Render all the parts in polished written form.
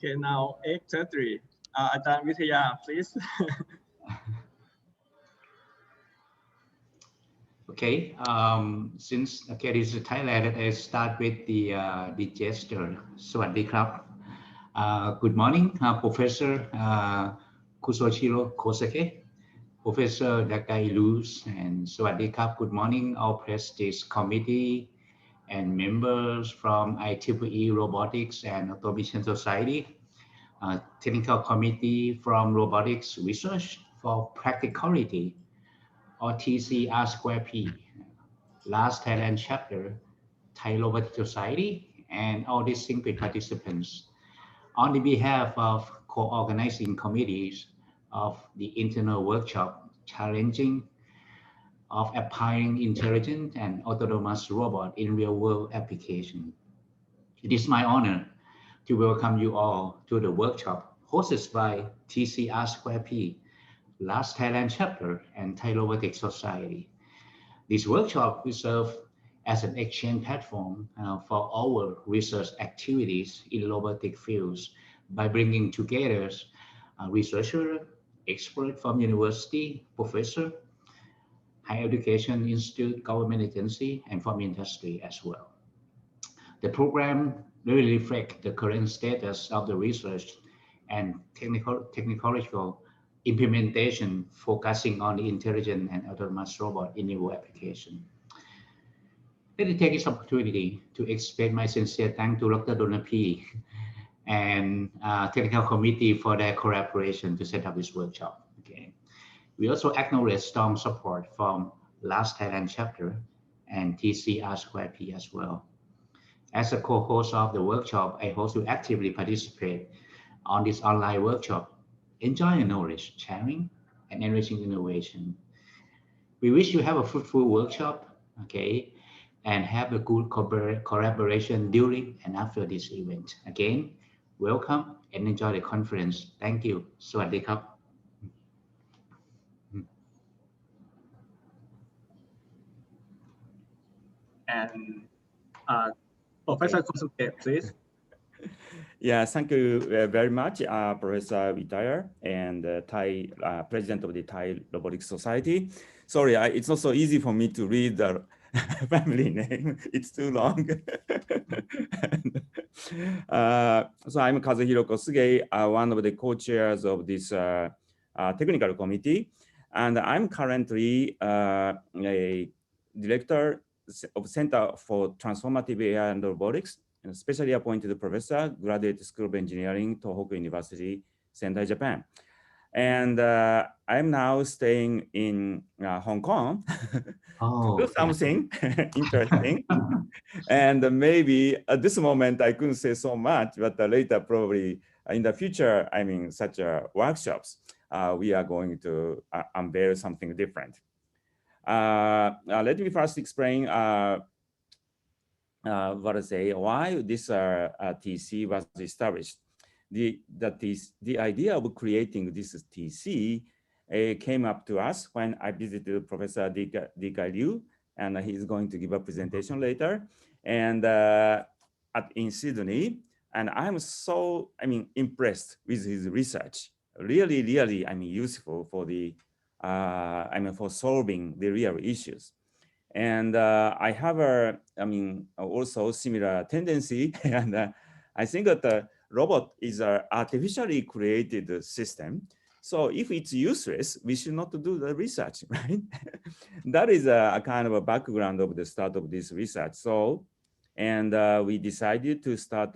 Okay, now 8:30. Ajahn Vidya, please. Okay, since this is Thailand, I start with the gesture. Sawadee krap. Good morning, Professor Kusochiro Kosake, Professor Dakai Luz, and Sawadee krap. Good morning, all prestige committee and members from IEEE Robotics and Automation Society, technical committee from Robotics Research for Practicality, or TC-R²P, last Thailand chapter, Thai Robotics Society, and all distinguished participants. On the behalf of co-organizing committees of the internal workshop challenging of applying intelligent and autonomous robot in real-world application, it is my honor to welcome you all to the workshop hosted by TC-R²P, last Thailand chapter, and Thai Robotics Society. This workshop will serve as an exchange platform for our research activities in robotic fields by bringing together researchers, experts from university, professors, higher education institute, government agency, and from industry as well. The program really reflects the current status of the research and technological implementation, focusing on the intelligent and autonomous robot in new application. Let me take this opportunity to express my sincere thanks to Dr. Donapi and technical committee for their collaboration to set up this workshop. Okay. We also acknowledge strong support from last Thailand chapter and TC-R²P as well. As a co-host of the workshop, I hope to actively participate on this online workshop, enjoying knowledge sharing and enriching innovation. We wish you have a fruitful workshop, okay, and have a good collaboration during and after this event. Again, welcome and enjoy the conference. Thank you. Sawadee krap. And Professor Kosuke, please. Yeah, thank you very much, Professor Vitaya and Thai President of the Thai Robotics Society. Sorry, it's not so easy for me to read the family name. It's too long. So I'm Kazuhiro Kosuge, one of the co-chairs of this technical committee, and I'm currently a director of Center for Transformative AI and Robotics, and specially appointed professor, Graduate School of Engineering, Tohoku University, Sendai, Japan. And I'm now staying in Hong Kong to do something interesting. And maybe at this moment, I couldn't say so much, but later probably in the future, I mean, such workshops, we are going to unveil something different. Let me first explain what I say, why this TC was established. The idea of creating this TC came up to us when I visited Professor Dika Liu, and he's going to give a presentation later, and in Sydney. And I'm so, impressed with his research. Really, useful for the, for solving the real issues. And I have a, also similar tendency, and I think that the robot is an artificially created system. So if it's useless, we should not do the research, right? That is a kind of a background of the start of this research. So, and we decided to start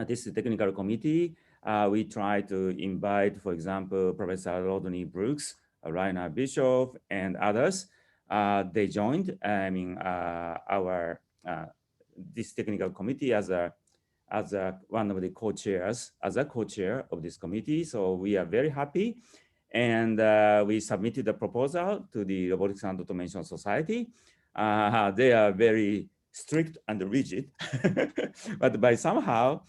this technical committee. We tried to invite, for example, Professor Rodney Brooks, Rainer Bischoff, and others. They joined, our this technical committee as one of the co-chairs, as a co-chair of this committee. So we are very happy, and we submitted a proposal to the Robotics and Automation Society. They are very strict and rigid, but by somehow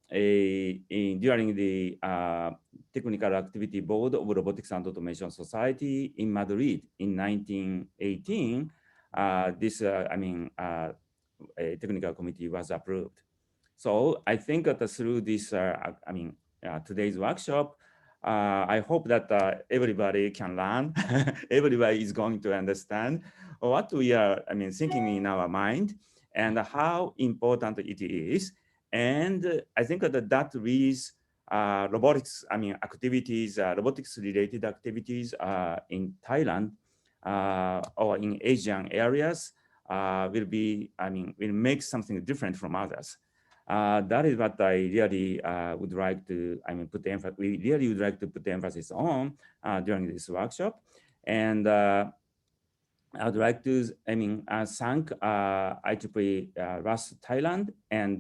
during the Technical Activity Board of Robotics and Automation Society in Madrid in 1918, this a technical committee was approved. So I think that through this, today's workshop, I hope that everybody can learn, everybody is going to understand what we are, thinking in our mind and how important it is. And I think that with robotics, activities, robotics related activities in Thailand or in Asian areas will make something different from others. That is what I really would like to, we really would like to put emphasis on during this workshop. And I would like to, thank IEEE RAS Thailand and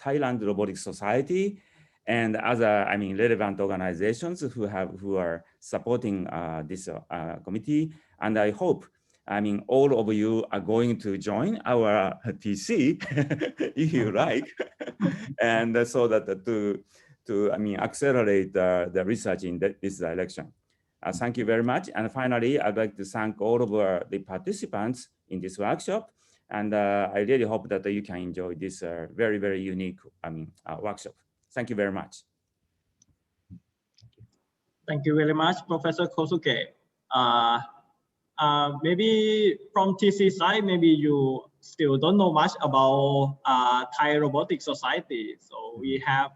Thailand Robotics Society and other, relevant organizations who are supporting this committee. And I hope, all of you are going to join our TC if you like, and so that to accelerate the research in this direction. Thank you very much. And finally, I'd like to thank all of the participants in this workshop. And I really hope that you can enjoy this very, very unique workshop. Thank you very much. Thank you very much, Professor Kosuke. Maybe from TC side, maybe you still don't know much about Thai Robotics Society. So we have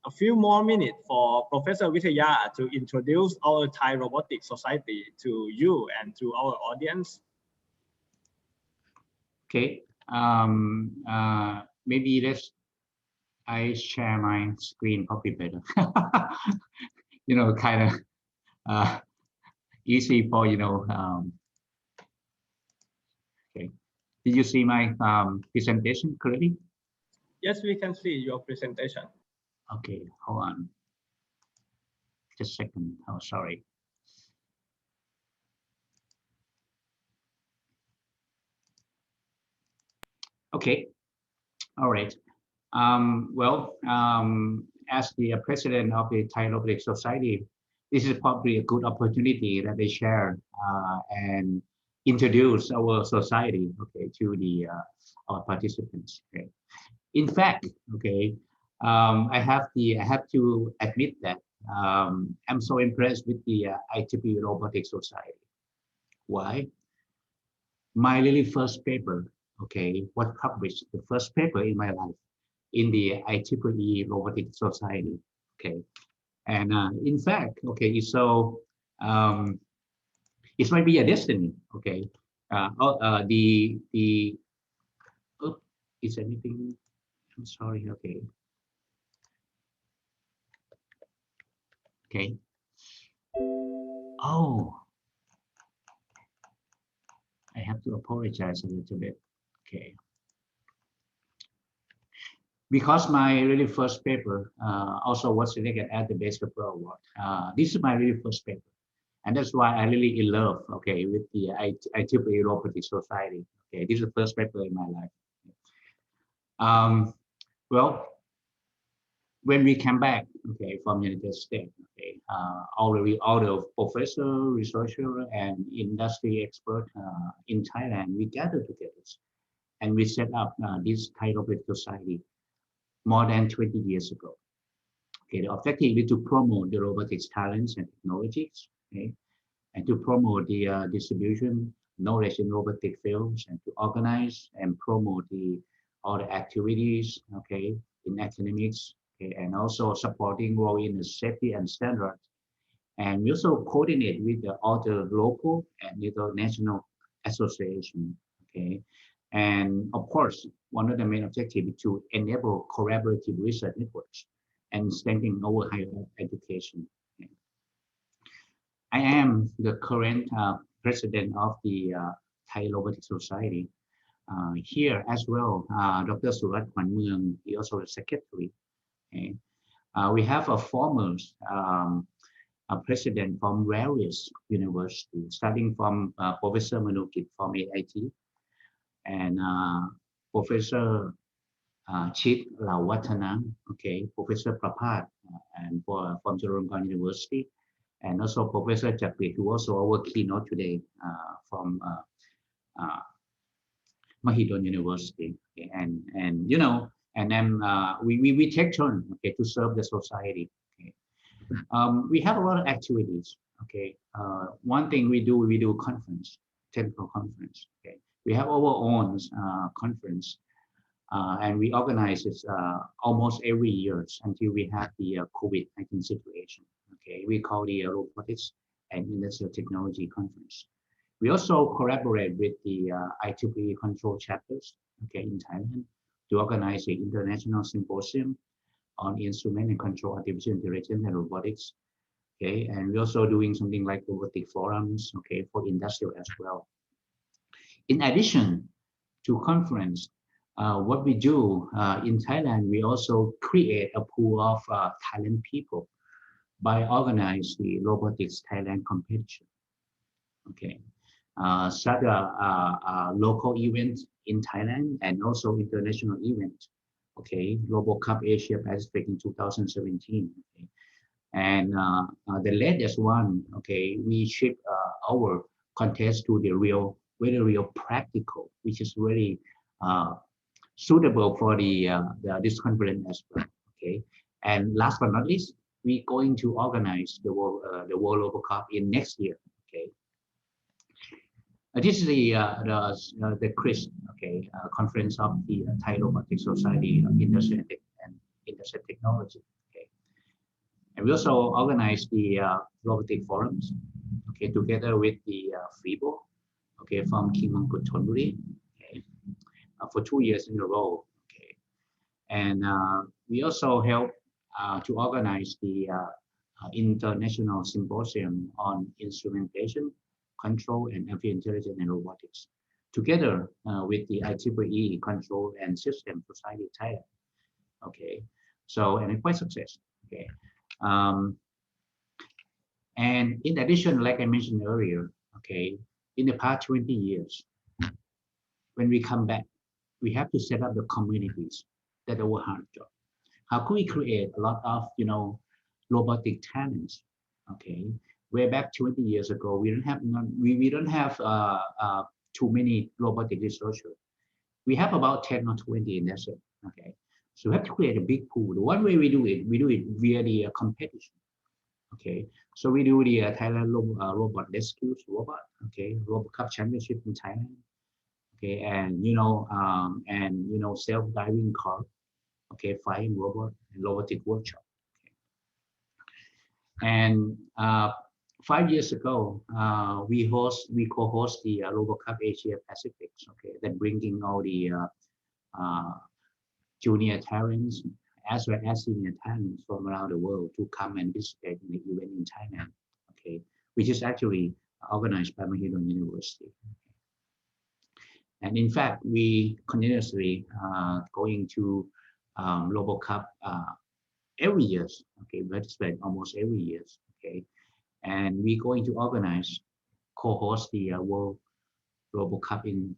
a few more minutes for Professor Withaya to introduce our Thai Robotics Society to you and to our audience. Okay, maybe I share my screen probably better. Kind of easy for, okay. Did you see my presentation clearly? Yes, we can see your presentation. Okay, hold on. Just a second. Oh, sorry. Okay, all right. As the president of the Thai Robotics Society, this is probably a good opportunity that they share and introduce our society, okay, to the our participants. Okay. In fact, okay, I have to admit that I'm so impressed with the IEEE Robotics Society. Why? My really first paper, okay, was published, the first paper in my life in the IEEE Robotics Society, okay. And in fact, okay, so it might be a destiny, okay. Is anything? I'm sorry. Okay. Okay. Oh, I have to apologize a little bit. Okay. Because my really first paper also was selected at the Basketball Award. This is my really first paper. And that's why I really in love, okay, with the IEEE Robotics Society. Okay, this is the first paper in my life. Well, when we came back, okay, from United States, okay, all the professor, researcher, and industry expert in Thailand, we gathered together, and we set up this Thai Robotics Society more than 20 years ago. Okay, the objective is to promote the robotics talents and technologies, okay, and to promote the distribution knowledge in robotic fields, and to organize and promote all the activities, okay, in academics, okay, and also supporting role in the safety and standards. And we also coordinate with the other local and international association, okay. And of course, one of the main objectives is to enable collaborative research networks and strengthening our higher education. Okay. I am the current president of the Thai Robotics Society. Here as well, Dr. Surat Kwan Mueang is also the secretary. Okay. We have a former president from various universities, starting from Professor Manukit from AIT, and Professor Chit Lawatana, okay, Professor Prapat, and from Chulalongkorn University, and also Professor Japit, who also our keynote today from Mahidol University, okay, and and then we take turn, okay, to serve the society. Okay. We have a lot of activities. Okay. One thing we do conference, technical conference. Okay. We have our own conference, and we organize it almost every year until we have the COVID-19 situation. Okay. We call the Robotics and Industrial Technology Conference. We also collaborate with the IEEE control chapters, okay, in Thailand, to organize an international symposium on instrument and control, artificial intelligence and robotics. Okay, and we're also doing something like robotic forums, okay, for industrial as well. In addition to conference, what we do in Thailand, we also create a pool of Thailand people by organizing the Robotics Thailand competition. Okay, such a local event in Thailand and also international event. Okay, Robocup Asia Pacific in 2017. Okay. And the latest one, okay, we ship our contest to the very real practical, which is very suitable for this conference as well. Okay, and last but not least, we're going to organize the World Robocup in next year. Okay, this is the CRIS, okay, conference of the Thai Robotics Society of Industry and Industrial Technology. And we also organize the robotic forums, okay, together with the FIBO, okay, from King Mangkut Thonburi, okay, for 2 years in a row, okay. And we also help to organize the international symposium on instrumentation, control, and artificial intelligence and robotics, together with the IEEE Control and System Society of Thailand, okay. So, and quite success, okay. And in addition, like I mentioned earlier, okay, in the past 20 years, when we come back, we have to set up the communities that are our hard job. How can we create a lot of, robotic talents? Okay, way back 20 years ago, we don't have too many robotic researchers. We have about 10 or 20 in that set. Okay. So we have to create a big pool. The one way we do it via the competition. Okay, so we do the Thailand Robot Rescue Robot. Okay, Robocup Championship in Thailand. Okay, and self-driving car. Okay, flying robot and robotic workshop. Okay. And 5 years ago, we co-host the Robocup Asia Pacific. Okay, that bringing all the junior talents as well as senior talents from around the world to come and participate in the event in Thailand, okay, which is actually organized by Mahidol University. And in fact, we continuously going to Robocup every year, okay, participate almost every year, okay, and we're going to organize, co-host the World Robocup in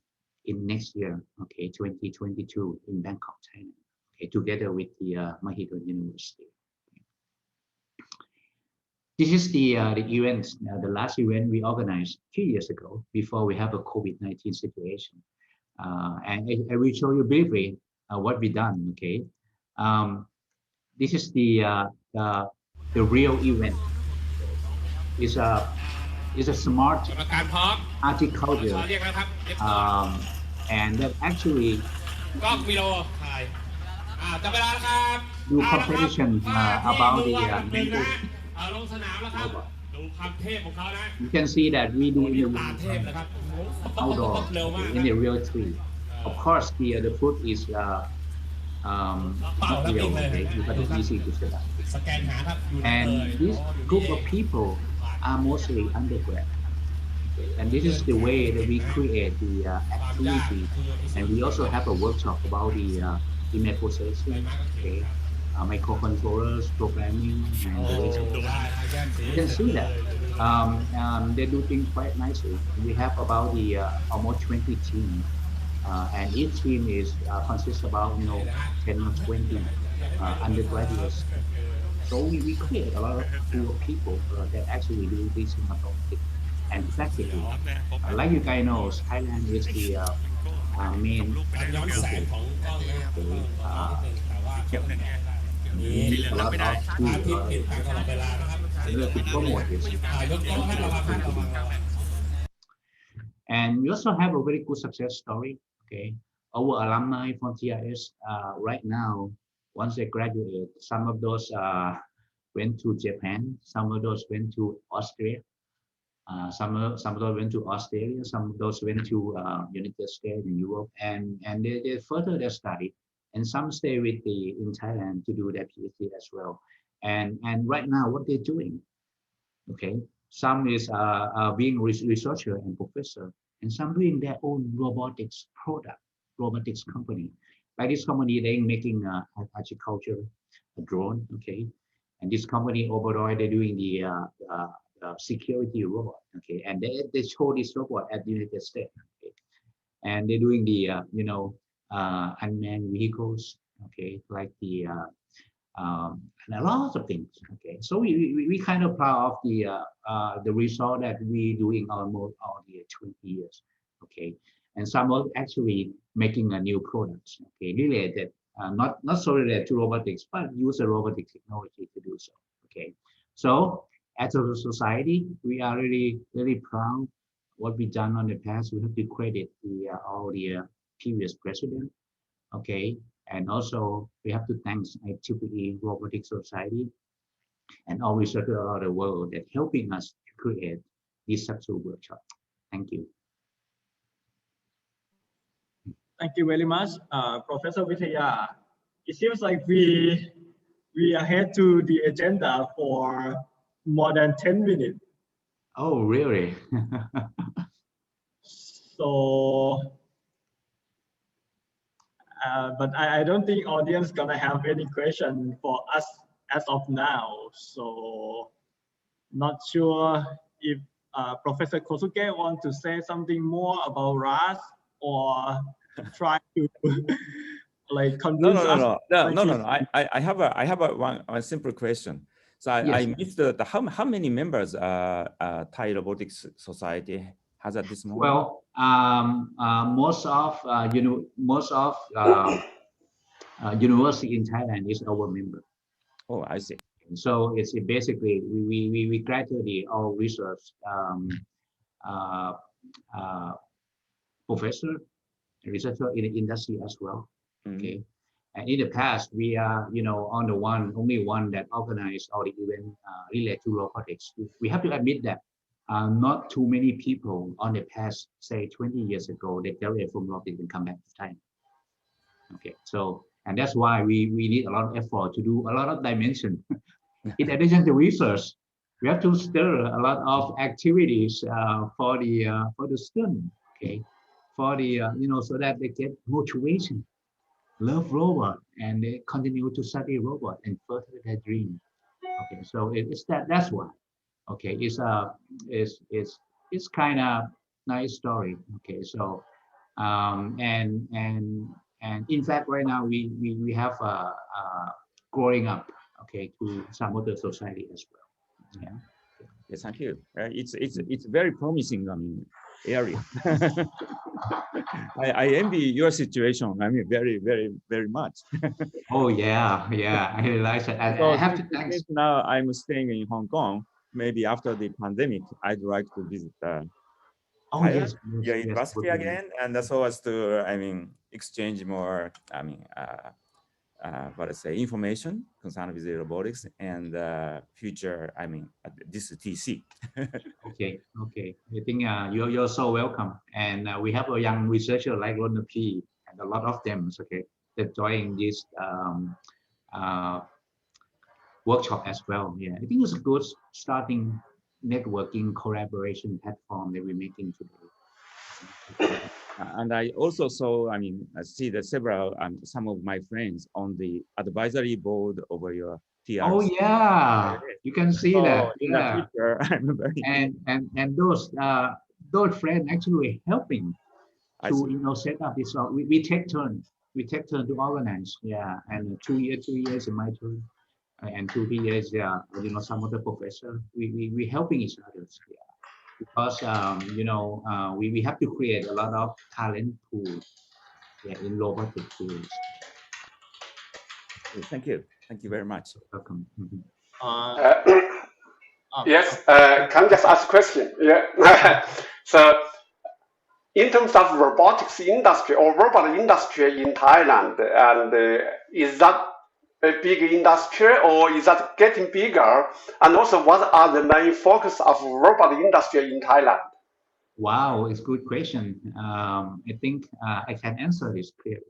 next year, okay, 2022 in Bangkok, Thailand, okay, together with the Mahidol University. This is the event, the last event we organized 2 years ago before we have a COVID-19 situation, and I will show you briefly what we done. Okay, this is the real event. It's a smart horticulture, and that actually do competition about the you can see that we do in the outdoor, in the real tree. Of course, the food is not real, okay, because it's easy to set up. And this group of people are mostly undergrad. Okay. And this is the way that we create the activity, and we also have a workshop about the image processing, okay, microcontrollers, programming, and the rest of it. You can see that they do things quite nicely. We have about the almost 20 teams, and each team is consists about 10 or 20 undergraduates. So we create a lot of cool people that actually do this in robotics and practically. Like you guys know, Thailand is the main การย้อนแสงของกล้องนะครับ okay, เบาๆนิดนึงแต่ว่าคนได้มี need a lot of พระอาทิตย์ติดตามตลอดเวลานะครับ in order to promote this. ยกกล้องให้ระวังครับระวัง And we also have a very good success story. Okay, our alumni from TRS right now, once they graduate, some of those went to Japan, some of those went to Austria, some of those went to Australia, some of those went to United States and Europe, and they further their study, and some stay with in Thailand to do their PhD as well. And right now, what they're doing, okay, some is being researcher and professor, and some doing their own robotics product, robotics company. Like this company, they're making agriculture, a drone, okay, and this company overall they're doing the security robot, okay, and they show this robot at the United States, okay, and they're doing the unmanned vehicles, okay, like the and a lot of things, okay. So we kind of proud of the result that we doing almost all the 20 years, okay, and some are actually making a new products, okay, related not so related to robotics, but use a robotic technology to do so, okay. So as a society, we are really proud what we done on the past. We have to credit all the previous president, okay, and also we have to thank IEEE Robotics Society and all researchers around the world that helping us to create this successful workshop. Thank you. Thank you very much, Professor Withaya. It seems like we are ahead to the agenda for more than 10 minutes. Oh, really? So, but I don't think audience gonna have any question for us as of now. So, not sure if Professor Kosuke want to say something more about RAS or try to like convince us. No. I have one simple question. So Yes. I missed how many members Thai Robotics Society has at this moment? Well, most of university in Thailand is our member. Oh, I see. So it's basically we gradually all research professor, researcher in the industry as well. Okay, and in the past we are only one that organized all the event related to robotics. We have to admit that not too many people on the past, say 20 years ago, they graduated from robotics and come back to Thailand. Okay, so and that's why we need a lot of effort to do a lot of dimension. In addition to research, we have to stir a lot of activities for the student, okay, for the so that they get motivation, love robot, and they continue to study robot and further their dream. Okay, so it's that's why. Okay, it's kind of nice story. Okay, so and in fact right now we have growing up, okay, to some other society as well. Yeah. Yes, thank you. It's very promising area. I envy your situation. I mean, very much. Oh yeah, I realize that. And So I have to thank. Now I'm staying in Hong Kong. Maybe after the pandemic, I'd like to visit Thailand, your university again, and so as to exchange more what I say, information concerning with the robotics and future. This TC. Okay. I think you're so welcome, and we have a young researcher like Ronald P. and a lot of them. Okay, that join this workshop as well. Yeah, I think it's a good starting networking collaboration platform that we're making today. And I also saw, I see that some of my friends on the advisory board over your TR. Oh yeah, you can see that. In the future, I'm very and those friends actually helping to set up this. We take turn. We take turn to organize. Yeah, and 2 years in my turn, and 2 years some of the professor. We helping each other. Yeah, because we have to create a lot of talent pool in robotic fields. Thank you very much. Welcome. Yes, can I just ask a question? Yeah. So, in terms of robotics industry or robot industry in Thailand, and is that a big industry or is that getting bigger? And also, what are the main focus of robot industry in Thailand? Wow, it's a good question. I think I can answer this clearly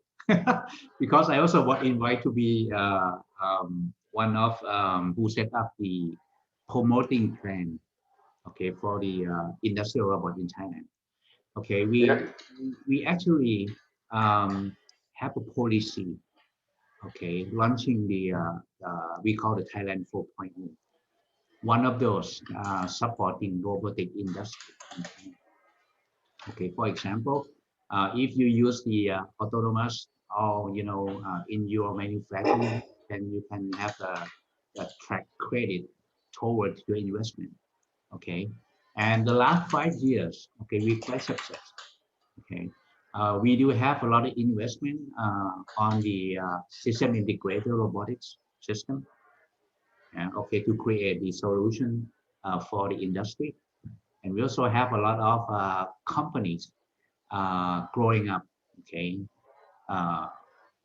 because I also was invited to be one of who set up the promoting plan, okay, for the industrial robot in Thailand. Okay, we actually have a policy, okay, launching the we call the Thailand 4.0. One of those supporting robotic industry. Okay, for example, if you use the autonomous or in your manufacturing, then you can have a track credit towards your investment. Okay, and the last 5 years, okay, we quite success. Okay, we do have a lot of investment on the system integrated robotics system. Okay, to create the solution for the industry. And we also have a lot of companies growing up, okay,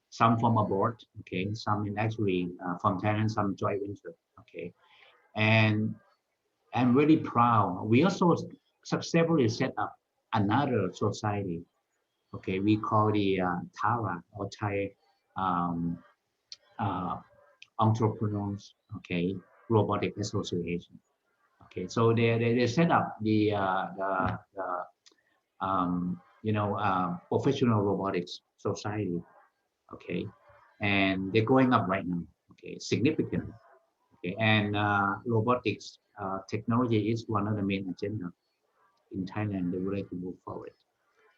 some from abroad, okay, some actually from Thailand, some joint venture, okay. And I'm really proud. We also successfully set up another society, okay, we call the TARA, or Thai Entrepreneurs, okay, Robotic Association. Okay, so they set up the professional robotics society, okay, and they're going up right now, okay, significantly, okay, and robotics technology is one of the main agenda in Thailand. They would like to move forward,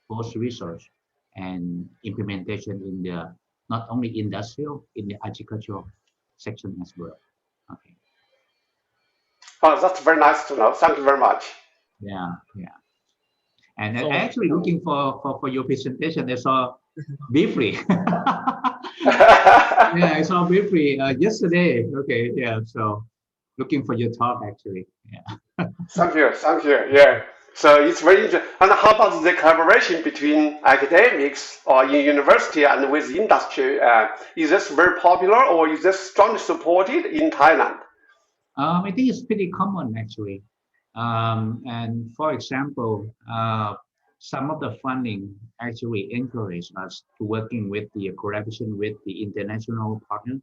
both research and implementation in the not only industrial, in the agricultural section as well. Okay. Oh, that's very nice to know. Thank you very much. Yeah. And so, actually looking for your presentation, I saw briefly. Yeah, I saw briefly yesterday. Okay, yeah. So looking for your talk actually. Yeah. Thank you. Yeah. So it's very interesting. And how about the collaboration between academics or in university and with industry? Is this very popular or is this strongly supported in Thailand? I think it's pretty common actually. And for example, some of the funding actually encourage us to working with the collaboration with the international partner,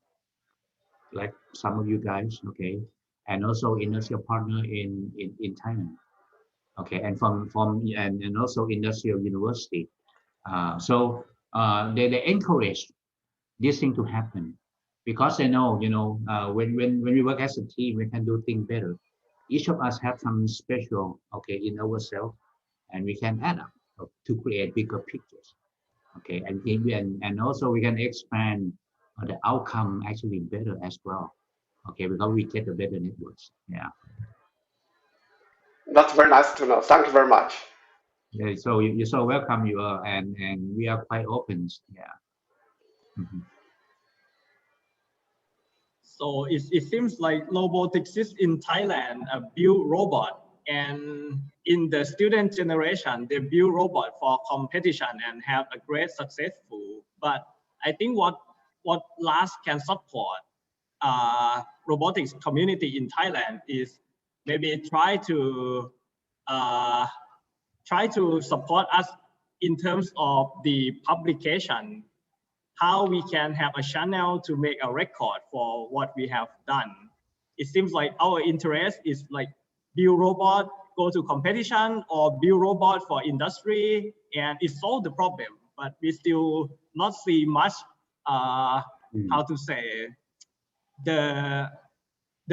like some of you guys, okay, and also industrial partner in Thailand, okay, and and also industrial university. So they encourage this thing to happen. Because they know, when we work as a team, we can do things better. Each of us have some special, okay, in ourselves, and we can add up to create bigger pictures, okay, and also we can expand the outcome actually better as well, okay, because we get a better networks. Yeah. That's very nice to know. Thank you very much. Yeah, so you're so welcome. You are, and we are quite open. Yeah. Mm-hmm. So it seems like robotics in Thailand build robot, and in the student generation, they build robot for competition and have a great successful. But I think what RAS can support robotics community in Thailand is maybe try to support us in terms of the publication, how we can have a channel to make a record for what we have done. It seems like our interest is like build robot, go to competition, or build robot for industry, and it solve the problem. But we still not see much, how to say, the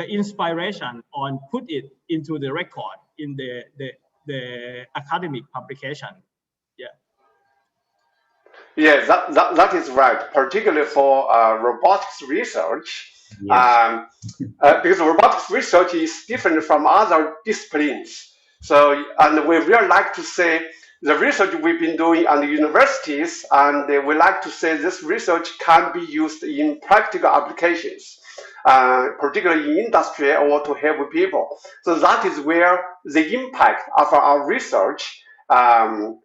inspiration on put it into the record in the academic publication. Yeah, that is right, particularly for robotics research. Yes. Because robotics research is different from other disciplines. So, and we really like to say the research we've been doing at the universities, and we like to say this research can be used in practical applications, particularly in industry or to help people. So that is where the impact of our research will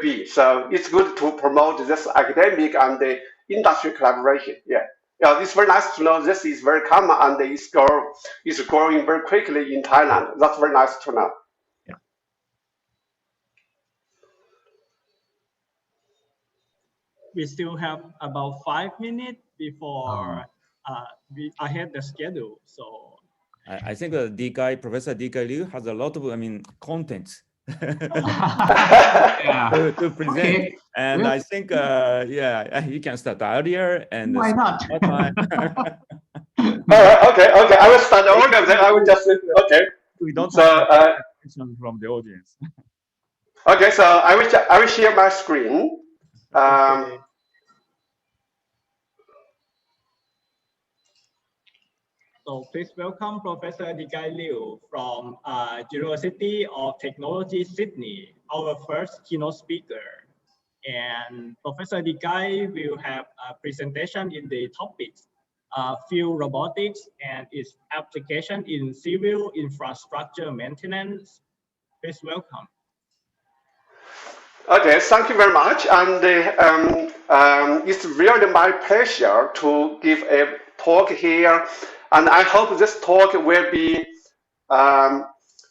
be. So it's good to promote this academic and the industry collaboration. Yeah. Yeah, it's very nice to know this is very common and it's growing very quickly in Thailand. That's very nice to know. Yeah. We still have about 5 minutes before I had the schedule. So I think Professor D.K. Liu has a lot of, content Yeah. to present. Okay. And I think, you can start earlier. And Why not? Okay, I will start earlier, then I will just, okay. We don't So, have questions from the audience. Okay, so I will share my screen. okay. So please welcome Professor D.K. Liu from University of Technology, Sydney, our first keynote speaker. And Professor D.K. will have a presentation in the topics, field robotics and its application in civil infrastructure maintenance. Please welcome. Okay, thank you very much. And it's really my pleasure to give a talk here. And I hope this talk will be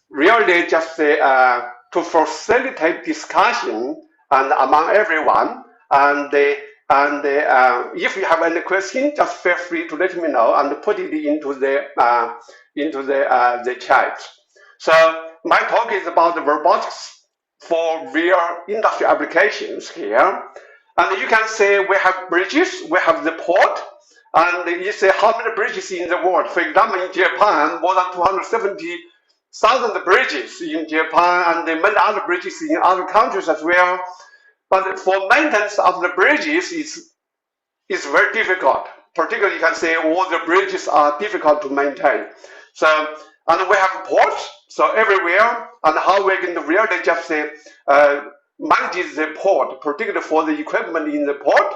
really just to facilitate discussion and among everyone. And if you have any question, just feel free to let me know and put it into the chat. So my talk is about the robotics for real industry applications here. And you can say we have bridges, we have the port, and you say how many bridges in the world. For example, in Japan, more than 270,000 bridges in Japan, and many other bridges in other countries as well. But for maintenance of the bridges, it's very difficult. Particularly, you can say all the bridges are difficult to maintain. So, and we have ports, so everywhere, and how we're going to really just say manage the port, particularly for the equipment in the port.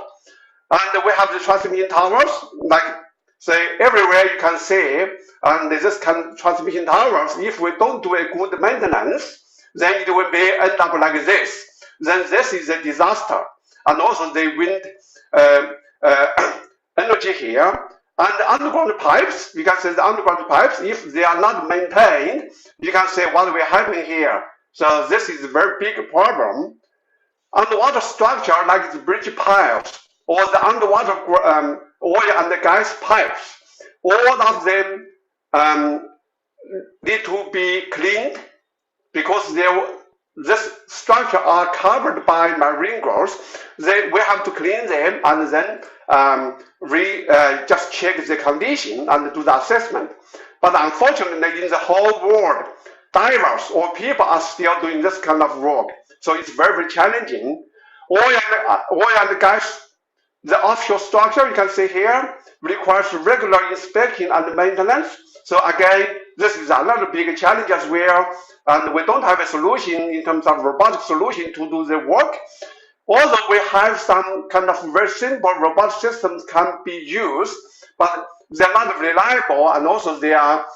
And we have the transmission towers, like say everywhere you can see, and this transmission towers, if we don't do a good maintenance, then it will be end up like this. Then this is a disaster. And also the wind energy here. And the underground pipes, you can say the underground pipes, if they are not maintained, you can say what will happen here. So this is a very big problem. Underwater structure like the bridge piles or the underwater oil and gas pipes, all of them need to be cleaned because this structure are covered by marine growth. We have to clean them and then just check the condition and do the assessment. But unfortunately, in the whole world, divers or people are still doing this kind of work. So it's very, very challenging. Oil and gas, the offshore structure, you can see here, requires regular inspection and maintenance. So again, this is another big challenge as well. And we don't have a solution in terms of robotic solution to do the work. Although we have some kind of very simple robotic systems can be used, but they're not reliable, and also they are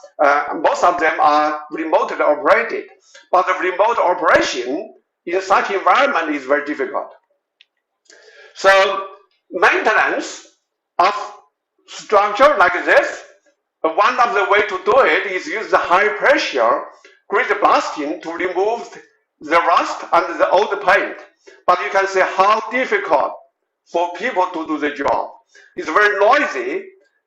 most of them are remotely operated. But the remote operation in such environment is very difficult. So maintenance of structure like this, one of the way to do it is use the high pressure grid blasting to remove the rust and the old paint. But you can see how difficult for people to do the job. It's very noisy,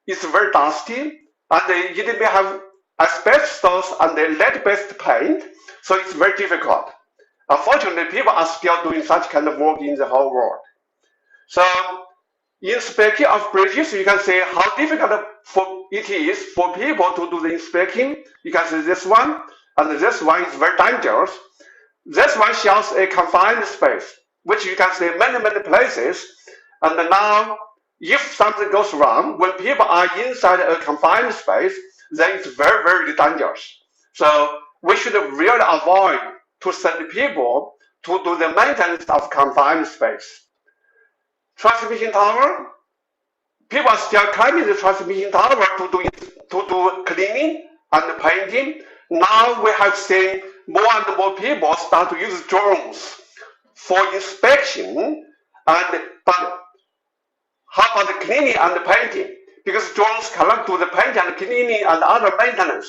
it's very dusty, and it may have asbestos and lead-based paint, so it's very difficult. Unfortunately, people are still doing such kind of work in the whole world. So, inspection of bridges, you can see how difficult it is for people to do the inspection. You can see this one, and this one is very dangerous. This one shows a confined space, which you can see many, many places. And now, if something goes wrong, when people are inside a confined space, then it's very, very dangerous. So we should really avoid to send people to do the maintenance of confined space. Transmission tower, people are still climbing the transmission tower to do cleaning and painting. Now we have seen more and more people start to use drones for inspection, but how about the cleaning and the painting? Because drones cannot do the painting and cleaning and other maintenance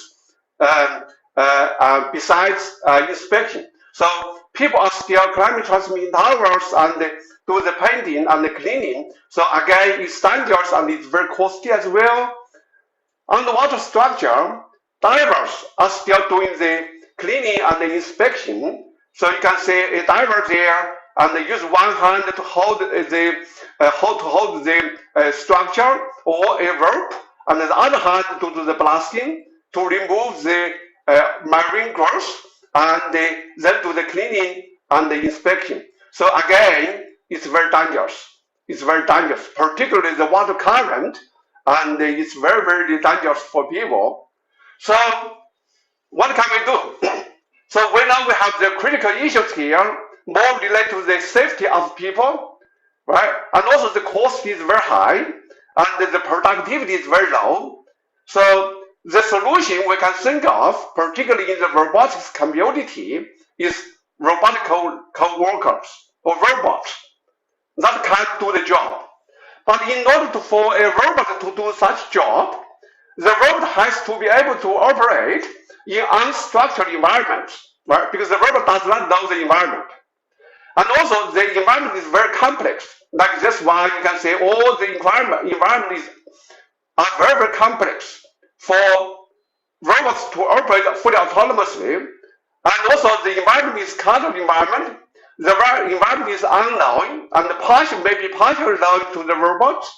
besides inspection. So people are still climbing transmission towers and do the painting and the cleaning. So again, it's dangerous and it's very costly as well. On the water structure, divers are still doing the cleaning and the inspection. So you can see a diver there and they use one hand to hold the structure or a rope, and the other hand to do the blasting to remove the marine growth, and then do the cleaning and the inspection. So again, it's very dangerous. It's very dangerous, particularly the water current, and it's very, very dangerous for people. So what can we do? So now we have the critical issues here, more related to the safety of people, right? And also the cost is very high, and the productivity is very low. So the solution we can think of, particularly in the robotics community, is robotic co-workers or robots that can do the job. But in order for a robot to do such job, the robot has to be able to operate in unstructured environments, right? Because the robot does not know the environment. And also the environment is very complex. Like that's why you can say all the environment are very, very complex for robots to operate fully autonomously. And also the environment is kind of environment. The environment is unknown and may be partially known to the robots.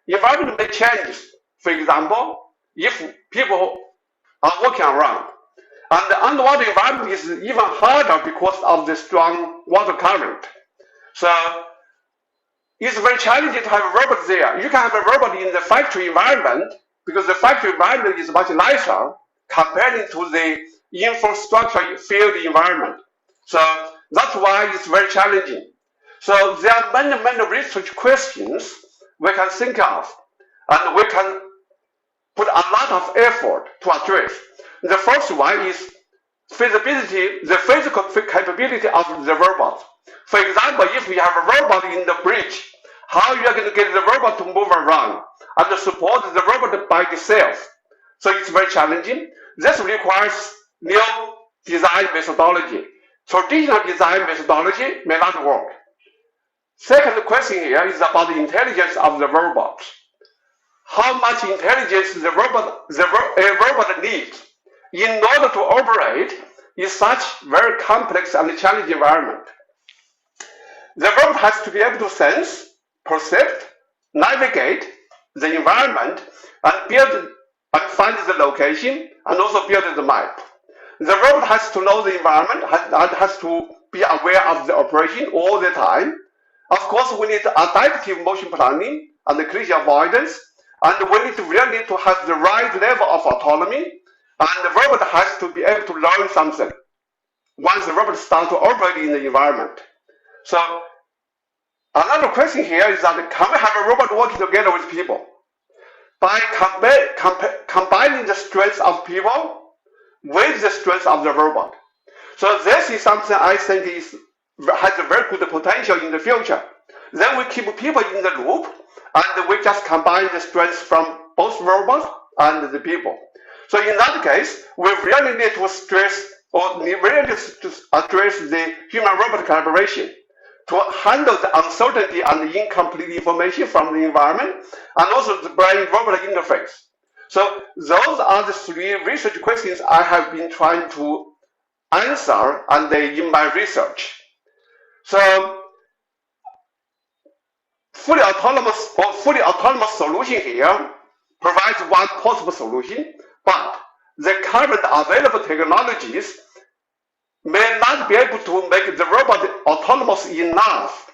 Environment may change. For example, if people are walking around, and the underwater environment is even harder because of the strong water current. So it's very challenging to have a robot there. You can have a robot in the factory environment because the factory environment is much nicer compared to the infrastructure field environment. So that's why it's very challenging. So there are many, many research questions we can think of, and we can put a lot of effort to address. The first one is feasibility, the physical capability of the robot. For example, if you have a robot in the bridge, how you are going to get the robot to move around and support the robot by itself? So it's very challenging. This requires new design methodology. Traditional design methodology may not work. Second question here is about the intelligence of the robot. How much intelligence a robot needs in order to operate in such very complex and challenging environment. The robot has to be able to sense, perceive, navigate the environment, and build and find the location, and also build the map. The robot has to know the environment and has to be aware of the operation all the time. Of course, we need adaptive motion planning and the collision avoidance, and we really need to have the right level of autonomy. And the robot has to be able to learn something once the robot starts to operate in the environment. So another question here is that can we have a robot working together with people? By combining the strengths of people with the strengths of the robot. So this is something I think has a very good potential in the future. Then we keep people in the loop, and we just combine the strengths from both robots and the people. So in that case, we really need to stress or really to address the human-robot collaboration to handle the uncertainty and the incomplete information from the environment, and also the brain-robot interface. So those are the three research questions I have been trying to answer and in my research. So fully autonomous solution here provides one possible solution, but the current available technologies may not be able to make the robot autonomous enough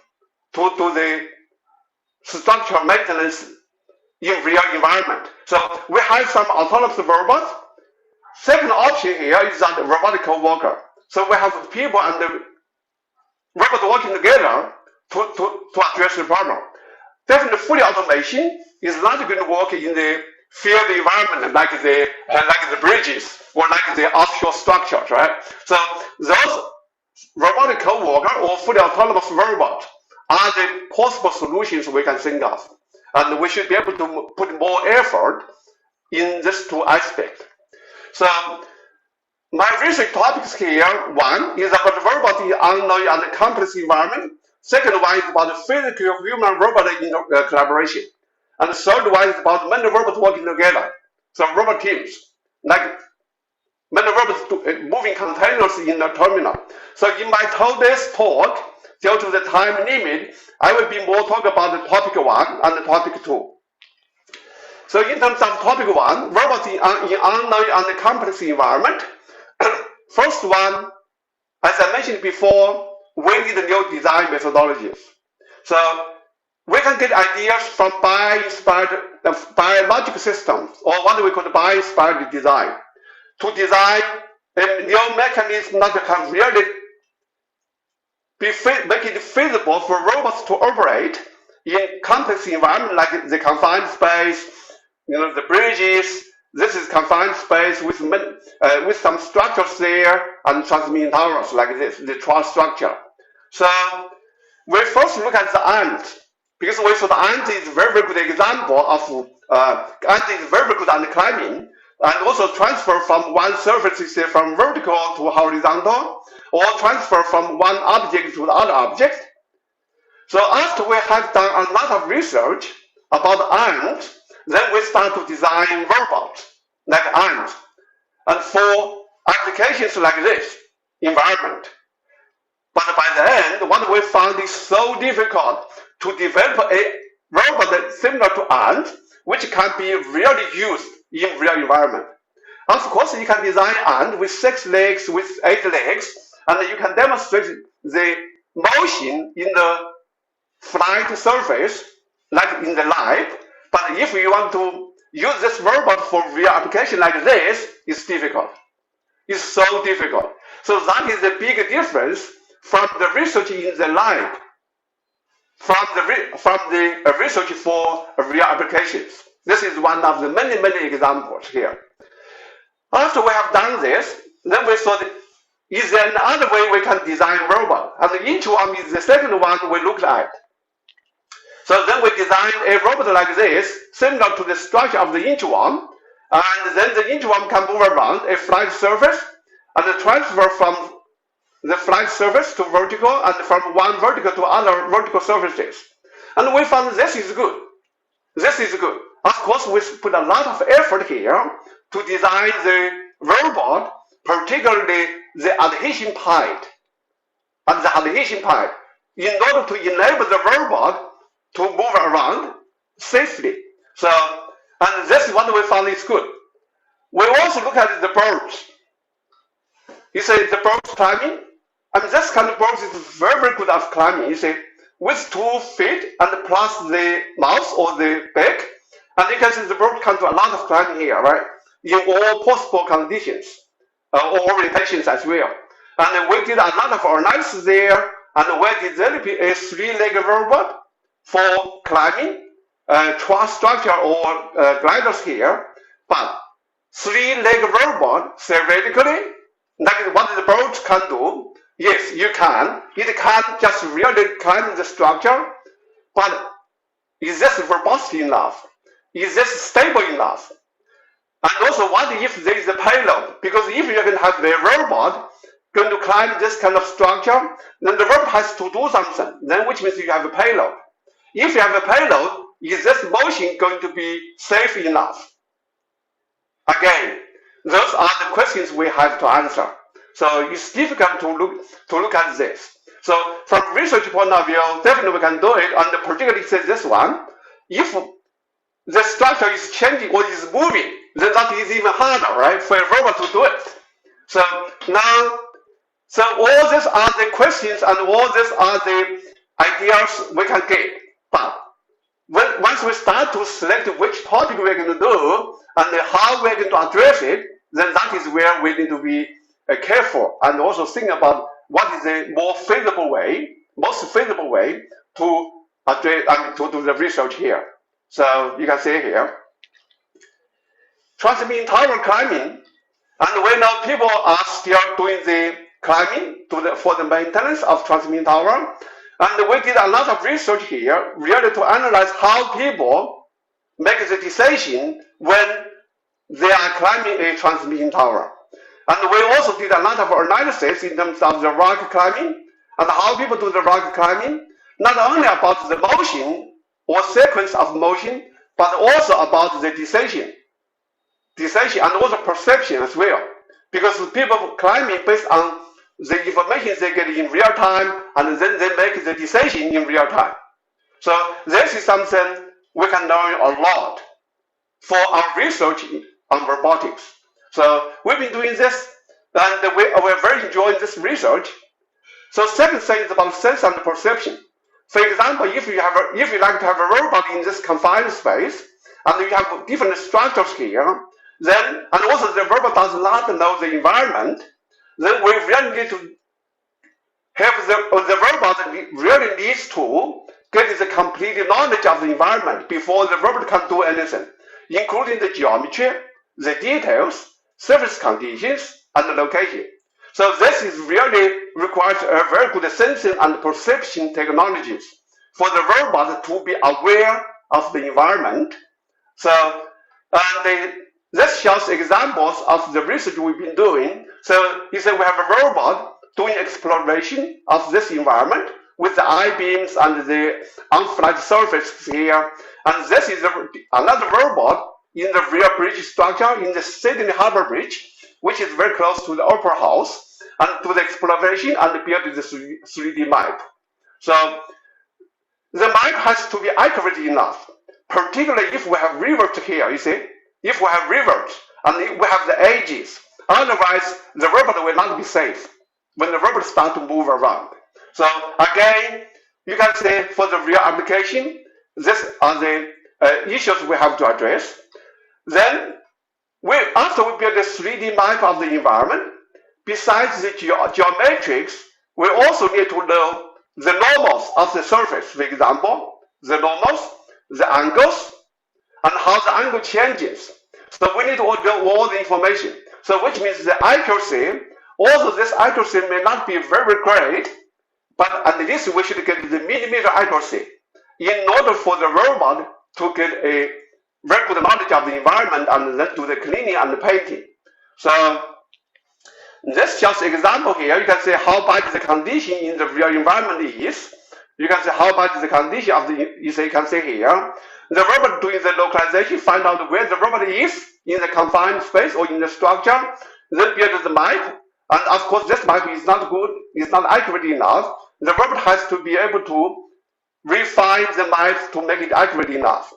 to do the structural maintenance in real environment. So we have some autonomous robots second option here is that robotic co-worker. So we have people and the robot working together to address the problem. Definitely, fully automation is not going to work in the field environment like the bridges or like the offshore structures, right? So those robotic co-worker or fully autonomous robot are the possible solutions we can think of, and we should be able to put more effort in these two aspects. So my research topics here, one is about robot in unknown and complex environment. Second one is about physical human-robot collaboration. And the third one is about many robots working together. So robot teams, like many robots moving containers in the terminal. So in my today's talk, due to the time limit, I will be more talk about the topic 1 and the topic 2. So in terms of topic 1, robots in unknown and complex environment. First one, as I mentioned before, we need new design methodologies. So we can get ideas from biological systems, or what we call bio-inspired design, to design a new mechanism that can really make it feasible for robots to operate in complex environment like the confined space, the bridges. This is confined space with some structures there and transmission towers like this, the truss structure. So we first look at the ant, because we saw the ant is a very, very good example of ant is very, very good at climbing and also transfer from one surface from vertical to horizontal, or transfer from one object to the other object. So after we have done a lot of research about ants, then we start to design robots like ants, and for applications like this environment. But by the end, what we found is so difficult to develop a robot that's similar to ants, which can be really used in real environment. Of course, you can design ant with 6 legs, with 8 legs, and you can demonstrate the motion in the flight surface, like in the lab. But if you want to use this robot for real application like this, it's difficult. It's so difficult. So that is the big difference from the research in the lab, from the research for real applications. This is one of the many, many examples here. After we have done this, then we thought, is there another way we can design robot? And the inchworm is the second one we looked at. So then we designed a robot like this, similar to the structure of the inchworm, and then the inchworm can move around a flat surface and transfer from the flat surface to vertical and from one vertical to other vertical surfaces. And we found this is good. This is good. Of course, we put a lot of effort here to design the robot, particularly the adhesion pipe. And the adhesion pipe, in order to enable the robot to move around safely. So, and this is what we found is good. We also look at the birds. You say the birds climbing, and this kind of birds is very, very good at climbing. You say with 2 feet and plus the mouth or the beak, and you can see the bird can do a lot of climbing here, right? In all possible conditions, or orientations as well. And we did a lot of analysis there, and we developed a 3-legged robot for climbing, truss structure or gliders here. But 3-legged robot, theoretically, like what the bird can do, yes, you can. It can just really climb the structure, but is this robust enough? Is this stable enough? And also, what if there is a payload? Because if you can have the robot going to climb this kind of structure, then the robot has to do something, then which means you have a payload. If you have a payload, is this motion going to be safe enough? Again, those are the questions we have to answer. So it's difficult to look at this. So from research point of view, definitely we can do it, and particularly say this one, if the structure is changing or is moving, then that is even harder, right, for a robot to do it. So now, so all these are the questions and all these are the ideas we can get. But once we start to select which topic we're going to do and how we're going to address it, then that is where we need to be careful and also think about what is the most feasible way to address, to do the research here. So you can see here, transmission tower climbing, and we know people are still doing the climbing for the maintenance of transmission tower. And we did a lot of research here, really to analyze how people make the decision when they are climbing a transmission tower. And we also did a lot of analysis in terms of the rock climbing and how people do the rock climbing, not only about the motion or sequence of motion, but also about the decision and also perception as well. Because people climbing based on the information they get in real time, and then they make the decision in real time. So this is something we can learn a lot for our research on robotics. So we've been doing this, and we're very enjoying this research. So second thing is about sense and perception. For example, if you like to have a robot in this confined space, and you have different structures here, then, and also the robot does not know the environment, then we really need to have the robot really needs to get the complete knowledge of the environment before the robot can do anything, including the geometry, the details, surface conditions, and the location. So this is really requires a very good sensing and perception technologies for the robot to be aware of the environment. So, and this shows examples of the research we've been doing. So you say we have a robot doing exploration of this environment with the I-beams and the on-flight surface here. And this is another robot in the rear bridge structure in the Sydney Harbour Bridge, which is very close to the Opera House, and to the exploration and build the 3D map. So the map has to be accurate enough, particularly if we have rivers here, you see. If we have rivers and if we have the edges, otherwise the robot will not be safe when the robot starts to move around. So again, you can say for the real application, these are the issues we have to address. Then, after we build the 3D map of the environment, besides the geometrics, we also need to know the normals of the surface. For example, the normals, the angles, and how the angle changes. So we need to know all the information. So which means the accuracy, although this accuracy may not be very great, but at least we should get the millimeter accuracy in order for the robot to get a very good knowledge of the environment and then do the cleaning and the painting. So this just example here, you can say how bad the condition in the real environment is. You can say how bad the condition of the, you can say here, the robot doing the localization, find out where the robot is in the confined space or in the structure, then build the map. And of course, this map is not good, it's not accurate enough. The robot has to be able to refine the map to make it accurate enough.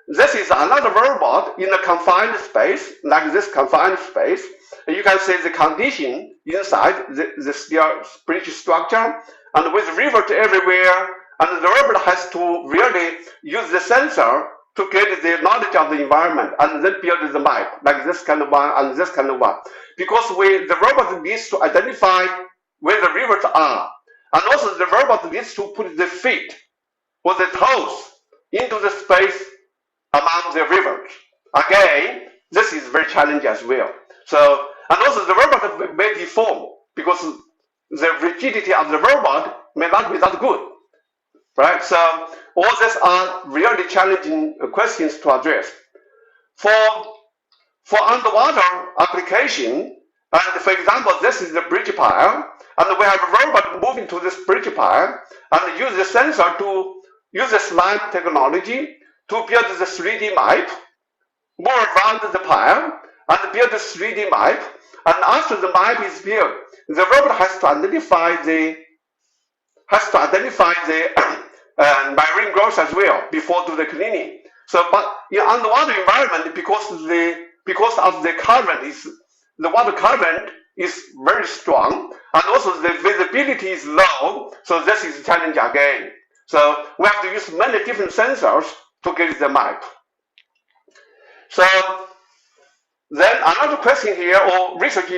This is another robot in a confined space, like this confined space. You can see the condition inside the steel bridge structure, and with rivers everywhere, and the robot has to really use the sensor to get the knowledge of the environment and then build the map, like this kind of one and this kind of one. Because the robot needs to identify where the rivers are, and also the robot needs to put the feet or the toes into the space among the rivers. Again, this is very challenging as well. So, and also the robot may deform because the rigidity of the robot may not be that good, right? So all these are really challenging questions to address. For underwater application, and for example, this is the bridge pile, and we have a robot moving to this bridge pile and use the sensor to use the slime technology to build the 3D map, move around the pile, and build the 3D map. And after the map is built, the robot has to identify the marine growth as well before do the cleaning. So, but in underwater environment, because of the current the water current is very strong, and also the visibility is low. So this is a challenge again. So we have to use many different sensors to get the map. So Then another question here or research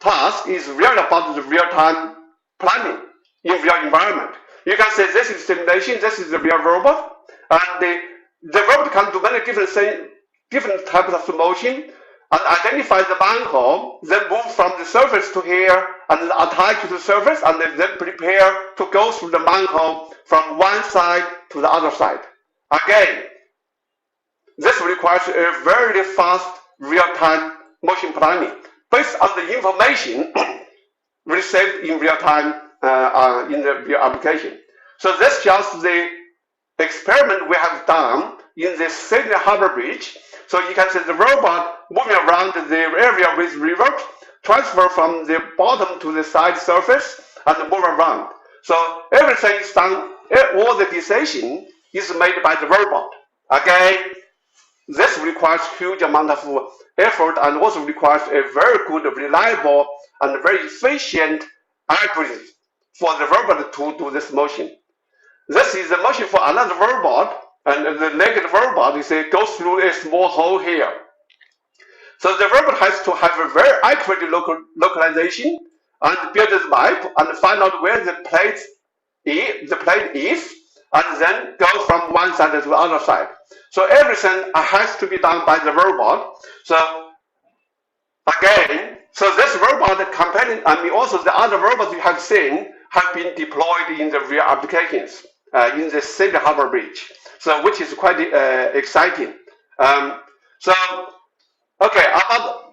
task is really about the real-time planning in real environment. You can say this is simulation, this is the real robot, and the robot can do many different things, different types of motion, and identify the manhole, then move from the surface to here, and attach to the surface, and then prepare to go through the manhole from one side to the other side. Again, this requires a very fast real-time motion planning based on the information received in real time in the real application. So this shows the experiment we have done in the Sydney Harbour Bridge. So you can see the robot moving around the area with revert, transfer from the bottom to the side surface, and move around. So everything is done, all the decision is made by the robot. Again, this requires huge amount of effort and also requires a very good, reliable, and very efficient algorithm for the robot to do this motion. This is the motion for another robot, and the naked robot is goes through a small hole here. So the robot has to have a very accurate localization and build this map and find out where the plate is, and then go from one side to the other side. So everything has to be done by the robot. So again, so this robot companion, also the other robots you have seen have been deployed in the real applications in the Sydney Harbour Bridge. So which is quite exciting. Okay, about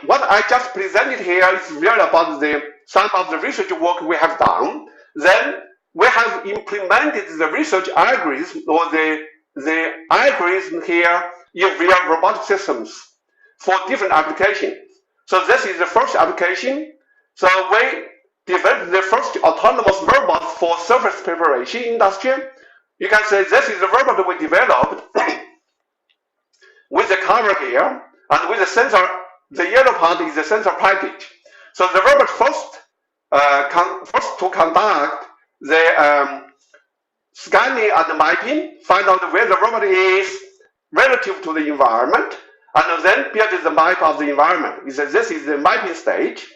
what I just presented here is really about some of the research work we have done. Then we have implemented the research algorithm or the algorithm here in real robotic systems for different applications. So this is the first application. So we developed the first autonomous robot for surface preparation industry. You can say this is the robot we developed with the cover here and with the sensor. The yellow part is the sensor package. So the robot first to conduct the scanning and mapping, find out where the robot is relative to the environment, and then build the map of the environment. This is the mapping stage.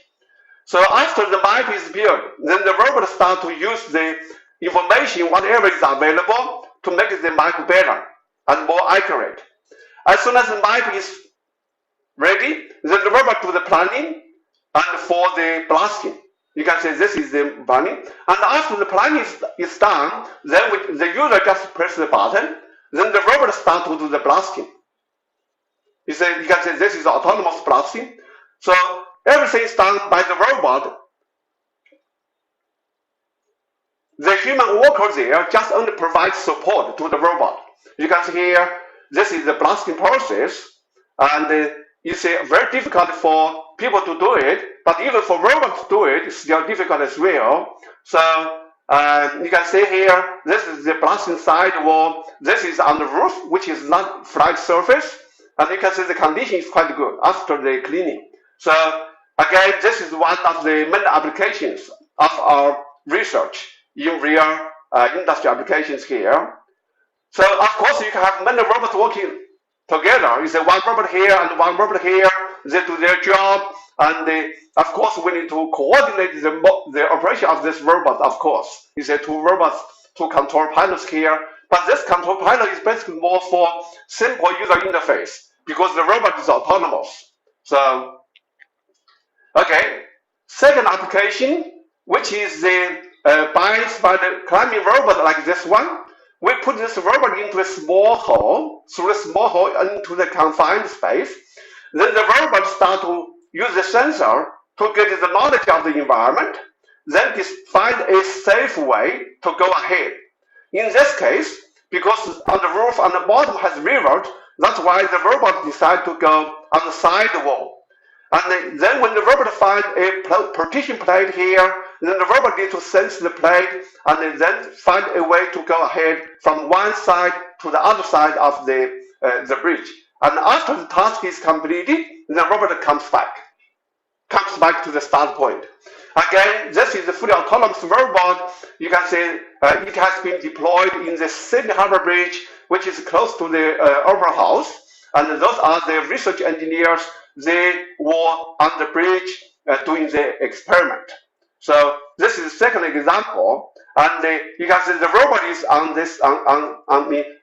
So after the map is built, then the robot starts to use the information, whatever is available, to make the map better and more accurate. As soon as the map is ready, then the robot do the planning and for the blasting. You can say this is the planning. And after the planning is done, then the user just press the button, then the robot starts to do the blasting. You can say this is autonomous blasting. So everything is done by the robot. The human worker there just only provides support to the robot. You can see here, this is the blasting process, and you see very difficult for people to do it, but even for robots to do it, it's still difficult as well. So you can see here, this is the blasting side wall. This is on the roof, which is not flat surface, and you can see the condition is quite good after the cleaning. So again, this is one of the main applications of our research in real industry applications here. So of course you can have many robots working together. You say one robot here and one robot here, they do their job, and of course we need to coordinate the operation of this robot, of course. You say two robots, two control panels here, but this control panel is basically more for simple user interface because the robot is autonomous. So, okay, second application, which is the binds by the climbing robot like this one. We put this robot into a small hole, through a small hole into the confined space. Then the robot starts to use the sensor to get the knowledge of the environment, then find a safe way to go ahead. In this case, because on the roof on the bottom has revert, that's why the robot decided to go on the side wall. And then when the robot finds a partition plate here, then the robot needs to sense the plate and then find a way to go ahead from one side to the other side of the bridge. And after the task is completed, the robot comes back to the start point. Again, this is a fully autonomous robot. You can see it has been deployed in the Sydney Harbour Bridge, which is close to the Opera House. and those are the research engineers. They were on the bridge doing the experiment. So this is the second example, and you can see the robot is on this.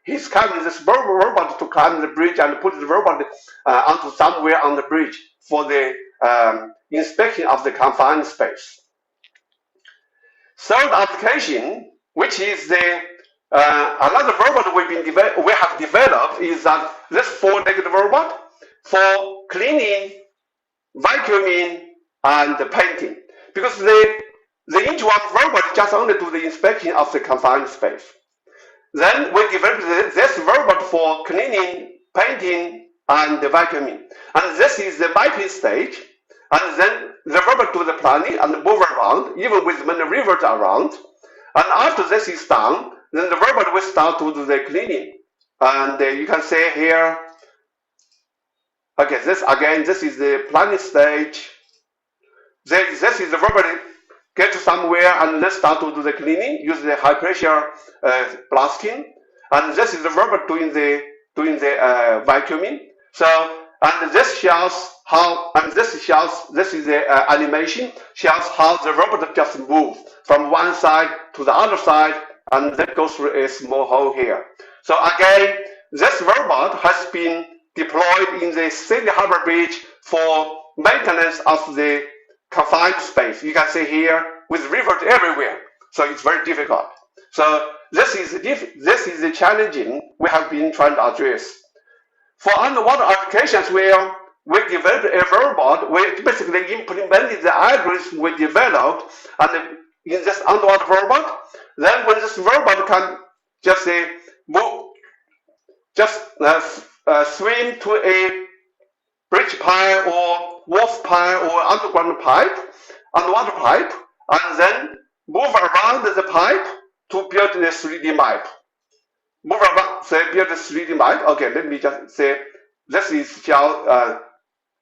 He's climbing this robot to climb the bridge and put the robot onto somewhere on the bridge for the inspection of the confined space. Third application, which is the another robot we have developed, is that this four-legged robot for cleaning, vacuuming, and painting. Because the each one robot just only do the inspection of the confined space. Then we developed this robot for cleaning, painting, and vacuuming. And this is the mapping stage. And then the robot do the planning and move around, even with many rivers around. And after this is done, then the robot will start to do the cleaning. And you can see here, okay, this is the planning stage. This is the robot get to somewhere and then start to do the cleaning, use the high pressure blasting. And this is the robot doing the vacuuming. So, and this shows how, and this is the animation, shows how the robot just moves from one side to the other side, and that goes through a small hole here. So again, this robot has been deployed in the Sydney Harbour Bridge for maintenance of the confined space. You can see here with rivers everywhere. So it's very difficult. So this is the challenging we have been trying to address. For underwater applications where we developed a robot, we basically implemented the algorithm we developed and in this underwater robot. Then when this robot can just move, swim to a bridge pipe or wharf pipe or underground pipe, underwater pipe, and then move around the pipe to build the 3D map. Move around, say, build the 3D map. Okay, let me just say, this is shown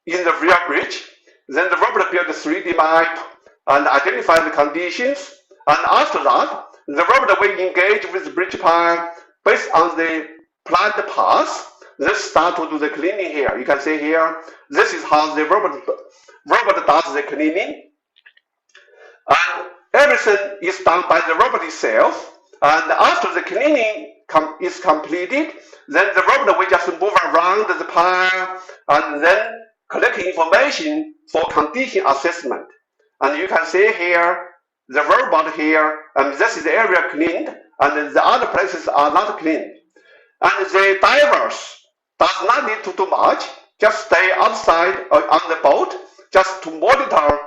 in the real bridge. Then the robot build the 3D map and identify the conditions. And after that, the robot will engage with the bridge pipe based on the planned path. Then start to do the cleaning here. You can see here, this is how the robot does the cleaning. And everything is done by the robot itself. And after the cleaning is completed, then the robot will just move around the pipe and then collect information for condition assessment. And you can see here, the robot here, and this is the area cleaned, and the other places are not cleaned. And the divers does not need to do much, just stay outside on the boat, just to monitor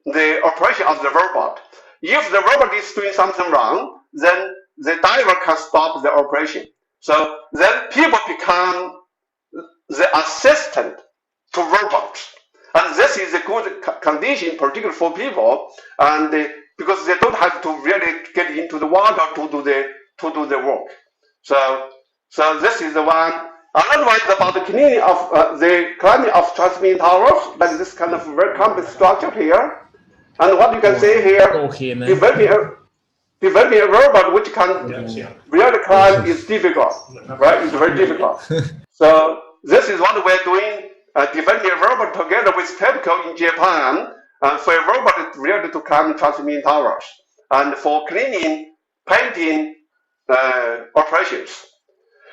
the operation of the robot. If the robot is doing something wrong, then the diver can stop the operation. So then people become the assistant to robots. And this is a good condition, particularly for people, and because they don't have to really get into the water to do the work. So this is the one. Another one is about the cleaning of the climbing of transmitting towers, like this kind of very complex structure here. And what you can see here, developing a robot which can really climb is difficult, right? It's very difficult. So this is what we're doing, developing a robot together with TEPCO in Japan for a robot really to climb transmitting towers and for cleaning, painting operations.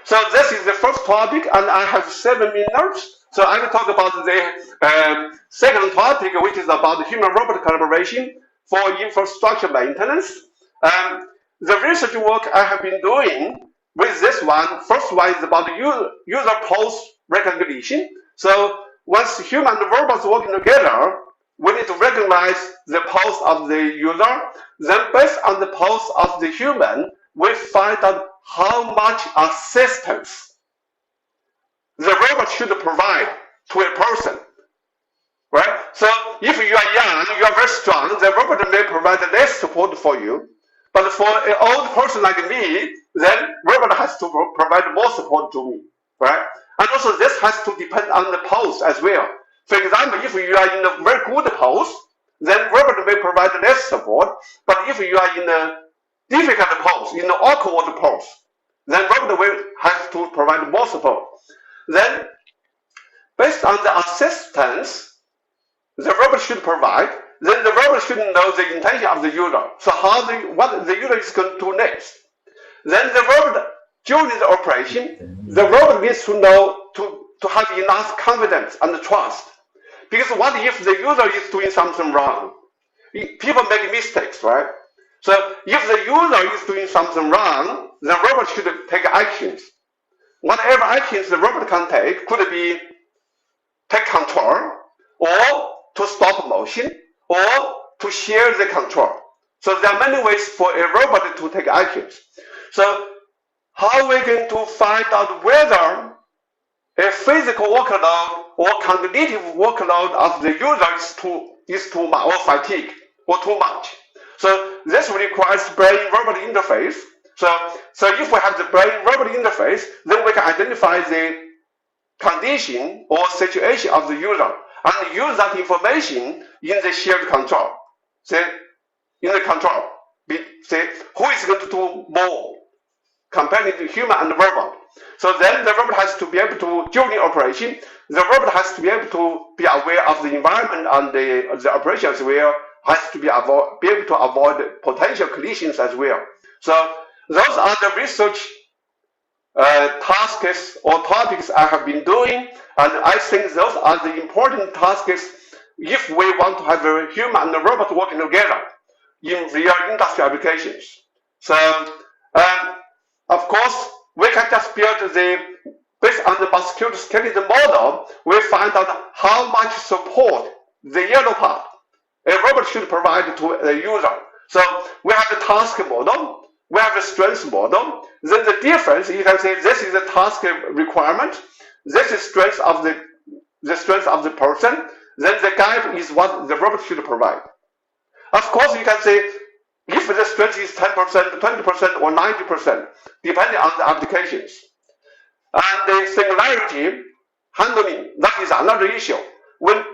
So this is the first topic, and I have 7 minutes. So I will talk about the second topic, which is about human-robot collaboration for infrastructure maintenance. The research work I have been doing with this one, first one is about user pose recognition. So once human and robots working together, we need to recognize the pose of the user. Then based on the pose of the human, we find out how much assistance the robot should provide to a person, right? So if you are young, you are very strong, the robot may provide less support for you. But for an old person like me, then robot has to provide more support to me, right? And also this has to depend on the pose as well. For example, if you are in a very good pose, then robot may provide less support. But if you are in a difficult pose, in an awkward pose, then robot will have to provide more support. Then, based on the assistance the robot should provide, then the robot should know the intention of the user. So what the user is going to do next. Then the robot, during the operation, the robot needs to know to have enough confidence and trust. Because what if the user is doing something wrong? People make mistakes, right? So if the user is doing something wrong, the robot should take actions. Whatever actions the robot can take could be take control, or to stop motion, or to share the control. So there are many ways for a robot to take actions. So how are we going to find out whether a physical workload or cognitive workload of the user is too much, or fatigue, or too much? So this requires brain-robot interface. So if we have the brain-robot interface, then we can identify the condition or situation of the user and use that information in the shared control. Say, in the control, say who is going to do more comparing to human and robot. So then the robot has to be able to, during operation, the robot has to be able to be aware of the environment and the operation as well, has to be able to avoid potential collisions as well. So those are the research tasks or topics I have been doing, and I think those are the important tasks if we want to have a human and a robot working together in real industry applications. So, of course, we can just build based on the musculoskeletal model, we find out how much support the yellow part a robot should provide to the user. So we have the task model, we have the strength model. Then the difference, you can say this is the task requirement, this is strength of the person, then the gap is what the robot should provide. Of course, you can say if the strength is 10%, 20%, or 90%, depending on the applications. And the singularity handling, that is another issue. When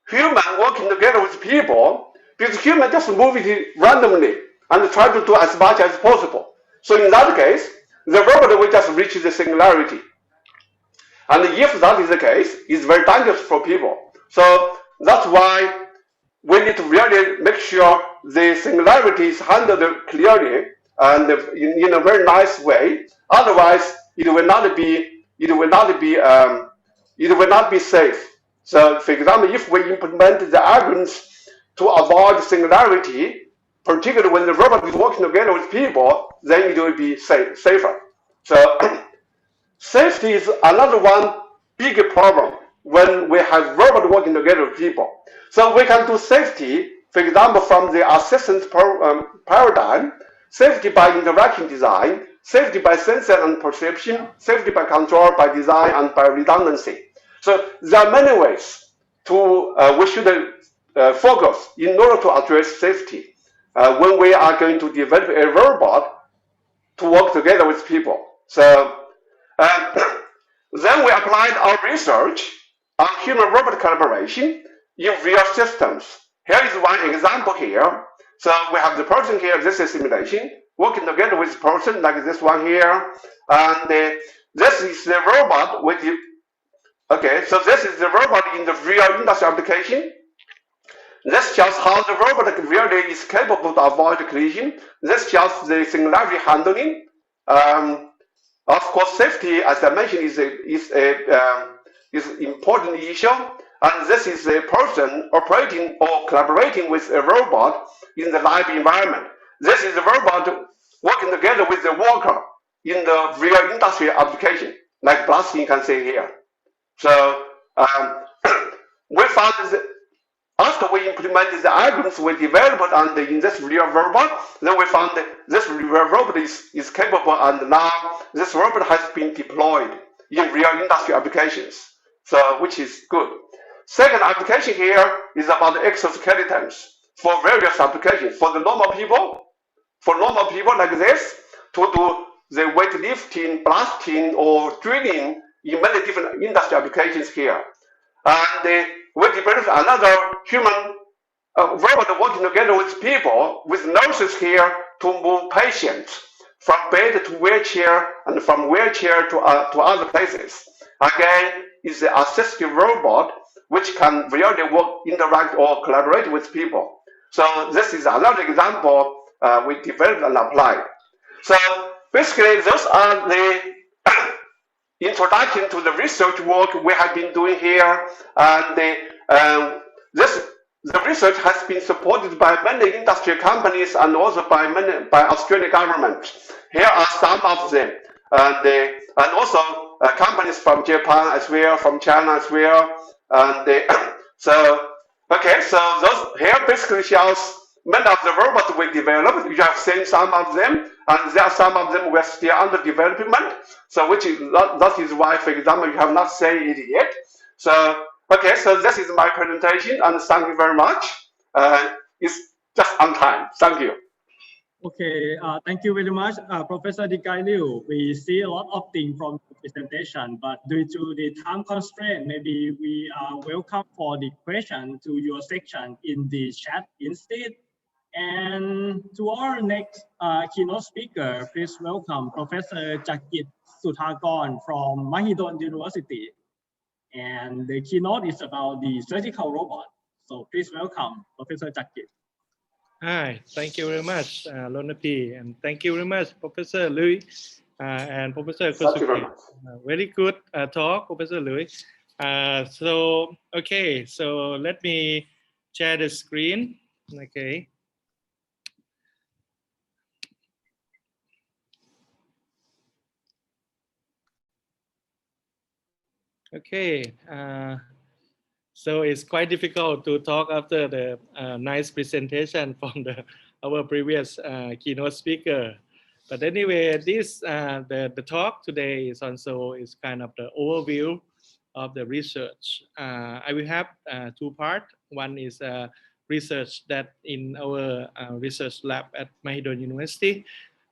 human working together with people, because human just move it randomly and try to do as much as possible. So in that case, the robot will just reach the singularity. And if that is the case, it's very dangerous for people. So that's why we need to really make sure the singularity is handled clearly and in a very nice way. Otherwise, it will not be safe. So, for example, if we implement the algorithms to avoid singularity, particularly when the robot is working together with people, then it will be safer. So, safety is another one big problem when we have robots working together with people. So we can do safety, for example, from the assistance paradigm, safety by interaction design, safety by sensor and perception, safety by control, by design, and by redundancy. So there are many ways we should focus in order to address safety when we are going to develop a robot to work together with people. So then we applied our research on human-robot collaboration in real systems. Here is one example here. So we have the person here, this is simulation, working together with the person like this one here. And this is the robot with the, okay, so this is the robot in the real industry application. This shows how the robot really is capable to avoid collision. This shows the singularity handling. Of course, safety, as I mentioned, is an important issue. And this is a person operating or collaborating with a robot in the live environment. This is a robot working together with the worker in the real industry application, like blasting you can see here. So we found that after we implemented the algorithms we developed and in this real robot, then we found that this real robot is capable, and now this robot has been deployed in real industry applications, so which is good. Second application here is about exoskeletons for various applications. For the normal people, like this, to do the weightlifting, blasting, or drilling in many different industry applications here. And we developed another human robot working together with people with nurses here to move patients from bed to wheelchair and from wheelchair to other places. Again, is the assistive robot which can really work, interact, or collaborate with people. So this is another example we developed and applied. So basically, those are the introduction to the research work we have been doing here, and the research has been supported by many industry companies and also by Australian government. Here are some of them, and also companies from Japan as well, from China as well, and so okay, so those here basically shows many of the robots we developed. You have seen some of them, and there are some of them were still under development. So that is why, for example, you have not seen it yet. So okay, so this is my presentation, and thank you very much. It's just on time. Thank you. Okay, thank you very much, Professor Dikai Liu. We see a lot of things from the presentation, but due to the time constraint, maybe we welcome for the question to your section in the chat instead. And to our next keynote speaker, please welcome Professor Jakit Suthakorn from Mahidol University. And the keynote is about the surgical robot. So please welcome Professor Jakit. Hi, thank you very much, Lonapi, and thank you very much, Professor Louis and Professor Kosuke. Very good talk, Professor Louis. Okay, so let me share the screen. Okay. Okay. So it's quite difficult to talk after the nice presentation from our previous keynote speaker. But anyway, this the talk today is kind of the overview of the research. I will have two parts. One is research that in our research lab at Mahidol University.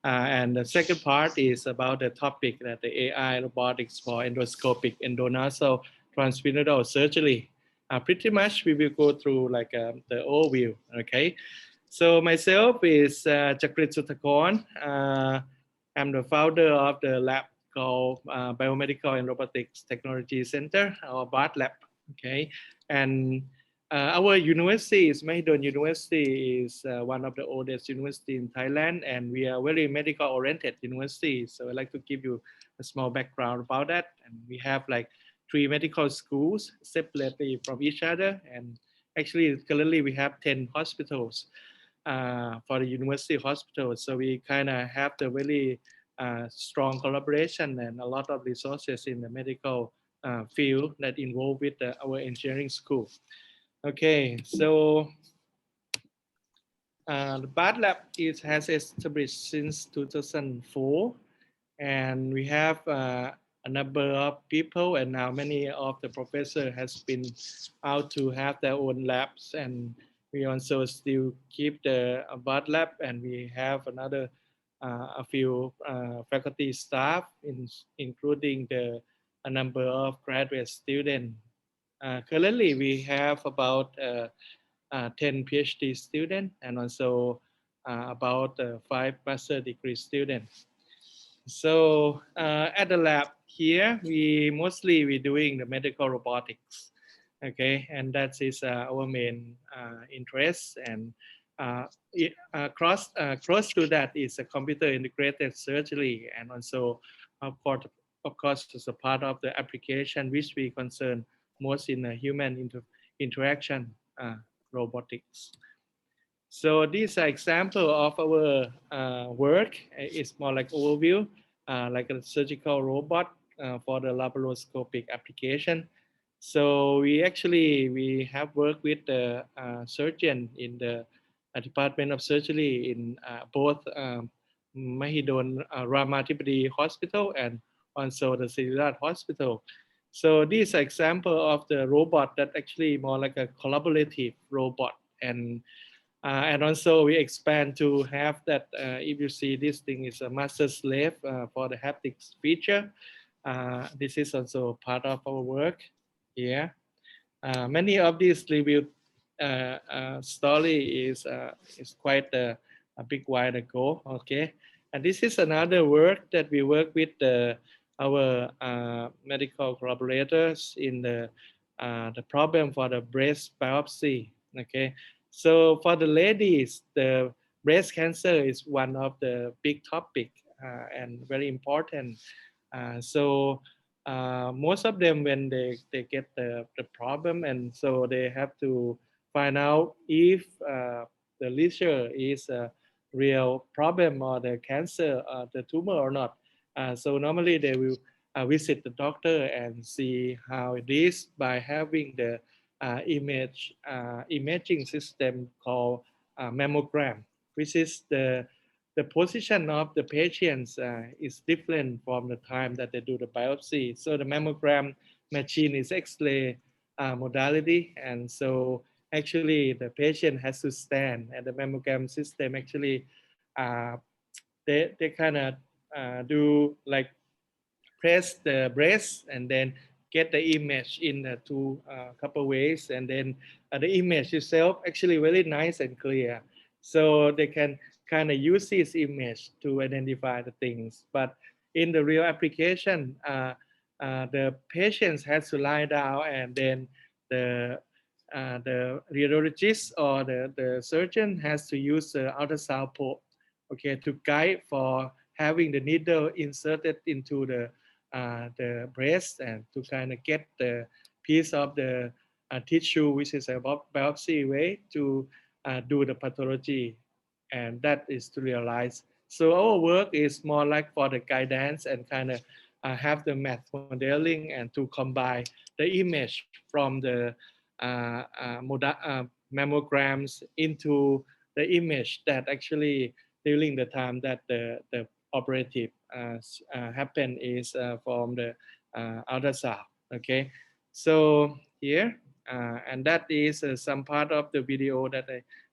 And the second part is about the topic that the AI robotics for endoscopic endonasal transperineal surgery. Pretty much we will go through like the overview. Okay, so myself is Jakit Suthakorn. I'm the founder of the lab called Biomedical and Robotics Technology Center, or BART lab. Okay, and our university is Mahidol University, is one of the oldest university in Thailand, and we are very medical oriented university. So I'd like to give you a small background about that. And we have like 3 medical schools separately from each other, and actually currently we have 10 hospitals for the university hospital. So we kind of have the very strong collaboration and a lot of resources in the medical field that involved with our engineering school. Okay, so the BART lab has established since 2004, and we have a number of people, and now many of the professors has been out to have their own labs, and we also still keep the BART lab, and we have another a few faculty staff, including a number of graduate students. Currently, we have about 10 PhD students and also about 5 master degree students. So at the lab here, we're doing the medical robotics, okay, and that is our main interest. And close to that is a computer integrated surgery, and also of course as a part of the application which we concern most in human interaction robotics. So these are example of our work. It's more like overview, like a surgical robot for the laparoscopic application. So we have worked with the surgeon in the Department of Surgery in both Mahidol Ramathibodi Hospital and also the Siriraj Hospital. So this is an example of the robot that actually more like a collaborative robot, and also we expand to have that. If you see, this thing is a master slave for the haptics feature. This is also part of our work here. Many of these review story is quite a big while ago. Okay, And this is another work that we work with our medical collaborators in the problem for the breast biopsy. Okay, so for the ladies, the breast cancer is one of the big topic and very important. So most of them, when they get the problem, and so they have to find out if the lesion is a real problem or the cancer, the tumor or not. So normally they will visit the doctor and see how it is by having the imaging system called mammogram, which is the position of the patients is different from the time that they do the biopsy. So the mammogram machine is X-ray modality, and so actually the patient has to stand, and the mammogram system actually they kind of do like press the breast and then get the image in two couple ways, and then the image itself actually very nice and clear, so they can kind of use this image to identify the things. But in the real application, the patients has to lie down, and then the radiologist or the surgeon has to use the ultrasound probe, okay, to guide for having the needle inserted into the breast and to kind of get the piece of the tissue, which is a biopsy way to do the pathology, and that is to realize. So our work is more like for the guidance and kind of have the math modeling and to combine the image from the mammograms into the image that actually during the time that the operative happen is from the ultrasound. Okay, so here and that is some part of the video that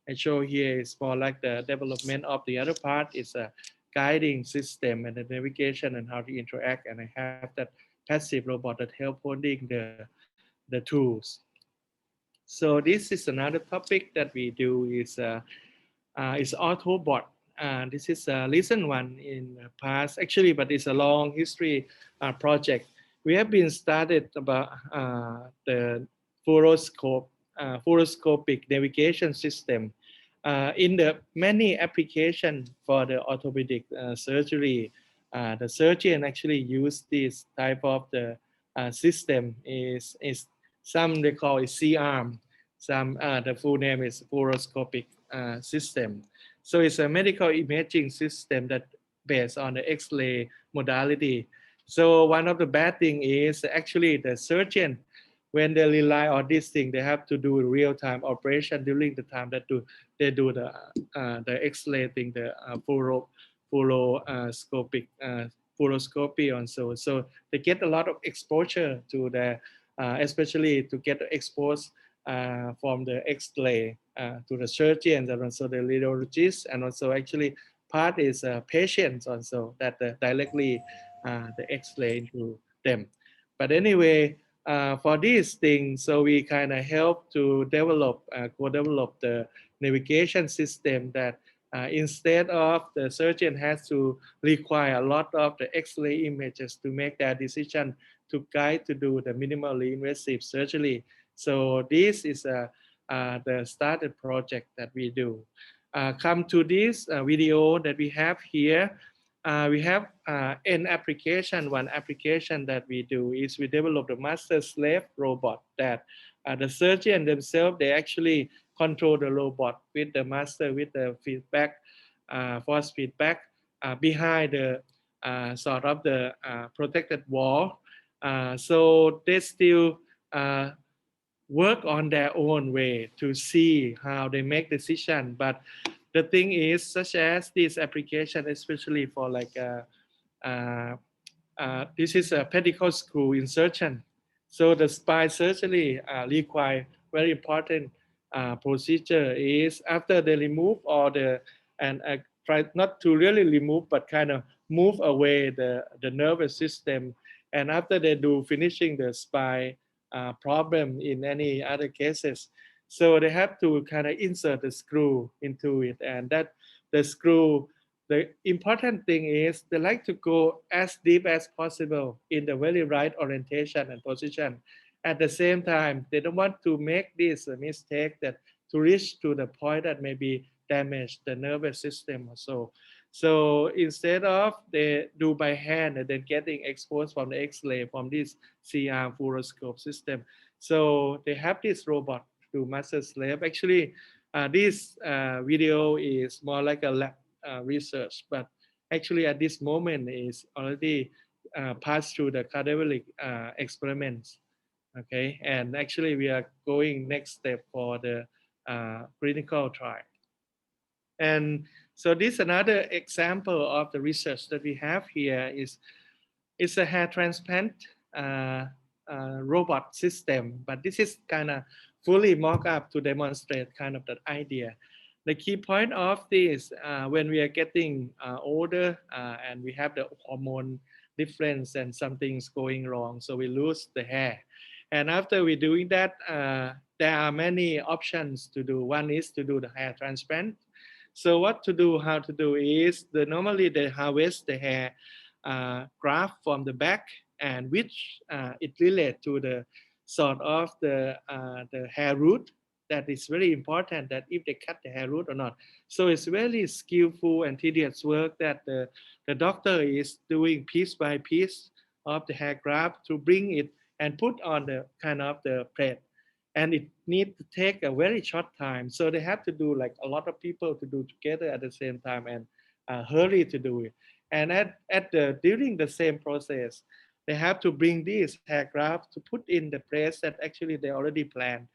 I show here is more like the development of the other part is a guiding system and the navigation and how to interact, and I have that passive robot that help holding the tools. So this is another topic that we do is Autobot. This is a recent one in the past, actually, but it's a long history project. We have been started about the fluoroscopic navigation system in the many applications for the orthopedic surgery. The surgeon actually use this type of the system is some they call it C-arm. Some the full name is fluoroscopic system. So it's a medical imaging system that based on the X-ray modality. So one of the bad thing is actually the surgeon, when they rely on this thing, they have to do real-time operation during the time that they do the X-ray thing, the fluoroscopy and so they get a lot of exposure to the especially to get exposed from the X-ray to the surgeons and also the radiologists, and also actually part is patients also that directly the X-ray into them. But anyway, for these things, so we kind of help to develop, co-develop the navigation system that instead of the surgeon has to require a lot of the X-ray images to make their decision to guide to do the minimally invasive surgery. So this is the started project that we do. Come to this video that we have here. We have an application. One application that we do is we develop the master-slave robot that the surgeon themselves, they actually control the robot with the master, with the feedback, force feedback behind the sort of the protected wall. So they still work on their own way to see how they make decision. But the thing is, such as this application, especially for like this is a pedicle screw insertion. So the spine surgery require very important procedure is after they remove all the and try not to really remove, but kind of move away the nervous system. And after they do finishing the spine problem in any other cases, so they have to kind of insert the screw into it, and that the screw the important thing is they like to go as deep as possible in the very right orientation and position. At the same time, they don't want to make this mistake that to reach to the point that maybe damage the nervous system or so. So instead of they do by hand and then getting exposed from the X-ray from this CR fluoroscope system, so they have this robot to master slave. Actually, this video is more like a lab research, but actually at this moment is already passed through the cadaveric experiments. Okay, and actually we are going next step for the clinical trial. And so this another example of the research that we have here is it's a hair transplant robot system, but this is kind of fully mock up to demonstrate kind of that idea. The key point of this, when we are getting older and we have the hormone difference and something's going wrong, so we lose the hair. And after we're doing that, there are many options to do. One is to do the hair transplant. So what to do, how to do is normally they harvest the hair graft from the back, and which it relates to the sort of the hair root. That is very important, that if they cut the hair root or not. So it's very skillful and tedious work that the doctor is doing piece by piece of the hair graft to bring it and put on the kind of the plate. And it needs to take a very short time. So they have to do like a lot of people to do together at the same time and hurry to do it. And during the same process, they have to bring these hair grafts to put in the place that actually they already planned.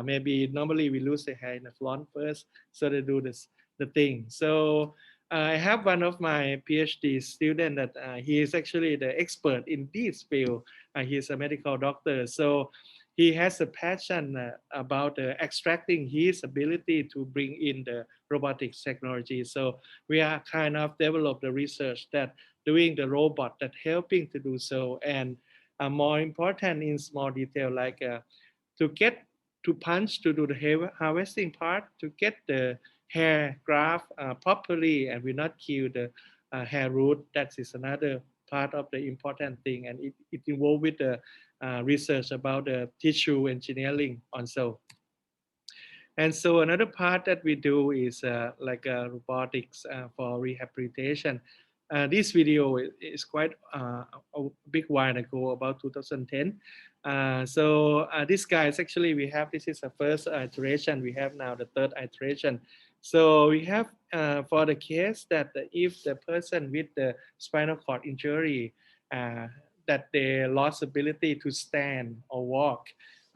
Maybe normally we lose the hair in the front first, so they do the thing. So I have one of my PhD student that he is actually the expert in this field. He's a medical doctor, so he has a passion about extracting his ability to bring in the robotics technology. So we are kind of develop the research that doing the robot that helping to do so, and more important in small detail like to get to punch to do the hair harvesting part, to get the hair graft properly and will not kill the hair root. That is another part of the important thing, and it involved with the research about the tissue engineering also. And so another part that we do is like robotics for rehabilitation. This video is quite a big while ago, about 2010. So this guy is actually, this is the first iteration. We have now the third iteration. So we have for the case that if the person with the spinal cord injury, that they lost ability to stand or walk.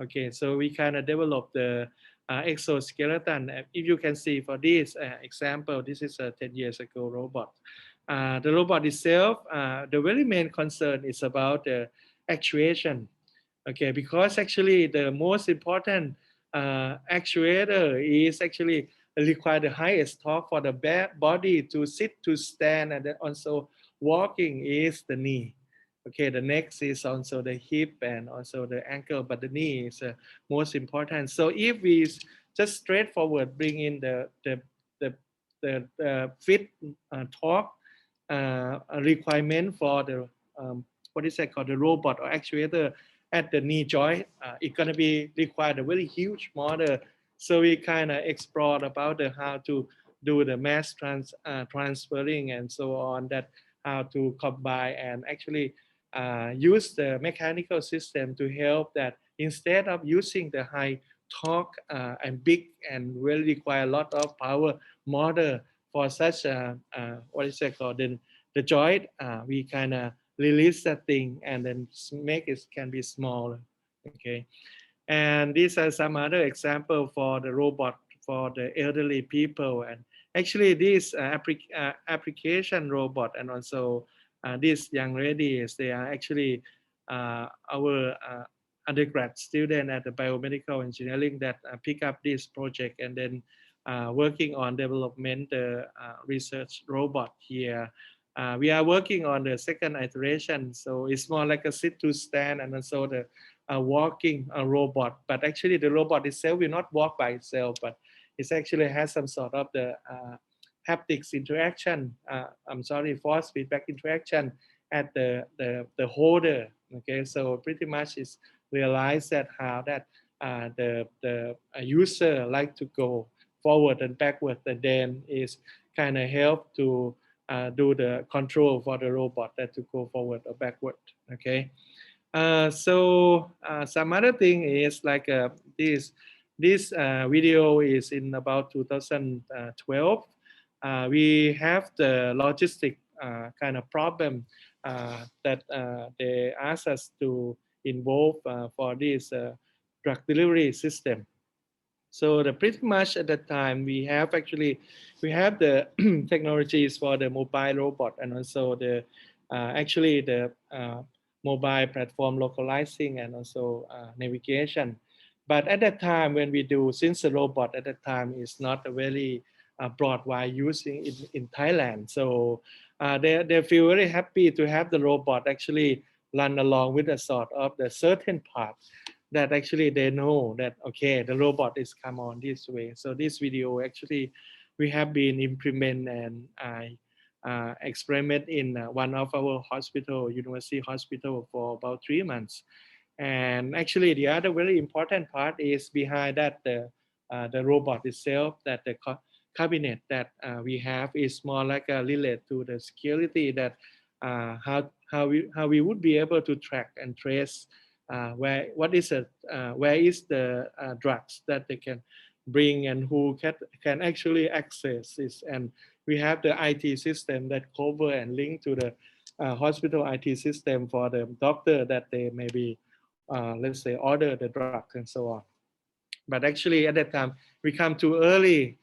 Okay, so we kind of develop the exoskeleton. If you can see for this example, this is a 10 years ago robot. The robot itself, the very main concern is about the actuation. Okay, because actually the most important actuator is actually require the highest torque for the body to sit, to stand, and then also walking is the knee. Okay, the next is also the hip and also the ankle, but the knee is most important. So if we just straightforward bring in the fit torque requirement for the what is that called, the robot or actuator at the knee joint, it's gonna be required a very huge motor. So we kind of explored about how to do the mass transferring and so on, that how to combine and actually use the mechanical system to help that instead of using the high torque and big and will require a lot of power motor for such what is it called, the joint, we kind of release that thing and then make it can be smaller. Okay, and these are some other example for the robot for the elderly people. And actually this application robot and also these young ladies, they are actually our undergrad student at the biomedical engineering that pick up this project and then working on development research robot here. We are working on the second iteration, so it's more like a sit to stand and also the walking robot. But actually the robot itself will not walk by itself, but it actually has some sort of the haptics interaction, I'm sorry, force feedback interaction at the holder. Okay, so pretty much it's realized that how that the user like to go forward and backward, and then is kind of help to do the control for the robot that to go forward or backward. Okay, so some other thing is like this video is in about 2012. We have the logistic kind of problem that they asked us to involve for this drug delivery system. So pretty much at that time we have the technologies for the mobile robot and also the actually the mobile platform localizing and also navigation. But at that time when we do, since the robot at that time is not a very broad wide using in Thailand, so they feel very happy to have the robot actually run along with a sort of the certain part that actually they know that, okay, the robot is come on this way. So this video actually we have been implement and experiment in one of our hospital, university hospital, for about 3 months. And actually the other very important part is behind that the robot itself, that the cabinet that we have is more like a relate to the security, that how we would be able to track and trace where is the drugs that they can bring and who can actually access this. And we have the IT system that cover and link to the hospital IT system for the doctor that they maybe let's say order the drugs and so on. But actually at that time we come too early,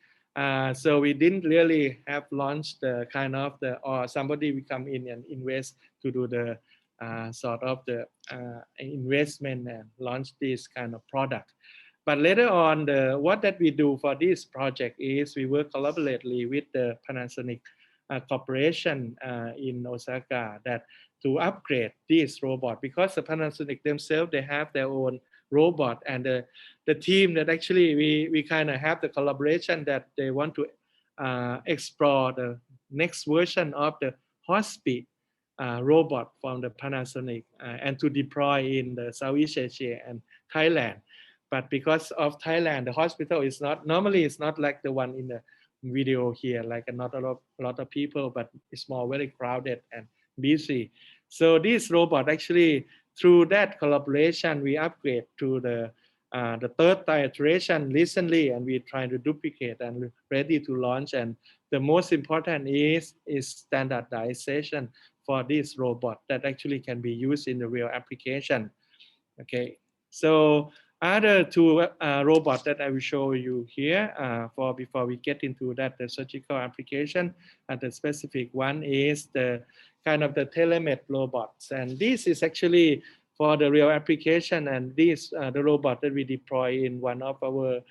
so we didn't really have launched the kind of the, or somebody we come in and invest to do the sort of the investment and launch this kind of product. But later on, what that we do for this project is we work collaboratively with the Panasonic corporation in Osaka, that to upgrade this robot, because the Panasonic themselves, they have their own robot, and the team that actually we kind of have the collaboration that they want to explore the next version of the high-speed robot from the Panasonic and to deploy in the Southeast Asia and Thailand. But because of Thailand, the hospital is not, normally it's not like the one in the video here, like not a lot of people, but it's more very crowded and busy. So this robot actually, through that collaboration, we upgrade to the third iteration recently, and we're trying to duplicate and ready to launch. And the most important is standardization for this robot that actually can be used in the real application. Okay, so other two robots that I will show you here before we get into that, the surgical application, and the specific one is the kind of the telemed robots. And this is actually for the real application, and this the robot that we deploy in one of our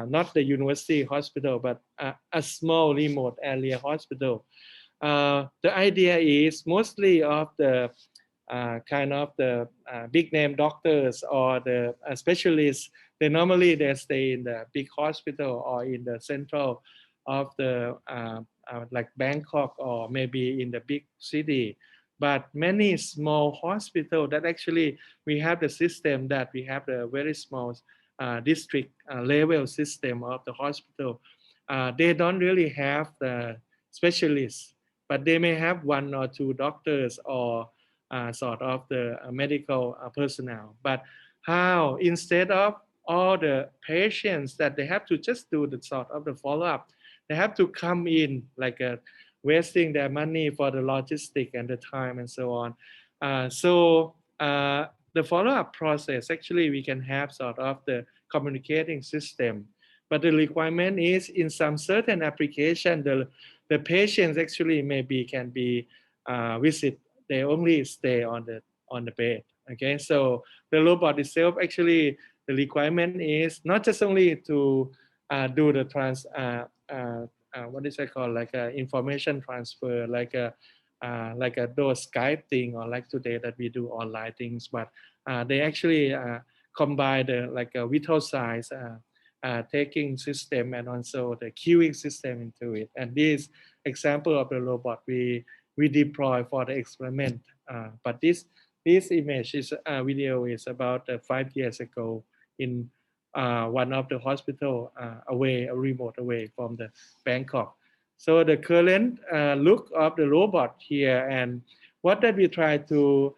not the university hospital, but a small remote area hospital. The idea is mostly of the kind of the big name doctors or the specialists, they stay in the big hospital or in the central of the like Bangkok or maybe in the big city. But many small hospitals that actually we have the system that we have the very small district level system of the hospital. They don't really have the specialists, but they may have 1 or 2 doctors or sort of the medical personnel. But how, instead of all the patients that they have to just do the sort of the follow-up, they have to come in like wasting their money for the logistic and the time and so on. So the follow-up process, actually we can have sort of the communicating system, but the requirement is in some certain application, the patients actually maybe can be visit, they only stay on the bed. Okay, so the robot itself, actually the requirement is not just only to do the what is it called, like information transfer, like those Skype thing, or like today that we do online things, but they actually combine the like vital signs taking system and also the queuing system into it. And this example of the robot we deploy for the experiment. But this image is video is about 5 years ago in one of the hospital remote away from the Bangkok. So the current look of the robot here, and what that we try to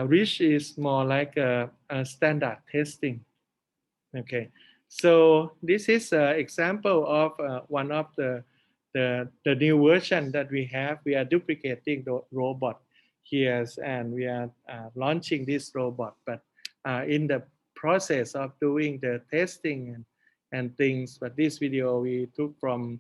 reach is more like a standard testing. Okay, so this is an example of one of the new version that we have. We are duplicating the robot here, and we are launching this robot. But in the process of doing the testing and things, but this video we took from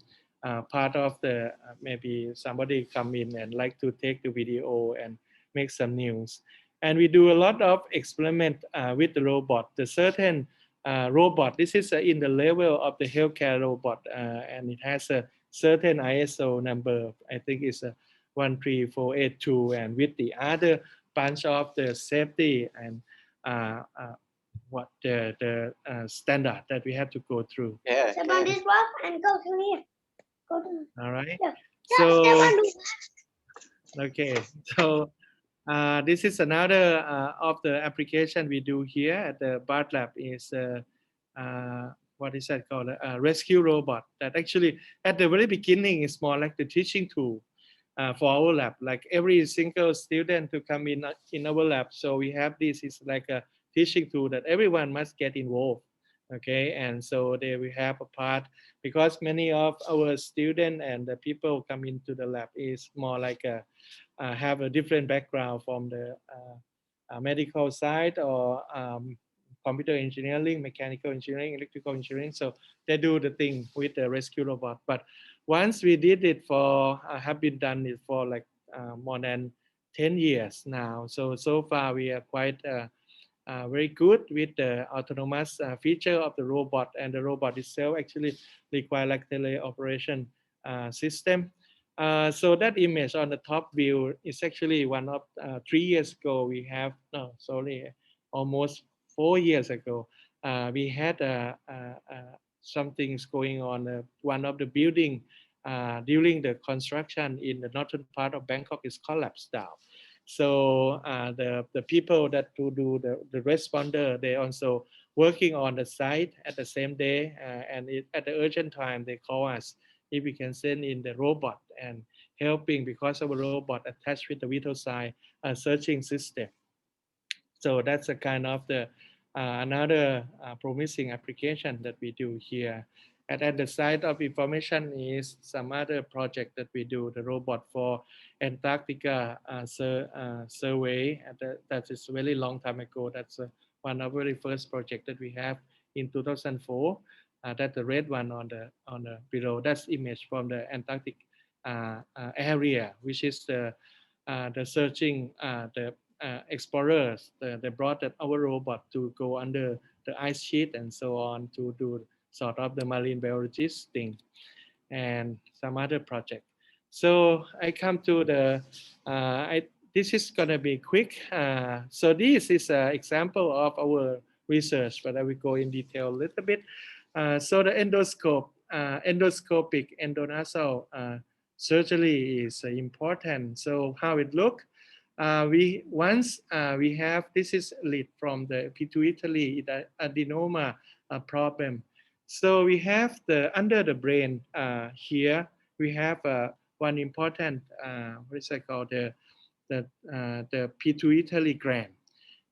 part of the maybe somebody come in and like to take the video and make some news. And we do a lot of experiment with the robot. The certain robot, this is in the level of the healthcare robot, and it has a certain ISO number. I think it's a 13482, and with the other bunch of the safety and what the standard that we have to go through. Yeah. Step on this block and go to here. Go to. All right. Yeah. So okay. So this is another of the application we do here at the BART lab is what is that called? A rescue robot that actually at the very beginning is more like the teaching tool for our lab. Like every single student to come in our lab. So we have this is like a teaching tool that everyone must get involved. Okay, and so there we have a part because many of our students and the people come into the lab is more like a have a different background from the medical side or computer engineering, mechanical engineering, electrical engineering. So they do the thing with the rescue robot. But once we did it for, have been done it for like more than 10 years now. So far we are quite very good with the autonomous feature of the robot, and the robot itself actually require like teleoperation system. So that image on the top view is actually one of 3 years ago. We have, no, sorry, almost 4 years ago. We had some things going on. One of the building during the construction in the northern part of Bangkok is collapsed down. So the people that to do the responder, they also working on the site at the same day, and at the urgent time they call us if we can send in the robot and helping because of a robot attached with the vital sign searching system. So that's a kind of the another promising application that we do here. And at the side of information is some other project that we do, the robot for Antarctica survey. That is a very long time ago. That's one of the very first project that we have in 2004. That's the red one on the below. That's image from the Antarctic area, which is the searching the explorers. They brought our robot to go under the ice sheet and so on to do sort of the marine biologist thing and some other project. So I come to the, this is gonna be quick. So this is an example of our research, but I will go in detail a little bit. So the endoscope, endoscopic endonasal surgery is important. So how it look? We have, this is lead from the pituitary adenoma problem. So we have the under the brain here. We have one important what is it called, the pituitary gland.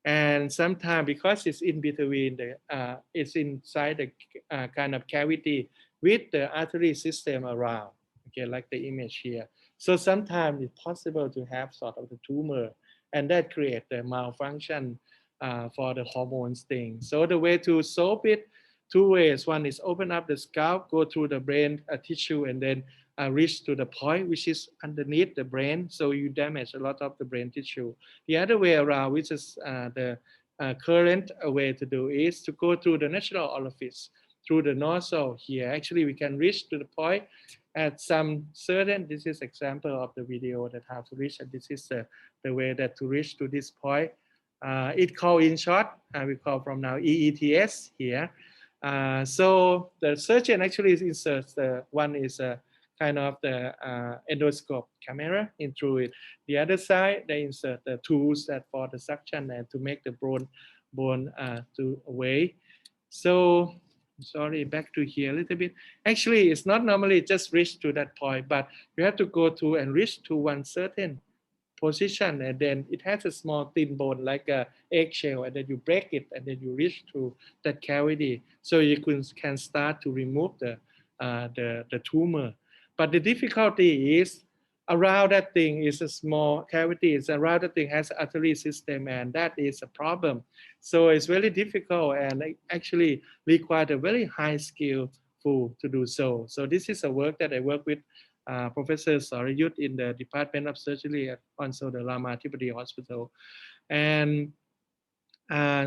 And sometimes because it's in between the it's inside the kind of cavity with the artery system around. Okay, like the image here. So sometimes it's possible to have sort of the tumor, and that creates the malfunction for the hormones thing. So the way to solve it, two ways. One is open up the scalp, go through the brain tissue, and then reach to the point which is underneath the brain. So you damage a lot of the brain tissue. The other way around, which is the current way to do, is to go through the natural orifice, through the nostril here. Actually, we can reach to the point at some certain, this is example of the video that how to reach, and this is the way that to reach to this point. It called in short, we call from now EETS here. So the surgeon actually inserts one is a kind of the endoscope camera in through it. The other side, they insert the tools that for the suction and to make the bone to away. So sorry, back to here a little bit. Actually, it's not normally just reach to that point, but you have to go to and reach to one certain position, and then it has a small thin bone like a eggshell, and then you break it, and then you reach to that cavity, so you can start to remove the tumor. But the difficulty is around that thing is a small cavity. It's around that thing has an artery system, and that is a problem. So it's very difficult and actually require a very high skill to do so. So this is a work that I work with Professor Sarayut in the Department of Surgery at also the Ramathipati Hospital. And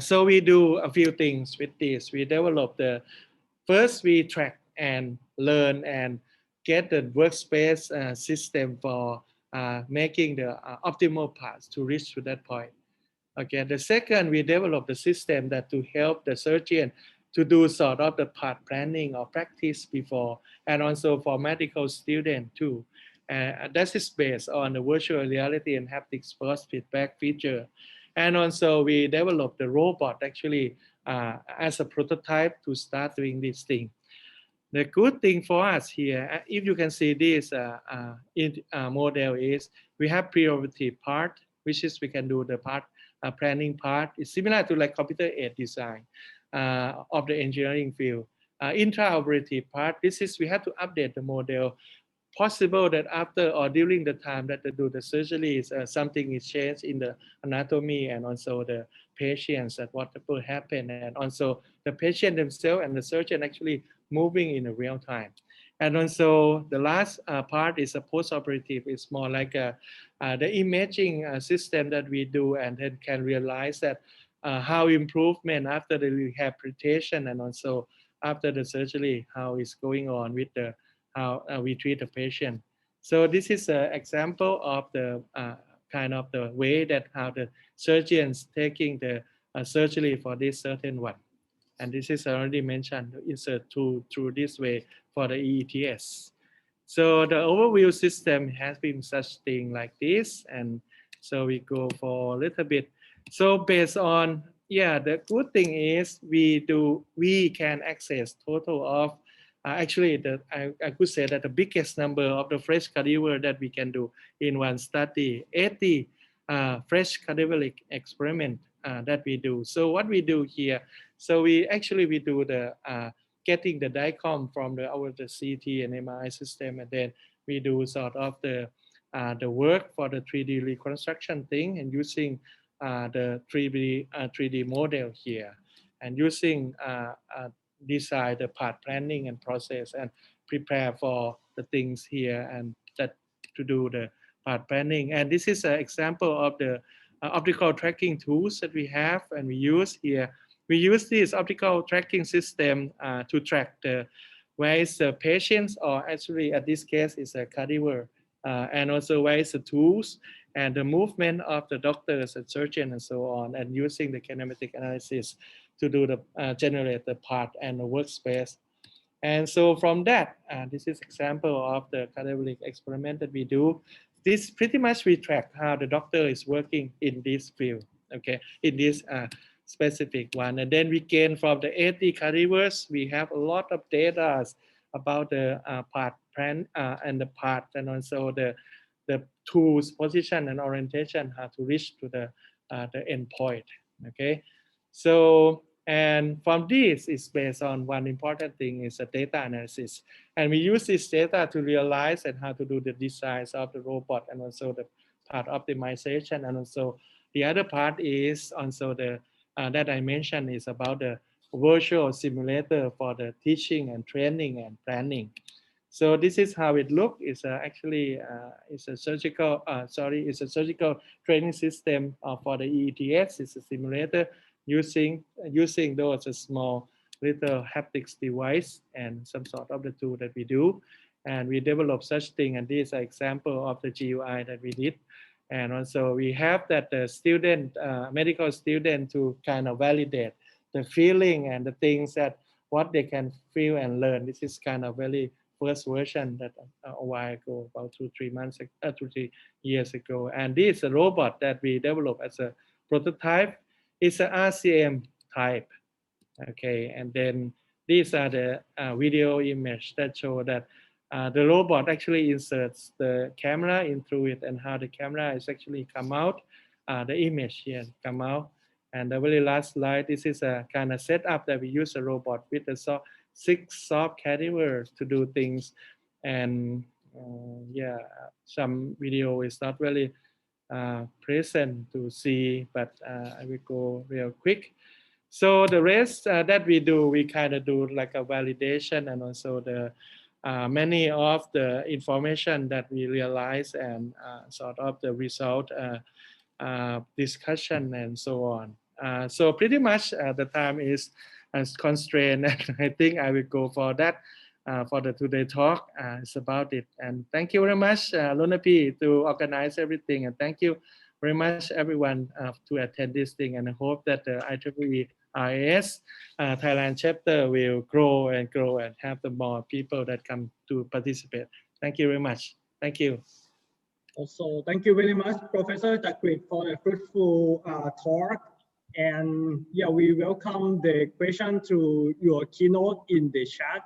so we do a few things with this. We develop first we track and learn and get the workspace system for making the optimal paths to reach to that point. Okay, the second, we develop the system that to help the surgeon to do sort of the path planning or practice before, and also for medical students too. That is based on the virtual reality and haptics force feedback feature. And also we developed the robot actually as a prototype to start doing this thing. The good thing for us here, if you can see this model is, we have preoperative part, which is we can do the part planning part. It's similar to like computer aided design of the engineering field. Intraoperative part, this is we have to update the model. Possible that after or during the time that they do the surgery, something is changed in the anatomy and also the patients that what will happen, and also the patient themselves and the surgeon actually moving in a real time. And also the last part is a post-operative. It's more like the imaging system that we do, and then can realize that how improvement after the rehabilitation and also after the surgery, how is going on with the how we treat the patient. So this is an example of the kind of the way that how the surgeons taking the surgery for this certain one. And this is already mentioned, insert through this way for the EETS. So the overview system has been such thing like this. And so we go for a little bit. So based on, yeah, the good thing is we can access total of actually, I could say that the biggest number of the fresh cadaver that we can do in one study, 80 fresh cadaveric experiment that we do. So what we do here, so we do the getting the DICOM from the CT and MRI system, and then we do sort of the work for the 3D reconstruction thing, and using the 3D model here, and using design the part planning and process and prepare for the things here, and that to do the part planning. And this is an example of the optical tracking tools that we have and we use here. We use this optical tracking system to track where is the patients, or actually at this case is a cadaver, and also where is the tools and the movement of the doctors and surgeon and so on, and using the kinematic analysis to do the generate the part and the workspace. And so from that, this is example of the cadaveric experiment that we do. This pretty much we track how the doctor is working in this field, okay, in this specific one. And then we gain from the 80 cadavers, we have a lot of data about the part plan and the part, and also the tools, position and orientation, how to reach to the endpoint, okay? So, and from this is based on one important thing is a data analysis. And we use this data to realize and how to do the designs of the robot, and also the part optimization. And also the other part is also the, that I mentioned is about the virtual simulator for the teaching and training and planning. So this is how it looks. It's actually it's a surgical it's a surgical training system for the EETS. It's a simulator using those small little haptics device and some sort of the tool that we do, and we develop such thing. And this is an example of the GUI that we did. And also we have that the student, medical student, to kind of validate the feeling and the things that what they can feel and learn. This is kind of very first version that a while ago, about 2-3 years ago. And this is a robot that we developed as a prototype. It's an RCM type. Okay, and then these are the video image that show that the robot actually inserts the camera into it, and how the camera is actually come out, the image here come out. And the very last slide, this is a kind of setup that we use a robot with the 6 soft categories to do things. And yeah, some video is not really present to see, but I will go real quick. So the rest that we do, we kind of do like a validation, and also the many of the information that we realize, and sort of the result discussion and so on. So pretty much the time is constrained, and I think I will go for that for the today talk. It's about it. And thank you very much, Lunapi, to organize everything, and thank you very much everyone to attend this thing. And I hope that the IEEE RAS Thailand chapter will grow and have the more people that come to participate. Thank you very much. Thank you. Also, thank you very much, Professor Takrit, for the fruitful talk. And yeah, we welcome the question to your keynote in the chat.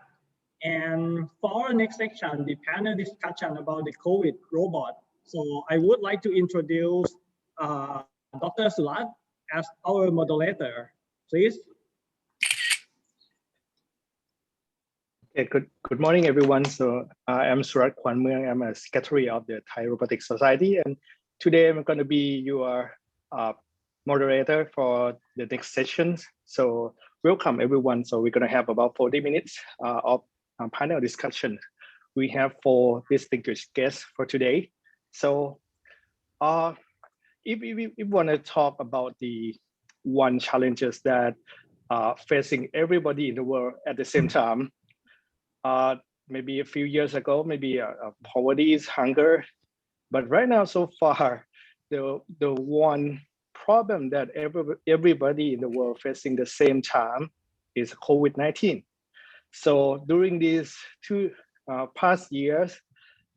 And for our next section, the panel discussion about the COVID robot. So I would like to introduce Dr. Surat as our moderator, please. Okay, good morning, everyone. So I'm Surat Kwan Muang. I'm a secretary of the Thai Robotics Society, and today I'm going to be your moderator for the next sessions. So welcome, everyone. So we're going to have about 40 minutes of panel discussion. We have 4 distinguished guests for today. So if we want to talk about the one challenges that facing everybody in the world at the same time, maybe a few years ago, maybe poverty is hunger, but right now, so far, the one problem that everybody in the world facing the same time is COVID-19. So during these 2 past years,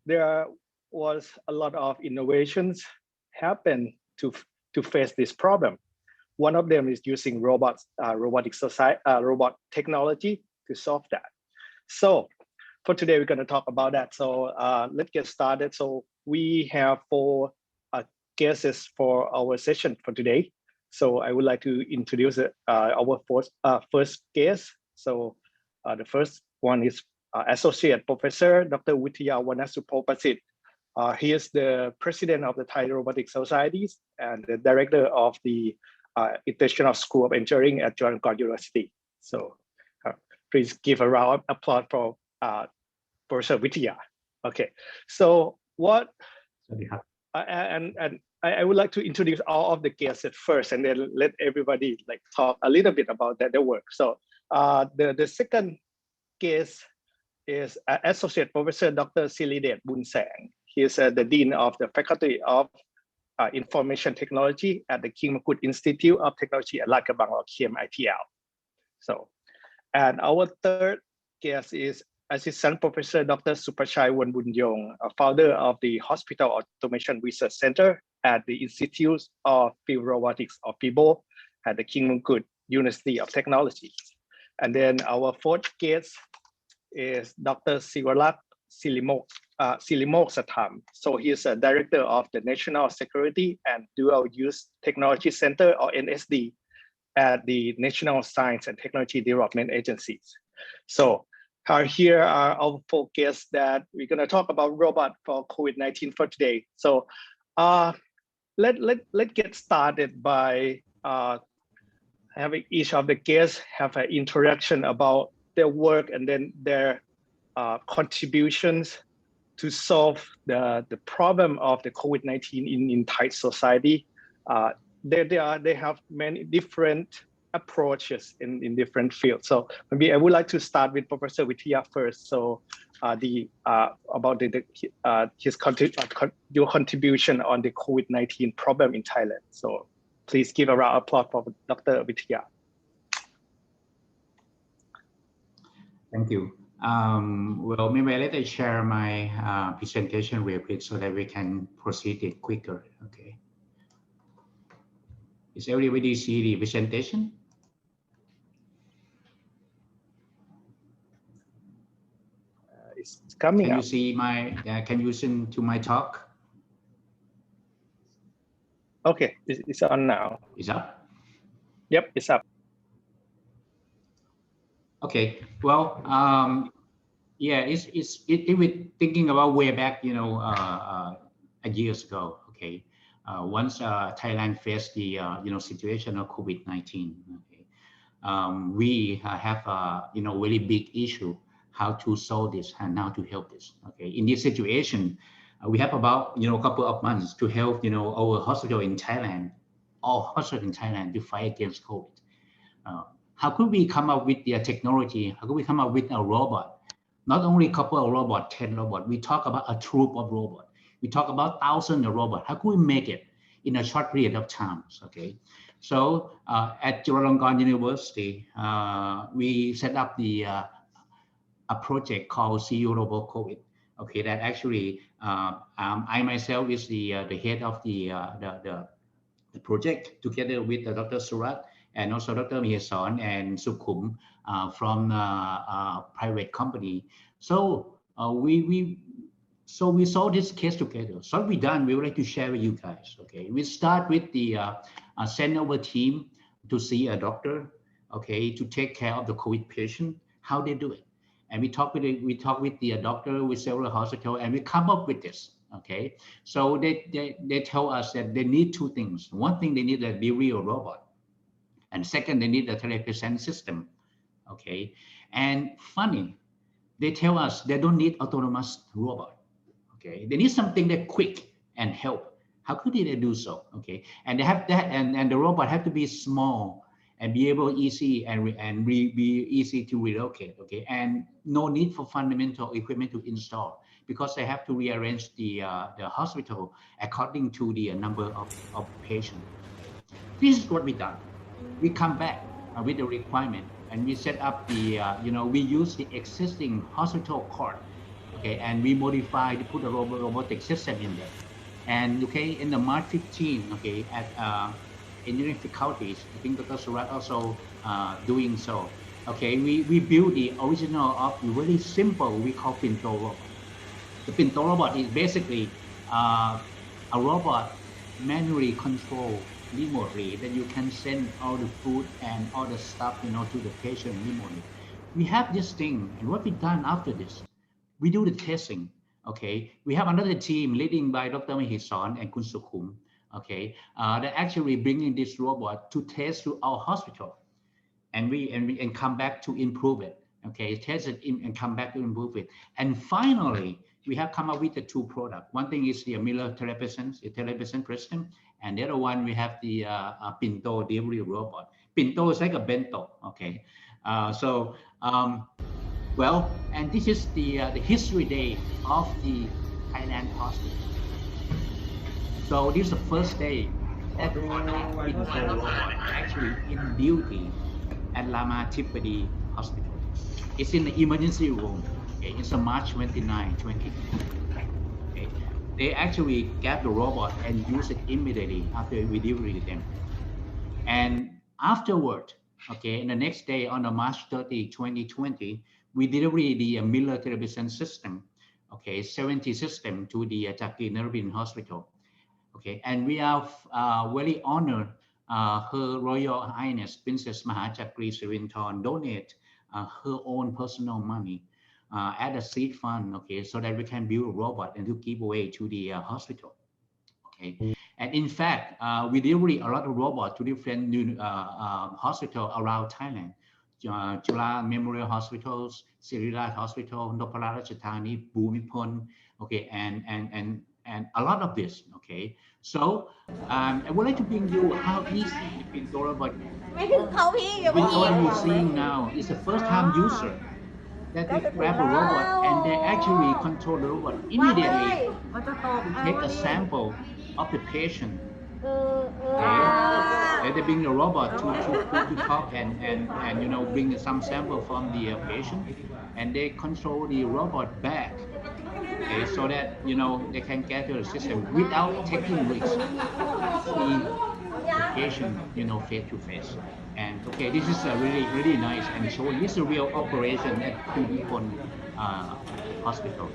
there was a lot of innovations happen to face this problem. One of them is using robot technology to solve that. So for today, we're going to talk about that. So let's get started. So we have 4 guests for our session for today. So I would like to introduce our first guest. So the first one is Associate Professor Dr. Wittiya Wanasupopasit. He is the president of the Thai Robotics Societies and the director of the International School of Engineering at John University. So please give a round of applause for Professor Wittiya. Okay, so what, and I would like to introduce all of the guests at first, and then let everybody like talk a little bit about their work. So the second guest is Associate Professor Dr. Silidet Bunsang. He is the Dean of the Faculty of Information Technology at the King Makut Institute of Technology at Lat Krabang, or KMITL. So, and our third guest is Assistant Professor Dr. Supachai Wonbunyong, a founder of the Hospital Automation Research Center at the Institute of Field Robotics, or FIBO, at the King Makut University of Technology. And then our fourth guest is Dr. Siwarak Silimok Satham. So he is a director of the National Security and Dual Use Technology Center, or NSD, at the National Science and Technology Development Agencies. So here are our 4 guests that we're going to talk about robot for COVID-19 for today. So let's get started by having each of the guests have an introduction about their work and then their contributions to solve the problem of the COVID-19 in Thai society. They have many different approaches in different fields. So maybe I would like to start with Professor Wittiya first. So about your contribution on the COVID-19 problem in Thailand. So please give a round of applause for Dr. Wittiya. Thank you. Well, maybe let me share my presentation real quick so that we can proceed it quicker. Okay. Is everybody see the presentation? It's coming Can up. you see my? Can you listen to my talk? Okay, it's on now. Is up? Yep, it's up. Okay. Well, yeah, it was thinking about way back, you know, a years ago. Okay. Once Thailand faced the situation of COVID-19. Okay. We have you know, very big issue how to solve this and how to help this. Okay. In this situation, we have about, you know, a couple of months to help, you know, our hospital in Thailand, all hospitals in Thailand to fight against COVID. How could we come up with the technology? How could we come up with a robot? Not only a couple of robots, 10 robots. We talk about a troop of robots. We talk about thousands of robots. How could we make it in a short period of time? Okay. So at Chulalongkorn University, we set up a project called CU Robo COVID. Okay, that actually I myself is the head of the project together with Dr. Surat and also Dr. Miheson and Sukhum from private company. So we saw this case together. So what we done, we would like to share with you guys. Okay, we start with the send our team to see a doctor. Okay, to take care of the COVID patient, how they do it, and we talk with the doctor with several hospitals, and we come up with this. Okay, so they tell us that they need two things. One thing, they need a real robot, and second, they need a telemedicine system. Okay, and funny, they tell us they don't need autonomous robot. Okay, they need something that quick and help. How could they do so? Okay, and they have that, and the robot have to be small and be able easy and be easy to relocate. Okay, and no need for fundamental equipment to install, because they have to rearrange the hospital according to the number of patients. This is what we done. We come back with the requirement, and we set up the we use the existing hospital card. Okay, and we modify to put a robotic system in there. And okay, in the March 15, okay, at engineering faculties, I think Dr. Surat also doing so. Okay, we build the original of the very simple, we call Pinto robot. The Pinto robot is basically a robot manually controlled remotely, that you can send all the food and all the stuff, to the patient remotely. We have this thing, and what we done after this, we do the testing. Okay, we have another team leading by Dr. Miheson and Kun Sukhum. Okay, that actually bringing this robot to test to our hospital, and we come back to improve it. Okay, test it and come back to improve it. And finally, we have come up with the two products. One thing is the Miller telemedicine system, and the other one we have the Pinto delivery robot. Pinto is like a bento. Okay, well, and this is the history day of the Thailand hospital. So this is the first day that Pinto robot actually in duty at Lama Tipadi Hospital. It's in the emergency room. Okay, it's on March 29, 2020. Okay, they actually get the robot and use it immediately after we deliver them. And afterward, okay, and the next day on the March 30, 2020, we deliver the Miller television system, okay, 70 system to the Taki Nervin Hospital. Okay, and we are very honored Her Royal Highness Princess Mahachakri Sirinthorn donate her own personal money at a seed fund, okay, so that we can build a robot and to give away to the hospital. Okay, and in fact, we deliver a lot of robots to different hospitals around Thailand. Chula Memorial Hospitals, Siriraj Hospital, Nopala Ratchathani, Bhumipon, okay, and a lot of this, okay. So I would like to bring you how easy the Pinto robot. What you're seeing now is the first time user that they grab a robot and they actually control the robot immediately. Take a sample of the patient. Okay. They bring the robot to talk and bring some sample from the patient, and they control the robot back, okay, so that they can get to the system without taking risks. See the patient, face to face. And okay, this is really nice and showing this is a real operation at Pudipon hospital.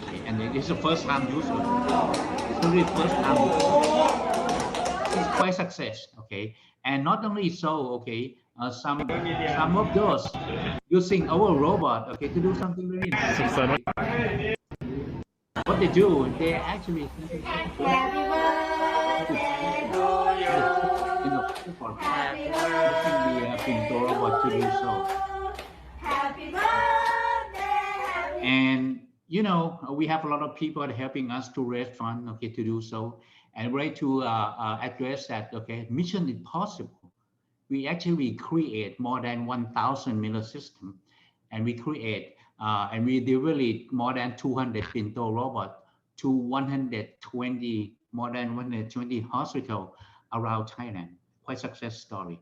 Okay, and this is the first time user. It's really first time user. It's quite success. Okay, and not only so, okay, some of those using our robot, okay, to do something very interesting. What they do, they actually robot to do so. And we have a lot of people helping us to raise funds, okay, to do so, and we're ready to address that. Okay, mission impossible. We actually create more than 1,000 Miller system, and we create and we delivered more than 200 Pinto robot to more than 120 hospitals around Thailand. Quite success story.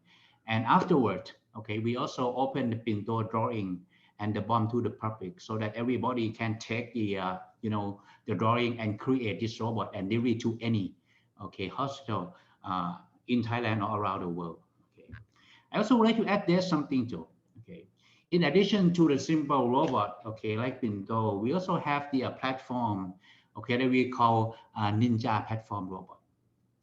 And afterward, okay, we also open the Pinto drawing and the bomb to the public so that everybody can take the the drawing and create this robot and deliver to any hospital in Thailand or around the world. Okay. I also would like to add there's something too. Okay. In addition to the simple robot, okay, like Pinto, we also have the platform, okay, that we call Ninja platform robot.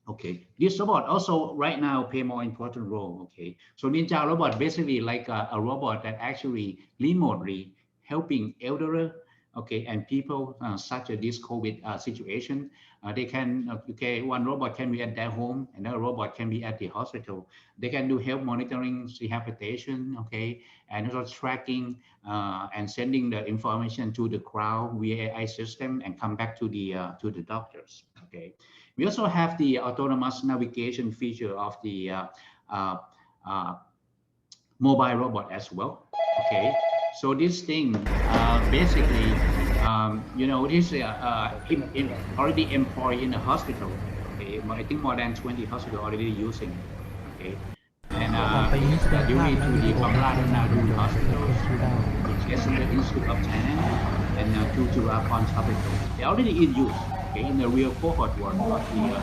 Okay, this robot also right now play more important role. Okay, so Ninja robot basically like a robot that actually remotely helping elderly, okay, and people such as this COVID situation. They can, okay, one robot can be at their home, another robot can be at the hospital. They can do health monitoring, rehabilitation, okay, and also tracking and sending the information to the crowd via AI system and come back to the doctors. Okay. We also have the autonomous navigation feature of the mobile robot as well. Okay, so this thing basically, this already employed in the hospital. Okay, I think more than 20 hospitals already using. Okay, and during to the Bangladesh hospitals, which is the Institute of Thailand, and to Jurapon Hospital, they already in use. Okay, in the real cohort work of the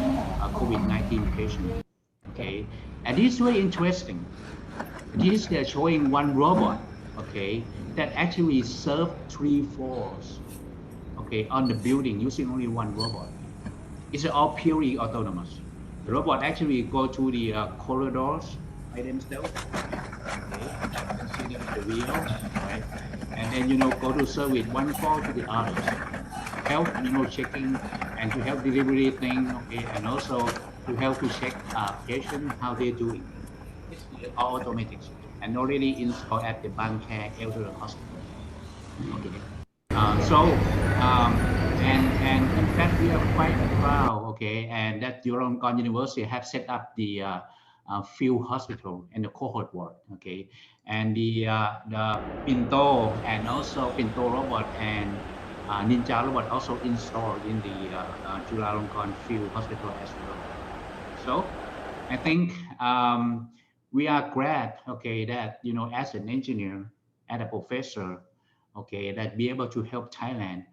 COVID-19 patient. Okay, and this is very interesting. This they're showing one robot, okay, that actually served 3 floors, okay, on the building using only one robot. It's all purely autonomous. The robot actually go to the corridors by themselves. Okay, you can see them in the wheel, right? And then go to service one floor to the others. Help checking and to help delivery thing, okay, and also to help to check patient how they're doing. It's all automatic and already installed at the Bangkok Elder Hospital. Okay. And in fact we are quite proud, okay, and that Chulalongkorn University have set up the field hospital and the cohort ward, okay, and the Pinto and also Pinto robot and Ninja robot also installed in the Chulalongkorn Field Hospital as well. So I think we are glad, okay, that as an engineer and a professor, okay, that be able to help Thailand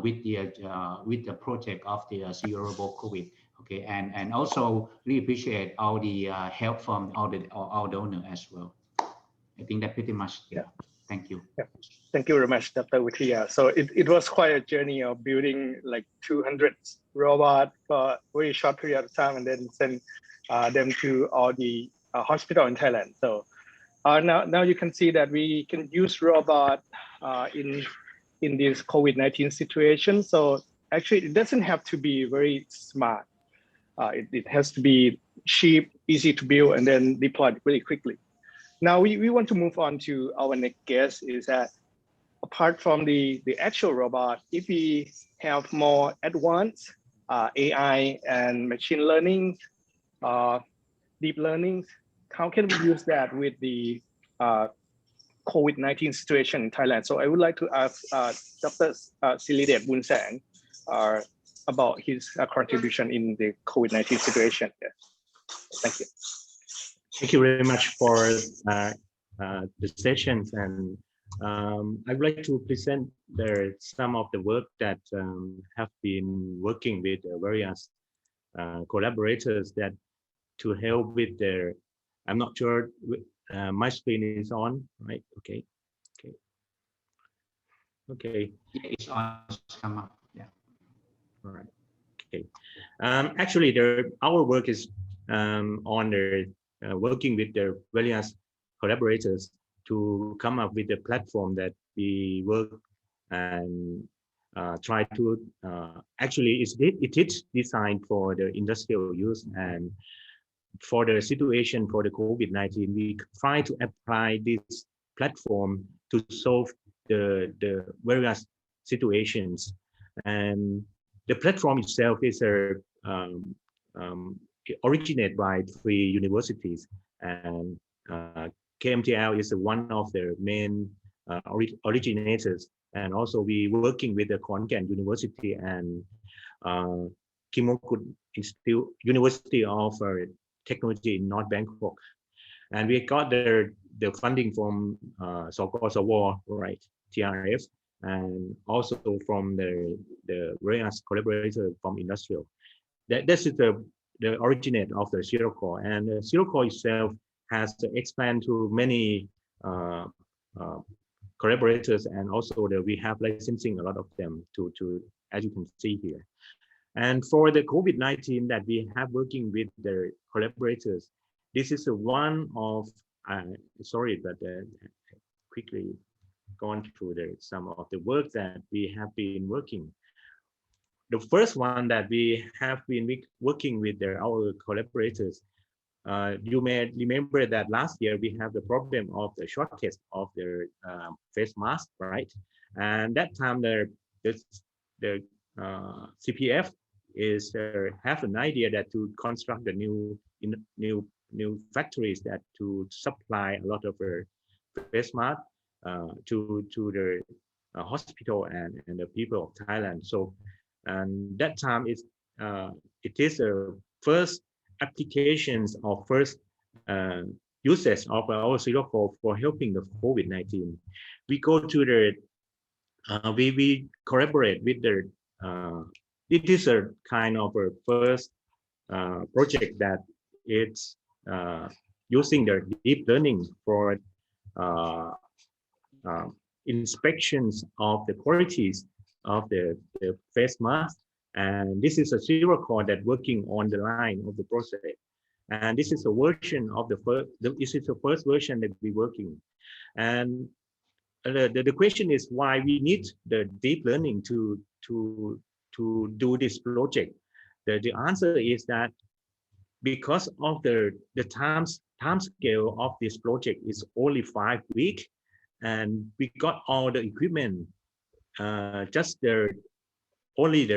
with the project of the zero COVID, okay, and also really appreciate all the help from all donors as well. I think that pretty much. Yeah. Thank you. Yeah. Thank you very much, Dr. Wittiya. So it was quite a journey of building like 200 robots for a very short period of time and then send them to all the hospitals in Thailand. So now you can see that we can use robot in this COVID-19 situation. So actually it doesn't have to be very smart. It has to be cheap, easy to build, and then deployed really quickly. Now we want to move on to our next guest is that apart from the actual robot, if we have more advanced AI and machine learning, deep learning, how can we use that with the COVID-19 situation in Thailand? So I would like to ask Dr. Silidet Bunsang about his contribution in the COVID-19 situation. Yeah. Thank you. Thank you very much for the sessions, and I would like to present some of the work that have been working with various collaborators that to help with their, I'm not sure my screen is on, right? Okay. Okay. Yeah, it's on. Come up. Yeah. All right. Okay. Actually, our work is on the working with the various collaborators to come up with a platform that we work and try to actually it is designed for the industrial use, and for the situation for the COVID-19 we try to apply this platform to solve the various situations. And the platform itself is originated by 3 universities, and KMTL is one of the main originators, and also we working with the Khon Kaen University and Kim Mongkut Institute University of Technology in North Bangkok, and we got the funding from SOGOSW, right, TRF, and also from the various collaborators from industrial. This is the originate of the Zero Core, and the Zero Core itself has expanded to many collaborators, and also we have licensing a lot of them to as you can see here. And for the COVID-19 that we have working with the collaborators, this is one of, sorry, but quickly gone through some of the work that we have been working. The first one that we have been working with our collaborators, you may remember that last year we have the problem of the shortage of the face mask, right? And that time the CPF is have an idea that to construct the new factories that to supply a lot of face mask to the hospital and the people of Thailand. So, and that time it is a first applications or first uses of our Zero Core for helping the COVID-19. We go to the we collaborate with the it is a kind of a first project that it's using the deep learning for inspections of the qualities of the face mask. And this is a Zero Core that working on the line of the process. And this is a version of this is the first version that we're working. And the question is why we need the deep learning to do this project. The answer is that because of the time scale of this project is only 5 weeks, and we got all the equipment just only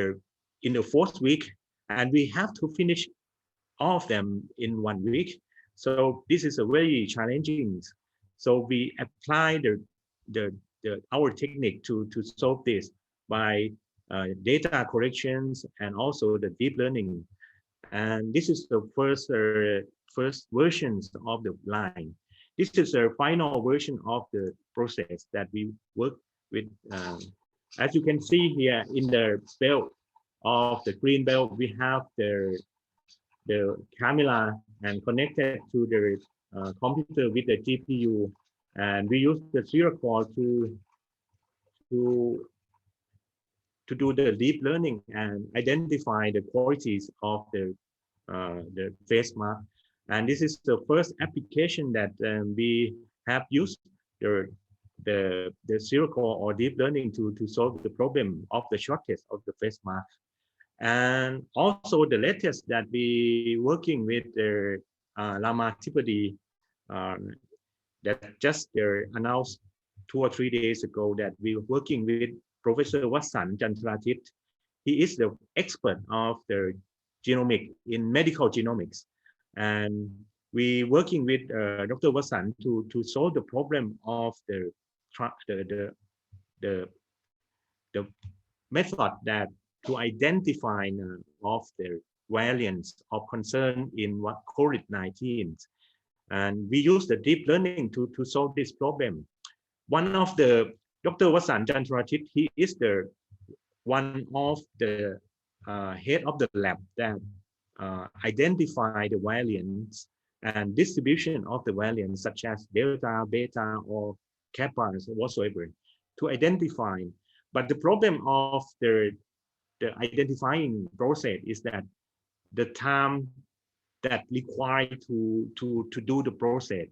in the 4th week, and we have to finish all of them in 1 week. So this is a very challenging. So we apply our technique to solve this by data corrections and also the deep learning. And this is the first versions of the line. This is the final version of the process that we work with. As you can see here in the belt of the green belt, we have the camera and connected to the computer with the GPU, and we use the Zero Core to do the deep learning and identify the qualities of the face mask. And this is the first application that we have used the Zero Core or deep learning to solve the problem of the shortage of the face mask. And also the latest that we working with the Lama Tipadi that just announced 2 or 3 days ago that we were working with Professor Wasan Chantratit. He is the expert of the genomic in medical genomics, and we working with Dr. Wasan to solve the problem of the method that to identify of the variants of concern in COVID-19, and we use the deep learning to solve this problem. one of the Dr. Wasan Jantratit, he is the one of the head of the lab that identify the variants and distribution of the variants such as delta, beta, or kappa, whatsoever, to identify. But the problem of the identifying process is that the time that required to do the process,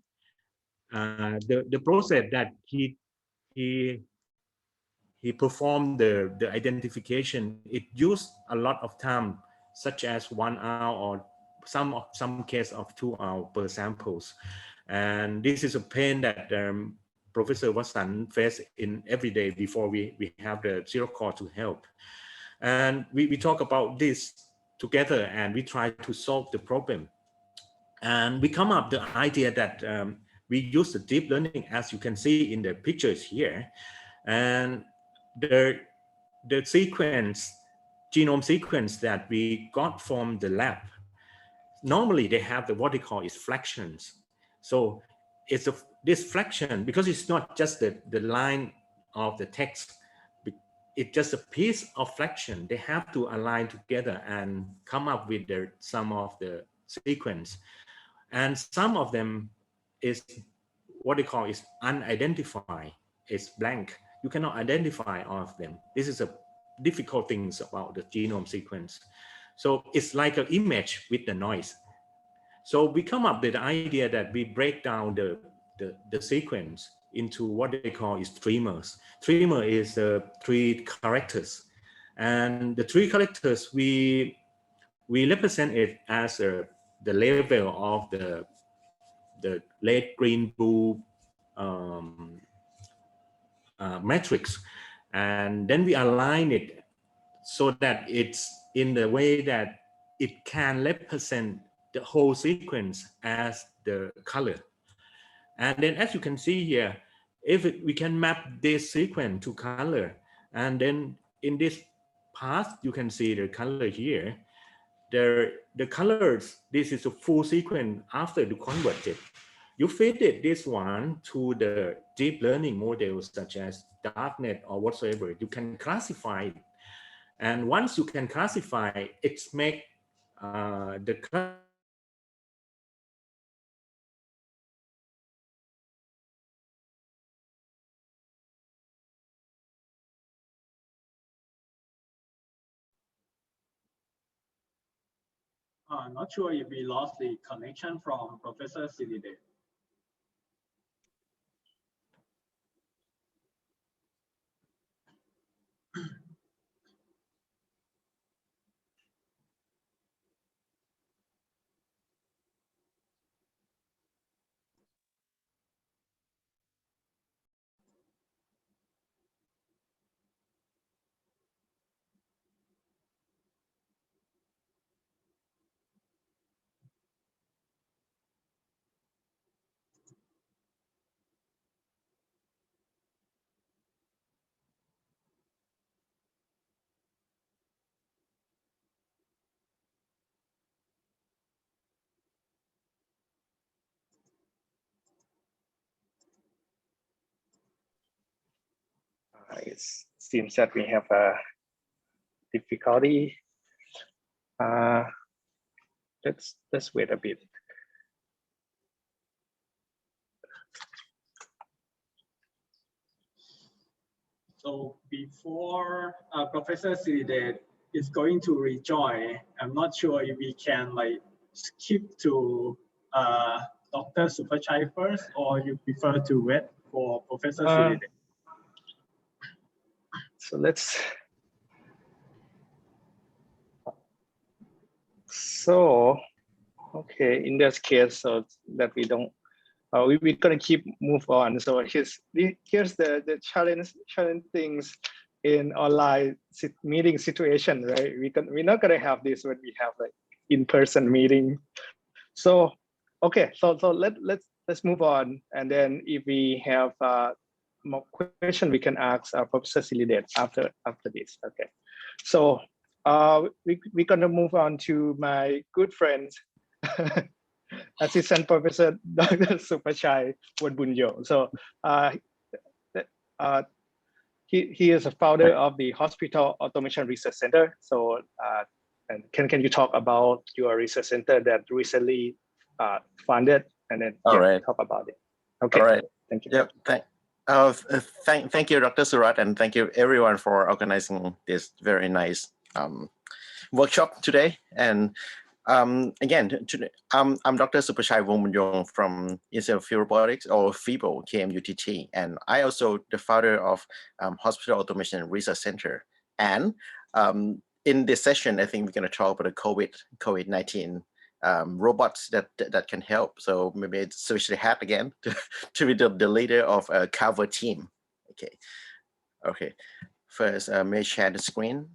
the process that he performed the identification, it used a lot of time, such as 1 hour or some case of 2 hours per samples. And this is a pain that Professor Wasan faced in every day before we have the zero call to help. And we talk about this together and we try to solve the problem. And we come up the idea that we use the deep learning, as you can see in the pictures here. And the sequence, genome sequence that we got from the lab, normally they have what they call is fractions. So it's this fraction, because it's not just the line of the text, it's just a piece of fraction. They have to align together and come up with the sum of the sequence. And some of them is what they call is unidentified. It's blank. You cannot identify all of them. This is a difficult things about the genome sequence. So it's like an image with the noise. So we come up with the idea that we break down the sequence into what they call is streamers. Streamer is 3 characters. And the 3 characters, we represent it as the level of the red, green, blue matrix, and then we align it so that it's in the way that it can represent the whole sequence as the color. And then as you can see here, if we can map this sequence to color, and then in this path you can see the color here, the colors, this is a full sequence after you convert it. You feed it this one to the deep learning models such as darknet or whatsoever. You can classify it. And once you can classify, it's make the Not sure if we lost the connection from Professor Siridet. It seems that we have a difficulty. Let's wait a bit. So before Professor Siridet is going to rejoin, I'm not sure if we can like skip to Dr. Supachai first, or you prefer to wait for Professor Siridet. So let's. So, okay, in this case, so that we don't, we're gonna keep move on. So here's the challenge things in online meeting situation, right? We're not gonna have this when we have like in-person meeting. So, okay, so let's move on, and then if we have more question, we can ask Professor Siridet after this. Okay, so we're gonna move on to my good friend, Assistant Professor Dr. Supachai Wonbunyo. So he is a founder of the Hospital Automation Research Center. So and can you talk about your research center that recently funded, and then All right. talk about it. Okay. All right. Thank you. Yep. Thank you, Dr. Surat, and thank you everyone for organizing this very nice workshop today. And again, today, I'm Dr. Supachai Wongbunyong from Institute of Field Robotics, or FIBO KMUTT, and I also the founder of Hospital Automation Research Center. And in this session, I think we're going to talk about the COVID-19 robots that can help. So maybe it's switch the hat again to be the leader of a cover team. Okay. First, may I share the screen?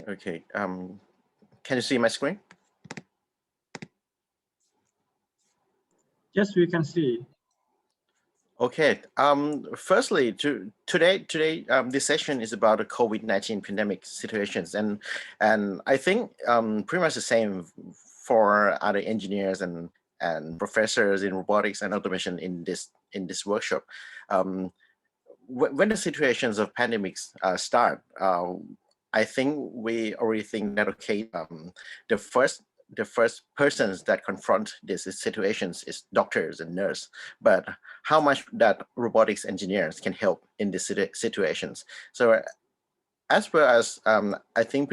Okay. Can you see my screen? Yes, we can see. Okay. Firstly, today, this session is about the COVID-19 pandemic situations, and I think pretty much the same for other engineers and professors in robotics and automation in this workshop. When the situations of pandemics start, I think we already think that okay, the first persons that confront these situations is doctors and nurses, but how much that robotics engineers can help in these situations. So as well as I think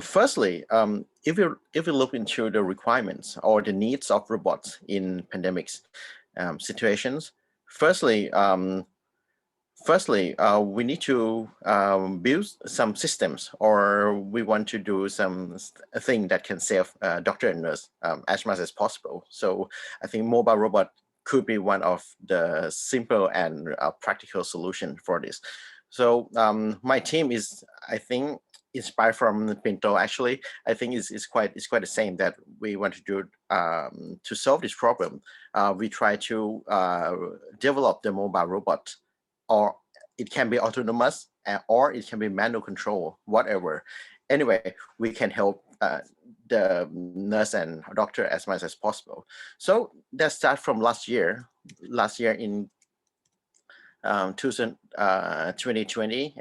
firstly, if you look into the requirements or the needs of robots in pandemics situations, firstly, we need to build some systems, or we want to do some thing that can save doctor and nurse as much as possible. So I think mobile robot could be one of the simple and practical solution for this. So my team is, I think, inspired from Pinto. Actually, I think it's quite the same that we want to do to solve this problem. We try to develop the mobile robot, or it can be autonomous, or it can be manual control, whatever. Anyway, we can help the nurse and doctor as much as possible. So that started from last year in 2020,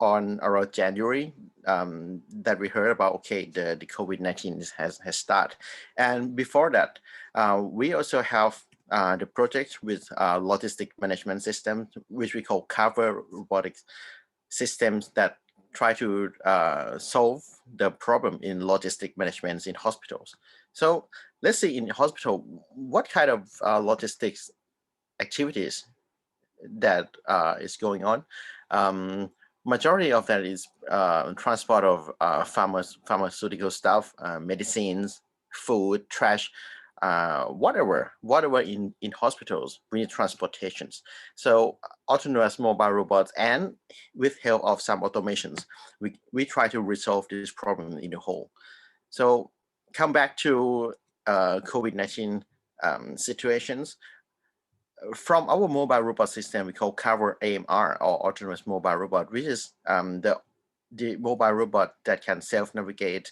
on around January, that we heard about, okay, the COVID-19 has started. And before that, we also have the project with logistic management system, which we call cover robotics systems, that try to solve the problem in logistic management in hospitals. So let's see, in hospital, what kind of logistics activities that is going on. Majority of that is transport of pharmaceutical stuff, medicines, food, trash, whatever in hospitals, we need transportations. So autonomous mobile robots, and with help of some automations, we try to resolve this problem in the whole. So come back to COVID-19 situations. From our mobile robot system, we call Cover AMR, or autonomous mobile robot, which is the mobile robot that can self-navigate,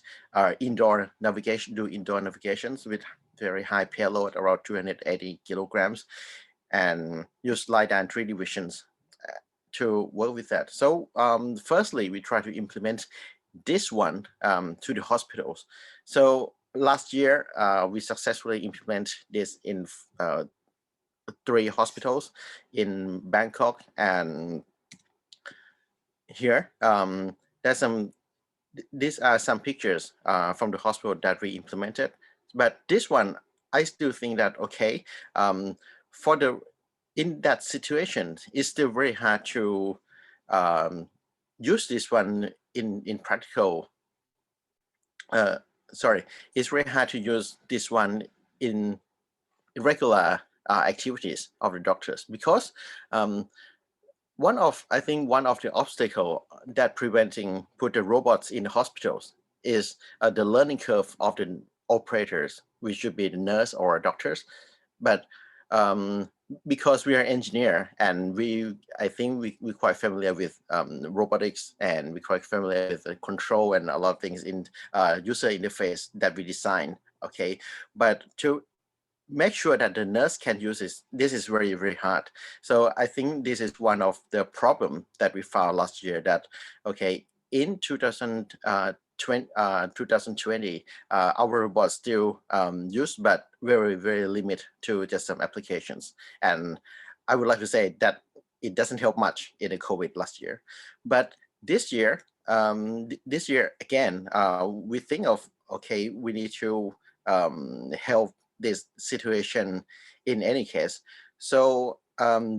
indoor navigation, do indoor navigations with very high payload, around 280 kilograms, and use LiDAR and 3D visions to work with that. So firstly, we try to implement this one to the hospitals. So last year, we successfully implemented this in 3 hospitals in Bangkok, and here these are some pictures from the hospital that we implemented. But this one, I still think that okay, in that situation, it's still very hard to use this one in practical. It's very hard to use this one in regular activities of the doctors, because one of the obstacles that put the robots in the hospitals is the learning curve of the operators, which should be the nurse or doctors. But because we are engineer, and I think we're quite familiar with robotics, and we're quite familiar with the control and a lot of things in user interface that we design Okay, but to make sure that the nurse can use this is very, very hard. So I think this is one of the problem that we found last year, that, okay, in 2020, our robots still used, but very, very limited to just some applications. And I would like to say that it doesn't help much in the COVID last year. But this year, again, we think of, okay, we need to help this situation in any case. So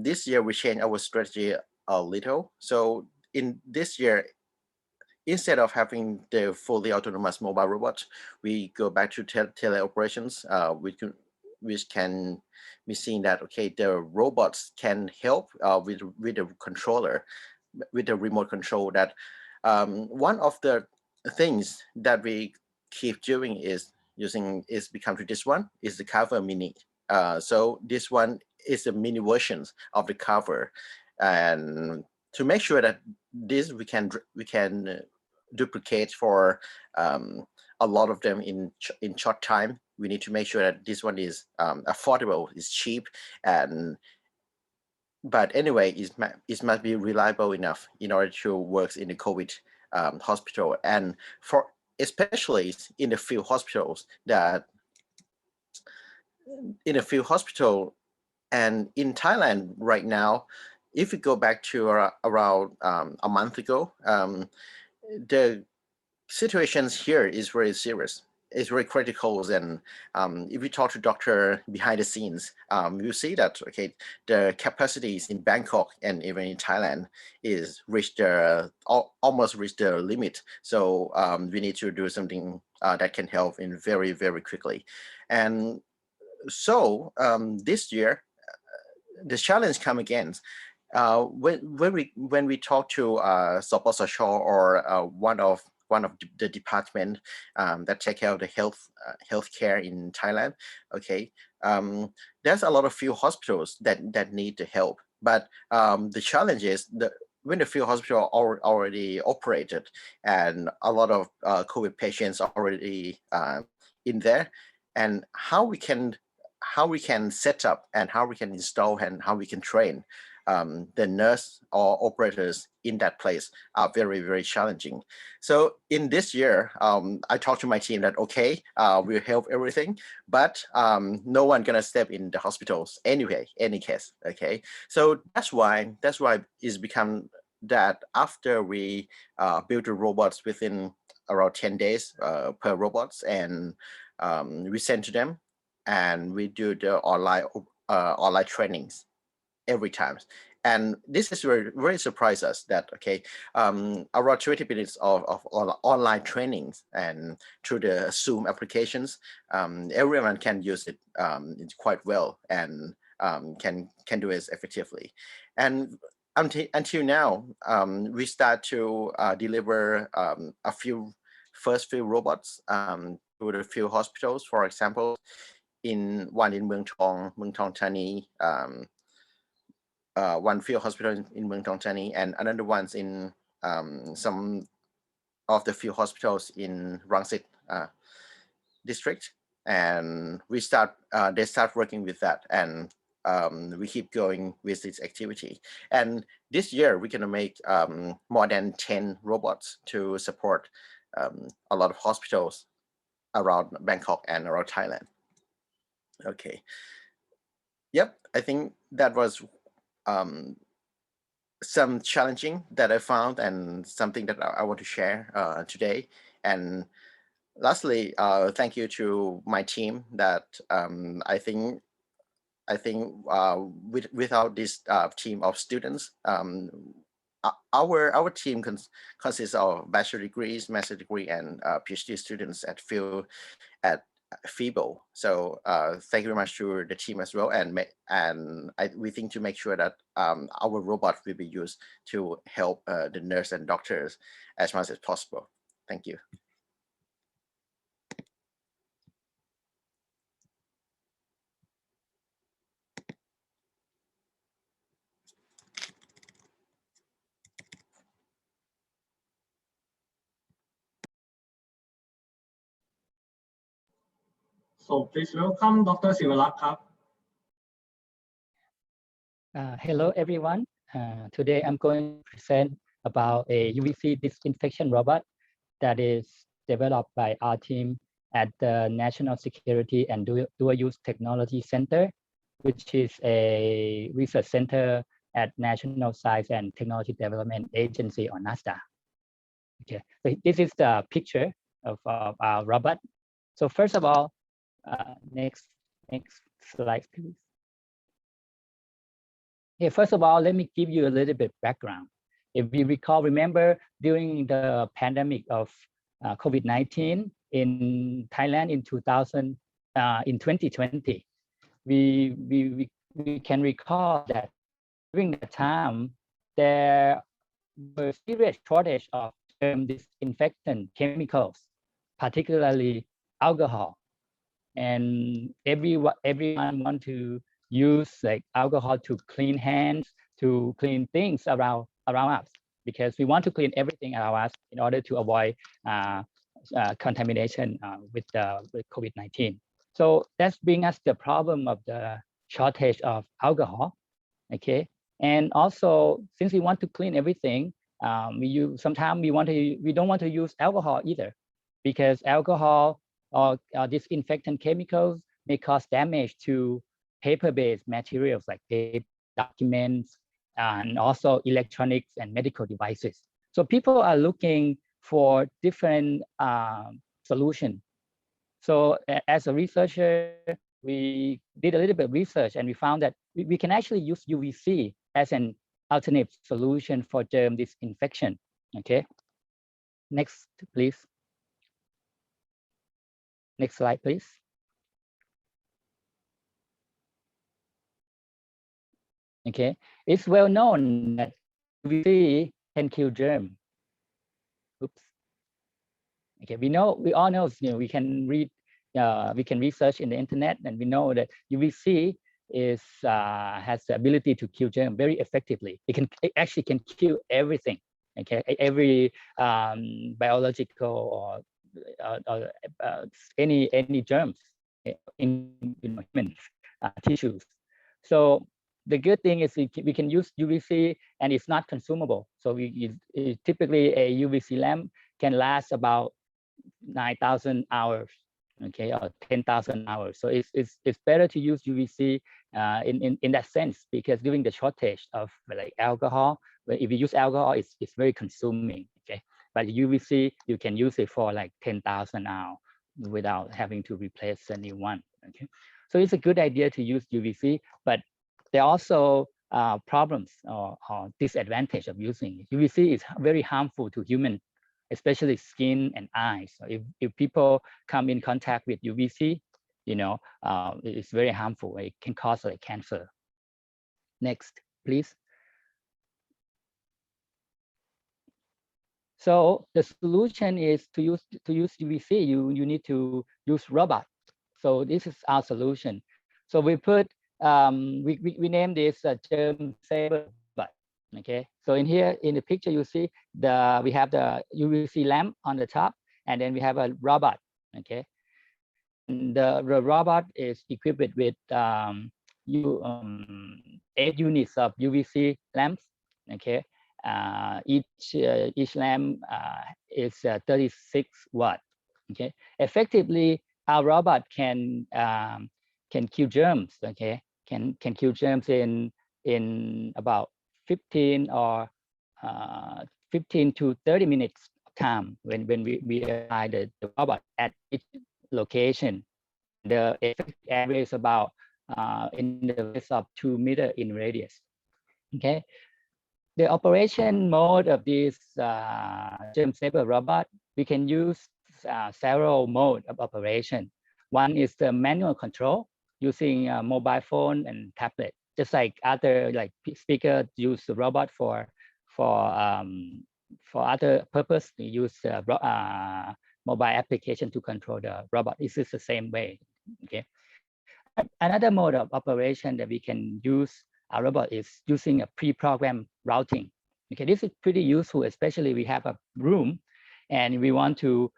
this year we changed our strategy a little. So in this year, instead of having the fully autonomous mobile robots, we go back to teleoperations, which can be seen that, okay, the robots can help with the controller, with the remote control. That one of the things that we keep doing is become to this one is the cover mini. So this one is the mini versions of the cover, and to make sure that this we can duplicate for a lot of them in short time, we need to make sure that this one is affordable, is cheap, and but anyway, it must be reliable enough in order to work in the COVID hospital, and for especially in the field hospitals, that in a field hospital and in Thailand right now, if we go back to around a month ago, the situations here is very serious. It's very critical, and if we talk to doctor behind the scenes, you see that, okay, the capacities in Bangkok and even in Thailand is almost reached the limit. So we need to do something that can help in very, very quickly. And so this year, the challenge come again. When we talk to Soposasho or one of the department that take care of the healthcare in Thailand, okay, there's a lot of field hospitals that need the help, but the challenge is when the field hospital already operated and a lot of COVID patients are already in there, and how we can set up and how we can install and how we can train the nurse or operators in that place are very, very challenging. So in this year, I talked to my team that, okay, we'll help everything, but no one gonna step in the hospitals anyway, any case, okay? So that's why it's become that after we build the robots within around 10 days per robots, and we send to them, and we do the online trainings every time. And this is very, very surprised us that, okay, around 20 minutes of online trainings and through the Zoom applications, everyone can use it quite well and can do it effectively. And until now, we start to deliver first few robots to the few hospitals. For example, one in Muang Thong Thani, one field hospital in Muang Thong Thani, and another one's in some of the field hospitals in Rangsit district. And they start working with that, and we keep going with this activity. And this year we're gonna make more than 10 robots to support a lot of hospitals around Bangkok and around Thailand. Okay. Yep, I think that was some challenging that I found and something that I want to share today. And lastly, thank you to my team that I think without this team of students, our team consists of bachelor degrees, master degree, and PhD students at FIBO. So thank you very much to the team as well, and we think to make sure that our robot will be used to help the nurse and doctors as much as possible. Thank you. So please welcome Dr. Sivalak. Hello, everyone. Today I'm going to present about a UVC disinfection robot that is developed by our team at the National Security and Dual Use Technology Center, which is a research center at National Science and Technology Development Agency, or NASDA. Okay, so this is the picture of our robot. So first of all, next slide, please. Okay, first of all, let me give you a little bit background. If we remember during the pandemic of COVID-19 in Thailand in 2020, we can recall that during that time there were serious shortage of disinfectant chemicals, particularly alcohol, and everyone want to use like alcohol to clean hands, to clean things around us, because we want to clean everything around us in order to avoid contamination with COVID-19. So that's bring us the problem of the shortage of alcohol. Okay, and also since we want to clean everything, sometimes we don't want to use alcohol either, because alcohol or disinfectant chemicals may cause damage to paper-based materials like paper, documents, and also electronics and medical devices. So people are looking for different solutions. So as a researcher, we did a little bit of research and we found that we can actually use UVC as an alternative solution for germ disinfection. Okay, next, please. Next slide, please. Okay, it's well known that UVC can kill germ. Oops. Okay, we all know, we can read, we can research in the internet, and we know that UVC has the ability to kill germ very effectively. It actually can kill everything. Okay, every biological or any germs in human tissues. So the good thing is we can use UVC and it's not consumable. So typically a UVC lamp can last about 9,000 hours, okay, or 10,000 hours. So it's better to use UVC in that sense, because during the shortage of like alcohol, if you use alcohol, it's very consuming. Okay, but UVC you can use it for like 10,000 hours without having to replace a new one. Okay, so it's a good idea to use UVC, but there are also problems or disadvantage of using it. UVC is very harmful to humans, especially skin and eyes. So if people come in contact with UVC, it's very harmful. It can cause like cancer. Next, please. So the solution is to use UVC. You need to use robot. So this is our solution. So we put we name this germ saver robot. Okay, so in here in the picture you see we have the UVC lamp on the top, and then we have a robot. Okay, and the robot is equipped with 8 units of UVC lamps. Okay, each lamp is 36 watt. Okay, effectively our robot can kill germs. Okay, can kill germs in about 15 to 30 minutes time when we apply the robot at each location. The effective area is about in the radius of 2 meters in radius. Okay, the operation mode of this germ saver robot, we can use several modes of operation. One is the manual control using a mobile phone and tablet, just like other speaker use the robot for other purpose. We use mobile application to control the robot. This is the same way. Okay. Another mode of operation that we can use our robot is using a pre-programmed routing. Okay, this is pretty useful, especially we have a room and we want the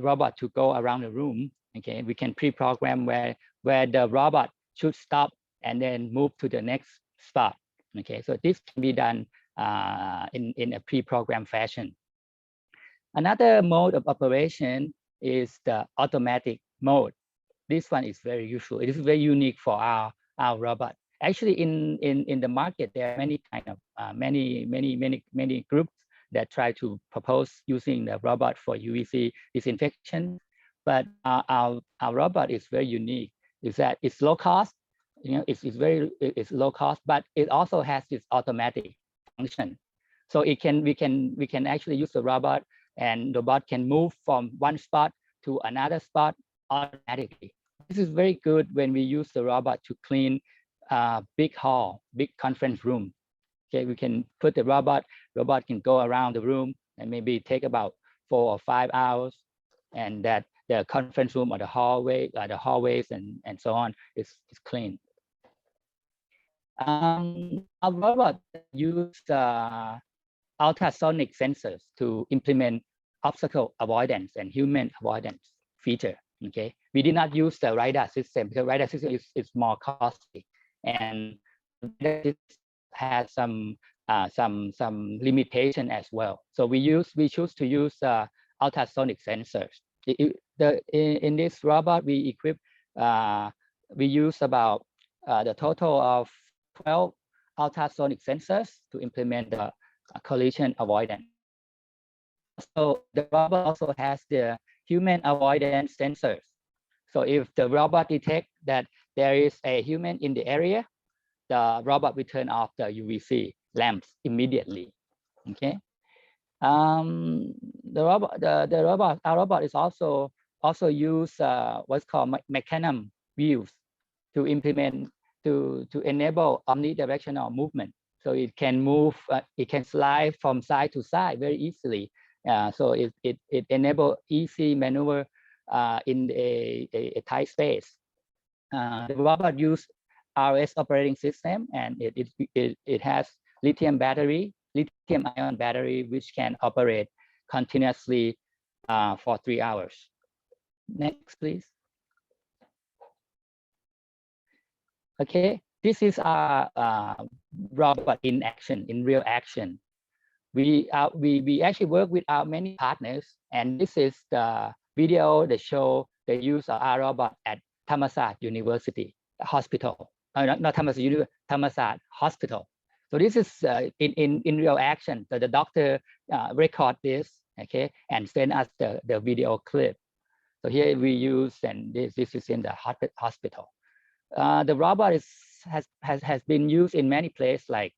robot to go around the room Okay, we can pre-program where the robot should stop and then move to the next spot. Okay, so this can be done in a pre-programmed fashion. Another mode of operation is the automatic mode. This one is very useful. It is very unique for our robot. Actually, in the market, there are many kind of many groups that try to propose using the robot for UVC disinfection. But our robot is very unique. Is that it's low cost. You know, it's low cost, but it also has this automatic function. So we can actually use the robot, and the robot can move from one spot to another spot automatically. This is very good when we use the robot to clean big hall, big conference room. Okay, we can put the robot can go around the room and maybe take about 4 or 5 hours, and that the conference room or the hallways and so on is clean. Our robot use ultrasonic sensors to implement obstacle avoidance and human avoidance feature. Okay, we did not use the radar system because radar system is more costly, and it has some limitation as well. So we choose to use ultrasonic sensors. In this robot we equip we use about the total of 12 ultrasonic sensors to implement the collision avoidance. So the robot also has the human avoidance sensors. So if the robot detects that there is a human in the area, the robot will turn off the UVC lamps immediately. Okay. Our robot is also use what's called mechanism views to implement to enable omnidirectional movement. So it can move, it can slide from side to side very easily. So it enable easy maneuver in a tight space. The robot use RAS operating system, and it has lithium ion battery, which can operate continuously for 3 hours. Next, please. Okay, this is our robot in action, in real action. We actually work with our many partners, and this is the video that show the use of our robot at Thammasat University Hospital. Not Thammasat University, Thammasat Hospital. So this is in real action. So the doctor record this, okay, and send us the video clip. So here we use, and this is in the hospital. The robot has been used in many places like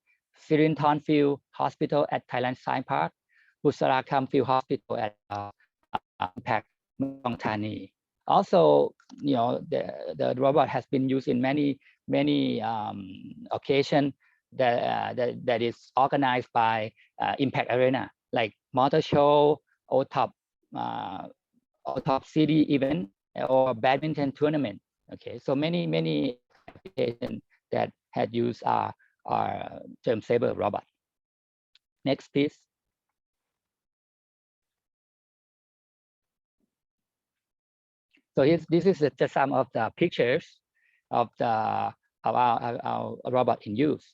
Sirinthorn Field Hospital at Thailand Science Park, Busarakam Field Hospital at Impact Mong Thani. Also, you know, the robot has been used in many occasions that is organized by Impact Arena, like motor show, OTOP city event, or badminton tournament. Okay, so many applications that had used our germ saver robot. Next, please. So this is just some of the pictures of our robot in use.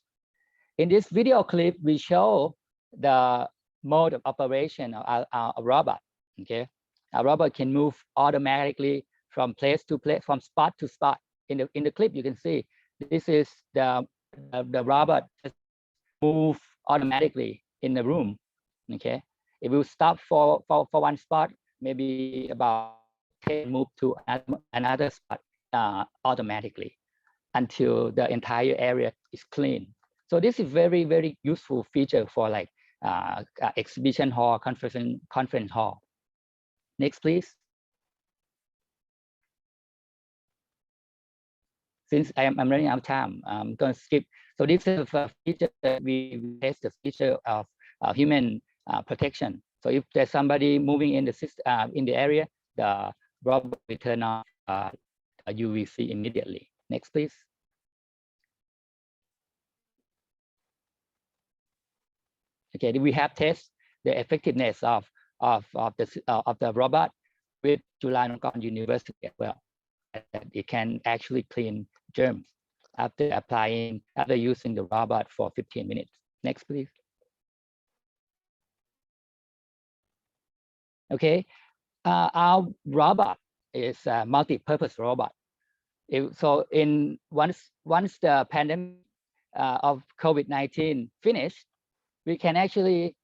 In this video clip, we show the mode of operation of our robot. Okay, our robot can move automatically from place to place, from spot to spot. In the clip, you can see this is the robot just move automatically in the room. Okay, it will stop for one spot, maybe about 10 move to another spot automatically until the entire area is clean. So this is very useful feature for like exhibition hall, conference hall. Next, please. Since I'm running out of time, I'm going to skip. So this is a feature that we test the feature of human protection. So if there's somebody moving in the system, in the area, the robot will turn off UVC immediately. Next, please. Okay, we have tested the effectiveness of the robot with Chulalongkorn University as well. That it can actually clean germs after using the robot for 15 minutes. Next, please. Okay, our robot is a multi-purpose robot. So once the pandemic of COVID-19 finished, we can actually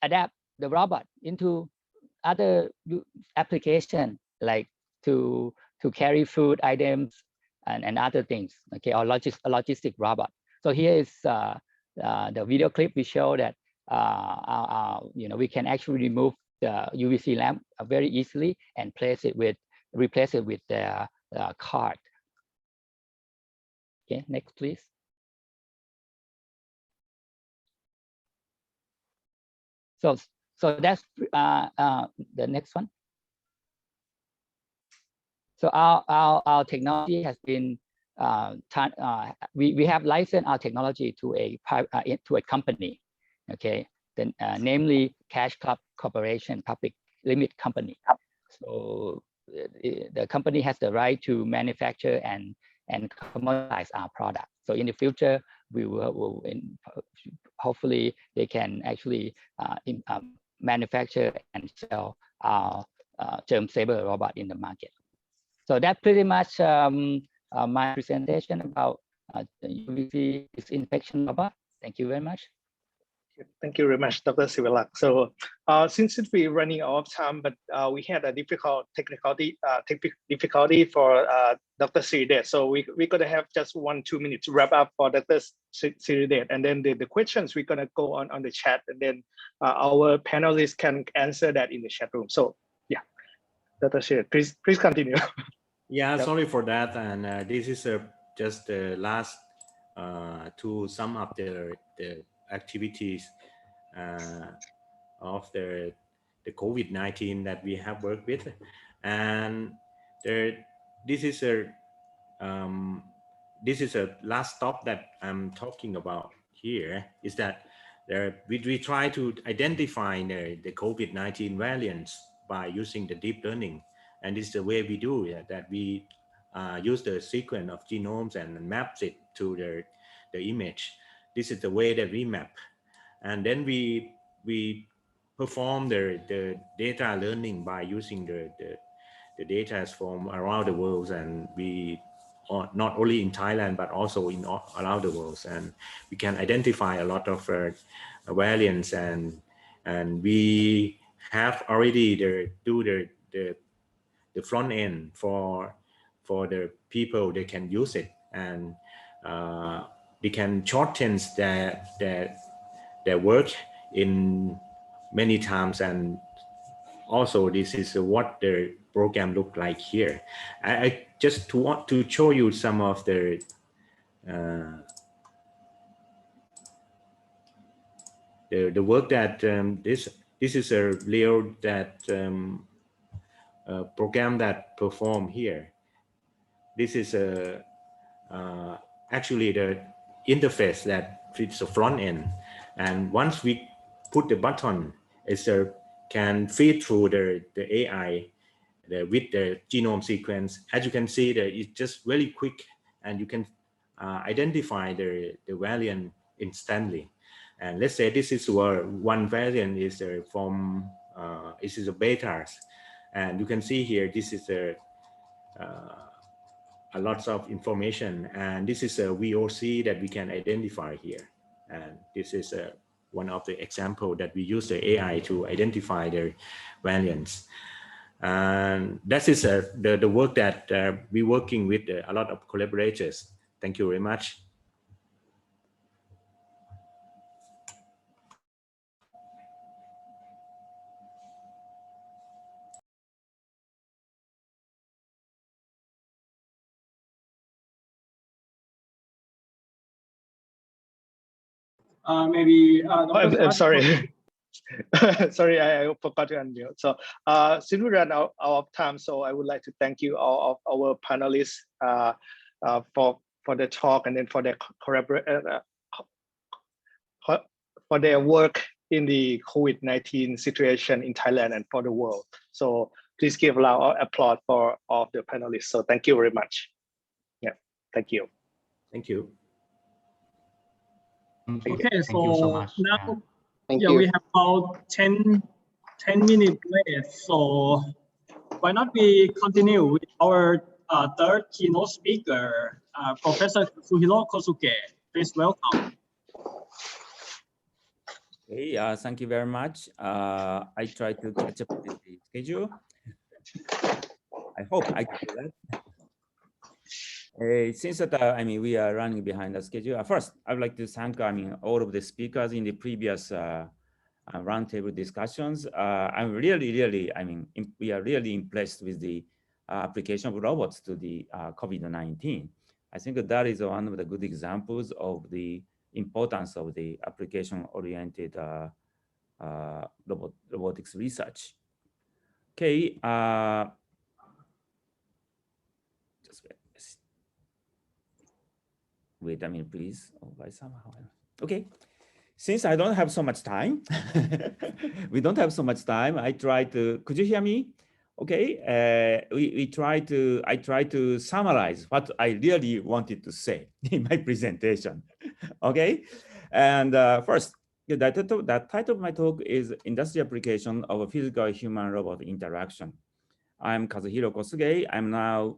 adapt the robot into other application, like to carry food items and other things. Okay, or logistic robot. So here is the video clip. We show that we can actually remove the UVC lamp very easily and replace it with the card. Okay, next please. So that's the next one. So our technology has been we have licensed our technology to a company, okay, then namely Cash Club Corporation Public Limit Company. So the company has the right to manufacture and commercialize our product. So in the future, we will hopefully they can actually manufacture and sell our germ saver robot in the market. So that's pretty much my presentation about the UVC disinfection robot. Thank you very much. Thank you very much, Dr. Sivalak. So since we're running out of time, but we had a difficulty for Dr. Siridet. So we're going to have just 1-2 minutes to wrap up for Dr. Siridet. And then the questions we're going to go on the chat, and then our panelists can answer that in the chat room. So yeah, Dr. Siridet, please continue. Yeah, sorry for that. And this is just the last to sum up the activities of the COVID-19 that we have worked with. And this is a last stop that I'm talking about here, is that we try to identify the COVID-19 variants by using the deep learning. And this is the way we do it, that we use the sequence of genomes and maps it to the image. This is the way that we map. And then we perform the data learning by using the data from around the world, and we not only in Thailand but also in around the world, and we can identify a lot of variants, and we have already do the front end for the people. They can use it, and they can shorten their work in many times. And also this is what the program look like here. I just want to show you some of the work that this is a real program that perform here. This is actually the interface that fits the front end, and once we put the button, it can feed through the AI with the genome sequence. As you can see, it's just very quick, and you can identify the variant instantly. And let's say this is where one variant is from this is a betas, and you can see here this is a lots of information, and this is a VOC that we can identify here. And this is one of the example that we use the AI to identify the variants. And that is the work that we're working with a lot of collaborators. Thank you very much. Maybe I'm sorry. Sorry, I forgot to unmute. So since we ran out of time, so I would like to thank you all of our panelists for the talk, and then for their for their work in the COVID-19 situation in Thailand and for the world. So Please give a loud applause for all of the panelists. So thank you very much. Yeah, thank you. Thank you. Okay, Thank you so much. now Thank yeah, you. we have about 10 minutes left. So why not we continue with our third keynote speaker, Professor Katsuhiro Kosuke. Please welcome. Okay, thank you very much. I try to catch up with the schedule. I hope I can do that. Since that, I mean, we are running behind the schedule. First, I would like to thank, I mean, all of the speakers in the previous roundtable discussions. I'm really, I mean, we are really impressed with the application of robots to the COVID-19. I think that is one of the good examples of the importance of the application-oriented robotics research. Okay, just wait a minute, please. Oh, by somehow. Okay, since I don't have so much time, we don't have so much time. I try to. Could you hear me? Okay, I try to summarize what I really wanted to say in my presentation. Okay, and first, the title of my talk is Industry Application of a Physical Human-Robot Interaction. I'm Kazuhiro Kosuge. I'm now,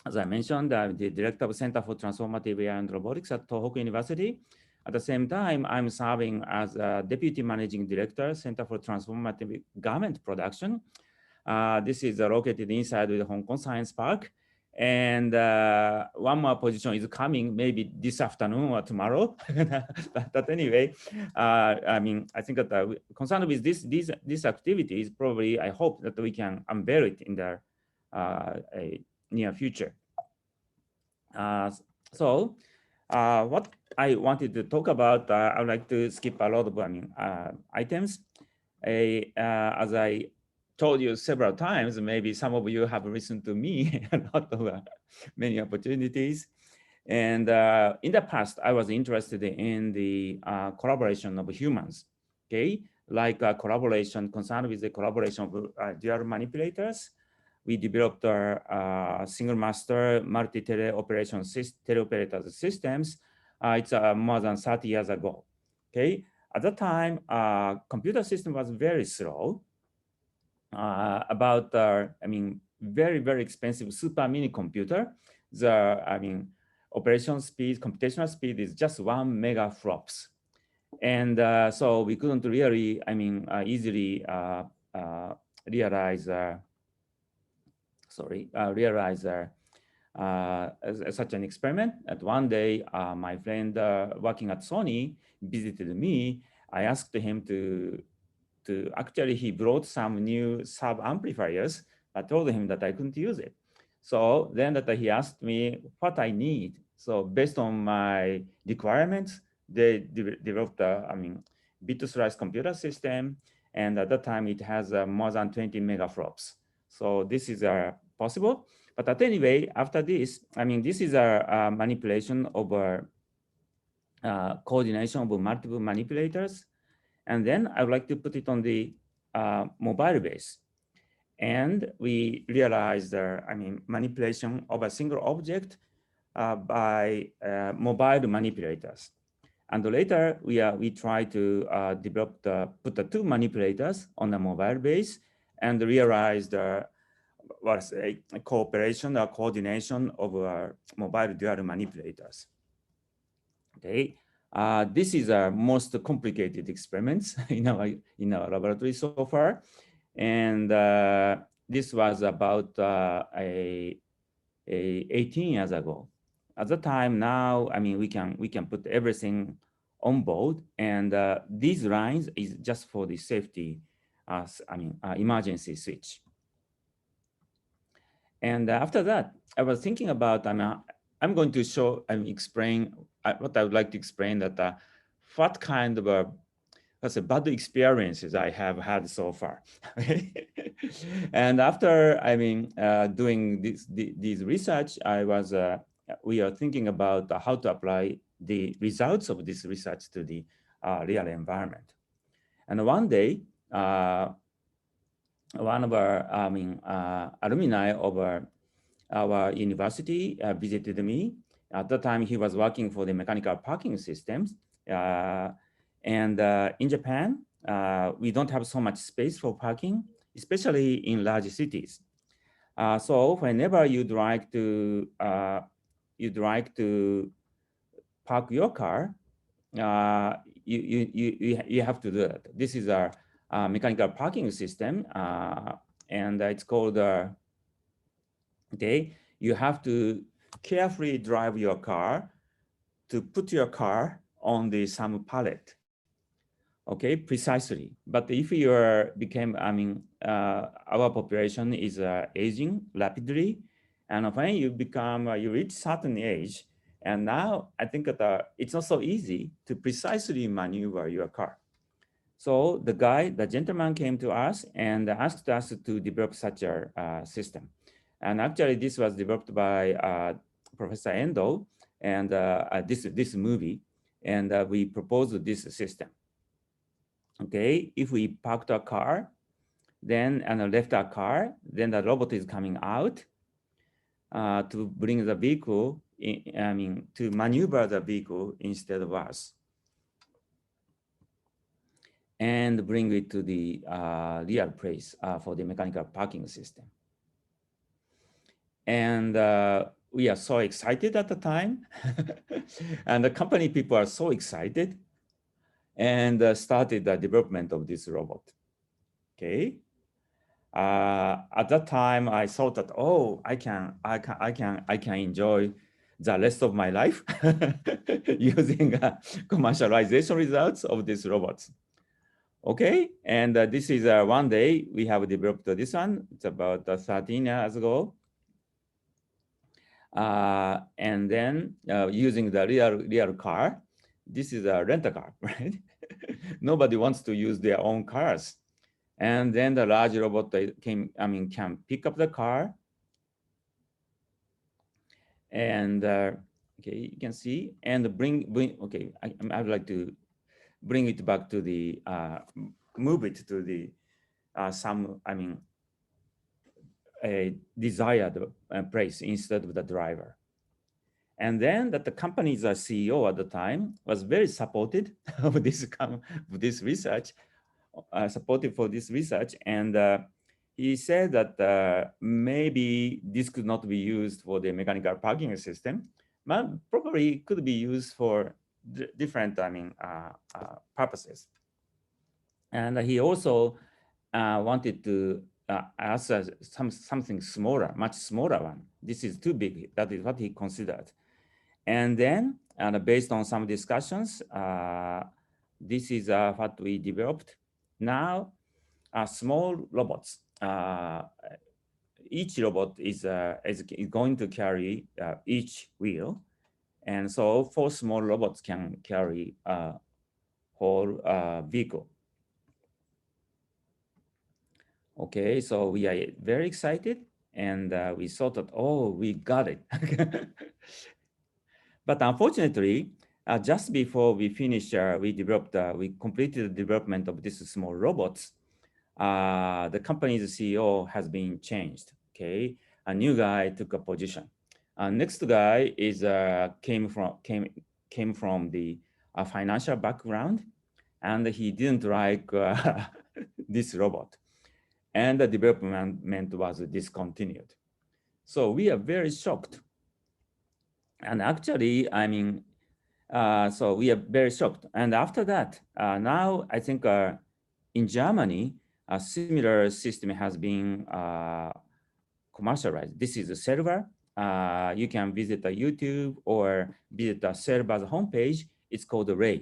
as I mentioned, I'm the Director of Center for Transformative AI and Robotics at Tohoku University. At the same time, I'm serving as a Deputy Managing Director, Center for Transformative Garment Production. This is located inside the Hong Kong Science Park. And one more position is coming maybe this afternoon or tomorrow. but anyway, I mean, I think that concerned with these activities, probably I hope that we can unveil it in the near future. So what I wanted to talk about, I would like to skip a lot of items. As I told you several times, maybe some of you have listened to me a lot of many opportunities. And in the past, I was interested in the collaboration of humans, okay? Like collaboration, concerned with the collaboration of dual manipulators. We developed our single master multi-teleoperation teleoperator systems. It's more than 30 years ago, okay? At that time, computer system was very slow. About I mean, very expensive super mini computer. Operation speed, computational speed is just 1 megaflops, and so we couldn't really, easily realize such an experiment. At one day, my friend working at Sony visited me. I asked him to actually, he brought some new sub amplifiers. I told him that I couldn't use it. So then that he asked me what I need. So based on my requirements, they developed bit slice computer system. And at that time it has more than 20 megaflops. So this is possible. But anyway, after this, this is a manipulation of coordination of multiple manipulators. And then I would like to put it on the mobile base. And we realized manipulation of a single object by mobile manipulators. And later we try to put the two manipulators on the mobile base and realized was a cooperation or coordination of mobile dual manipulators. Okay. This is our most complicated experiments in our laboratory so far, and this was about 18 years ago. At the time, now we can put everything on board, and these lines is just for the safety, emergency switch. And after that, I was thinking about I'm going to show and explain what I would like to explain that what kind of bad experiences I have had so far. And after doing this research, we are thinking about how to apply the results of this research to the real environment. And one day, one of our alumni of our university visited me. At the time, he was working for the mechanical parking systems. And in Japan, we don't have so much space for parking, especially in large cities. So whenever you'd like to park your car, you have to do it. This is our mechanical parking system, and it's called. Okay, you have to carefully drive your car to put your car on the some pallet. Okay, precisely. But if you our population is aging rapidly, and when you you reach certain age, and now I think that it's not so easy to precisely maneuver your car. So the gentleman came to us and asked us to develop such a system. And actually this was developed by Professor Endo and this movie, and we proposed this system. Okay, if we parked our car, then left our car, then the robot is coming out to bring the vehicle, to maneuver the vehicle instead of us, and bring it to the real place for the mechanical parking system. And we are so excited at the time, and the company people are so excited, and started the development of this robot. Okay. At that time, I thought that, oh, I can enjoy the rest of my life using commercialization results of these robots. Okay, and this is one day we have developed this one. It's about 13 years ago. And then using the real car, this is a rental car, right? Nobody wants to use their own cars. And then the large robot can pick up the car. And okay, you can see, and okay, I would like to bring it back to the, move it to the, a desired place instead of the driver. And then that the company's CEO at the time was very supportive of this research, supportive for this research. And he said that maybe this could not be used for the mechanical parking system, but probably could be used for different purposes. And he also wanted to ask something smaller, much smaller one. This is too big. That is what he considered. And then, based on some discussions, this is what we developed. Now, small robots. Each robot is going to carry each wheel, and so 4 small robots can carry a whole vehicle. Okay, so we are very excited, and we thought that, oh, we got it. But unfortunately, just before we finished, we completed the development of these small robots. The company's CEO has been changed. Okay, a new guy took a position. Next guy is came from the financial background, and he didn't like this robot, and the development was discontinued. So we are very shocked. And actually, so we are very shocked. And after that, now I think in Germany, a similar system has been commercialized. This is a server. You can visit a YouTube or visit a server's homepage. It's called RAS.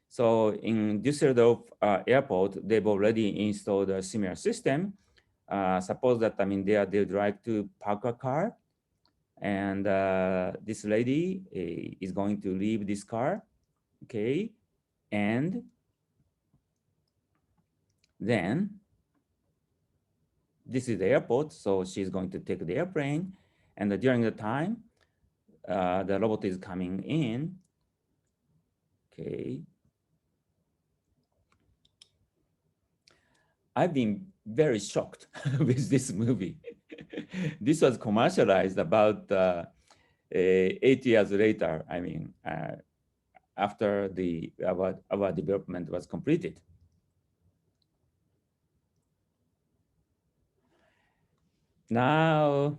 So in Düsseldorf airport, they've already installed a similar system. Suppose that they'd like to park a car, and this lady is going to leave this car, okay, and then this is the airport, so she's going to take the airplane, and during the time the robot is coming in, okay. I've been very shocked with this movie. This was commercialized about 8 years later. I mean, after our development was completed. Now,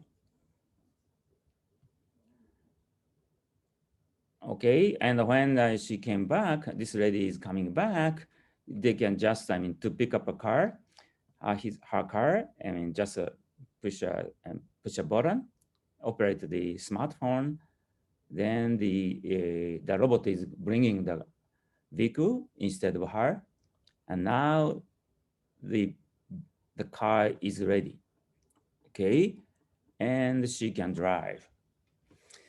okay, and when she came back, this lady is coming back, they can just, I mean, to pick up a car, her car, I mean, just push a button, operate the smartphone, then the robot is bringing the vehicle instead of her, and now the car is ready, okay, and she can drive.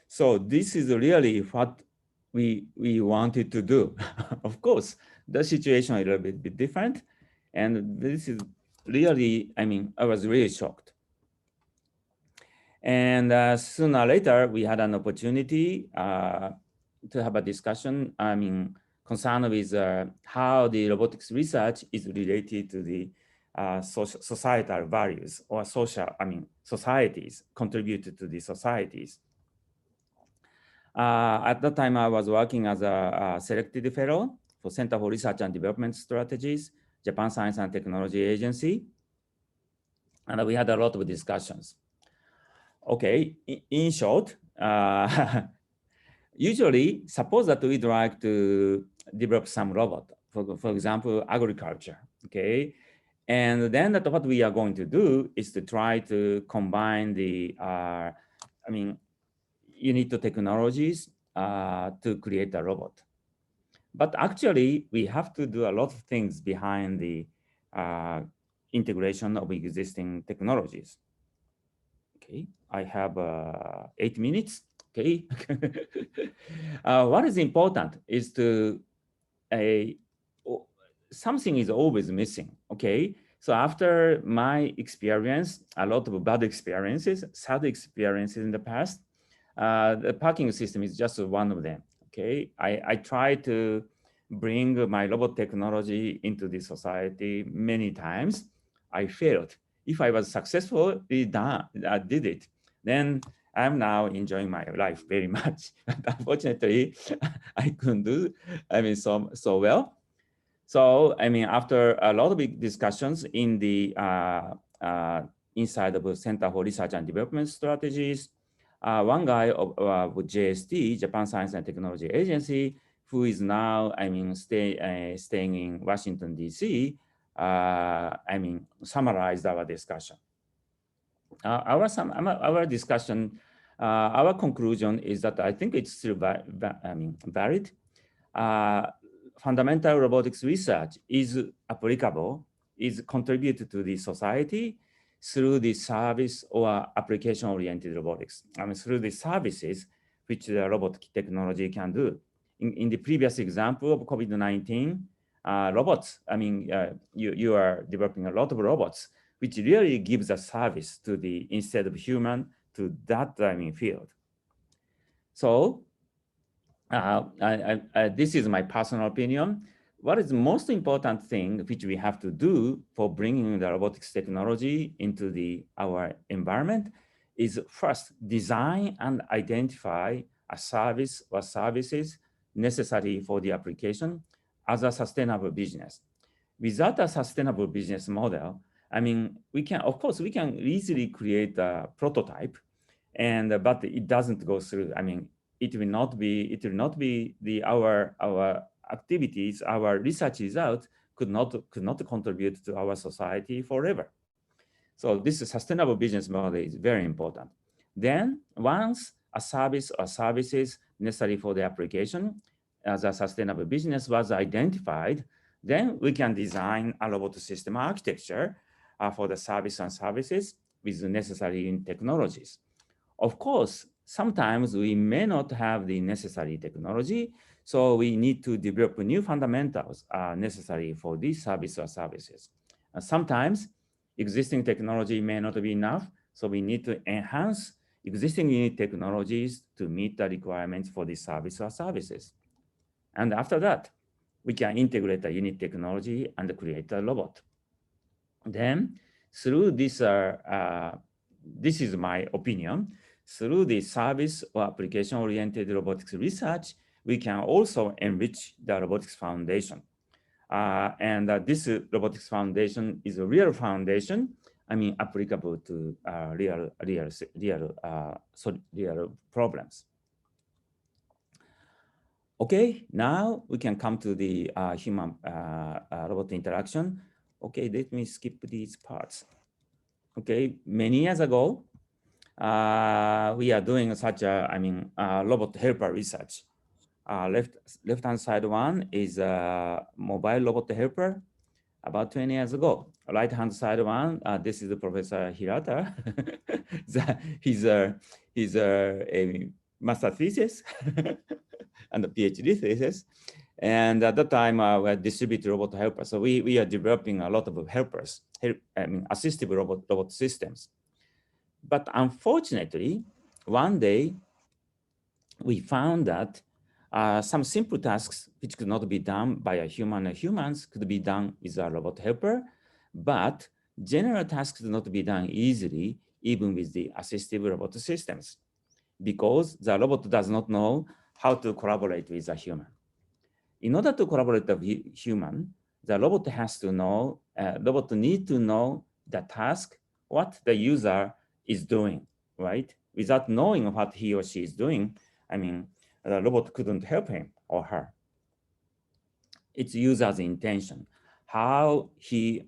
So this is really what we wanted to do. Of course, the situation is a little bit different, and this is really, I mean, I was really shocked. And sooner or later, we had an opportunity to have a discussion, I mean, concerned with how the robotics research is related to the societal values or social, I mean, societies, contributed to the societies. At that time, I was working as a selected fellow for Center for Research and Development Strategies, Japan Science and Technology Agency. And we had a lot of discussions. Okay, in short, usually suppose that we'd like to develop some robot, for example, agriculture, okay? And then that what we are going to do is to try to combine the, I mean, you need the technologies to create a robot. But actually, we have to do a lot of things behind the integration of existing technologies. Okay, I have 8 minutes, okay? What is important is to, something is always missing, okay? So after my experience, a lot of bad experiences, sad experiences in the past, the parking system is just one of them, okay? I try to bring my robot technology into the society many times. I failed. If I was successful, I did it, then I'm now enjoying my life very much. Unfortunately, I couldn't do, I mean, so well. So, I mean, after a lot of big discussions in the inside of the Center for Research and Development Strategies, one guy of JST, Japan Science and Technology Agency, who is now, I mean, staying in Washington, D.C., I mean, summarized our discussion. Our discussion, our conclusion is that I think it's still valid. Fundamental robotics research is applicable, is contributed to the society through the service or application-oriented robotics. I mean, through the services which the robot technology can do. In the previous example of COVID-19, robots, I mean, you are developing a lot of robots, which really gives a service to the, instead of human, to that, I mean, field. So, this is my personal opinion. What is the most important thing which we have to do for bringing the robotics technology into our environment is first design and identify a service or services necessary for the application as a sustainable business. Without a sustainable business model, I mean, we can, of course, we can easily create a prototype, but it doesn't go through. I mean, it will not be our activities, our research results could not contribute to our society forever. So this sustainable business model is very important. Then once a service or services necessary for the application as a sustainable business was identified, then we can design a robot system architecture for the service and services with the necessary technologies. Of course, sometimes we may not have the necessary technology, so we need to develop new fundamentals necessary for these service or services. Sometimes existing technology may not be enough, so we need to enhance existing unit technologies to meet the requirements for the service or services. And after that, we can integrate the unit technology and create a robot. Then through this, this is my opinion, through the service or application-oriented robotics research, we can also enrich the robotics foundation. This robotics foundation is a real foundation, I mean, applicable to real problems. Okay, now we can come to the human robot interaction. Okay, let me skip these parts. Okay, many years ago, we are doing such a, robot helper research. Left-hand side one is a mobile robot helper about 20 years ago. Right-hand side one, this is the Professor Hirata. He's a master thesis and a PhD thesis. And at that time, we had distributed robot helpers. So we are developing a lot of helpers, assistive robot systems. But unfortunately, one day, we found that some simple tasks which could not be done by a human or humans could be done with a robot helper, but general tasks could not be done easily even with the assistive robot systems because the robot does not know how to collaborate with a human. In order to collaborate with a human, the robot has to know, robot need to know the task, what the user is doing, right? Without knowing what he or she is doing, the robot couldn't help him or her. It's user's intention, what he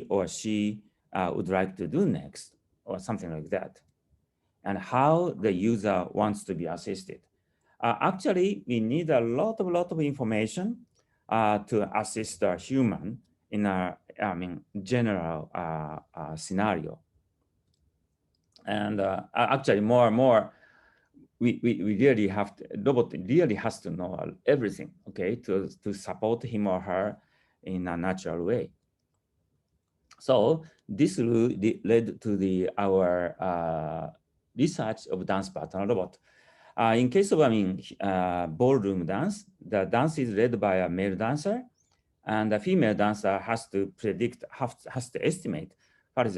or she would like to do next, or something like that, and how the user wants to be assisted. Actually, we need a lot of information to assist a human in a general scenario. And actually, more and more, we really have to, robot really has to know everything, okay, to support him or her in a natural way. So this led to our research of dance pattern robot. In case of ballroom dance, the dance is led by a male dancer, and the female dancer has to predict, has to estimate what is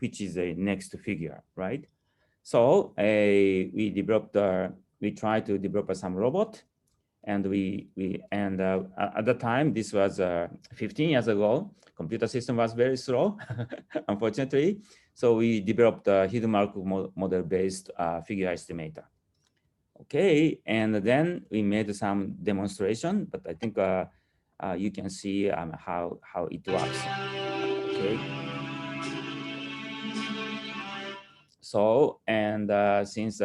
which is the next figure, right? So we tried to develop some robot, and at the time, this was 15 years ago, computer system was very slow, unfortunately. So we developed a hidden Markov model-based figure estimator. Okay, and then we made some demonstration, but I think you can see how it works. Okay. So, and since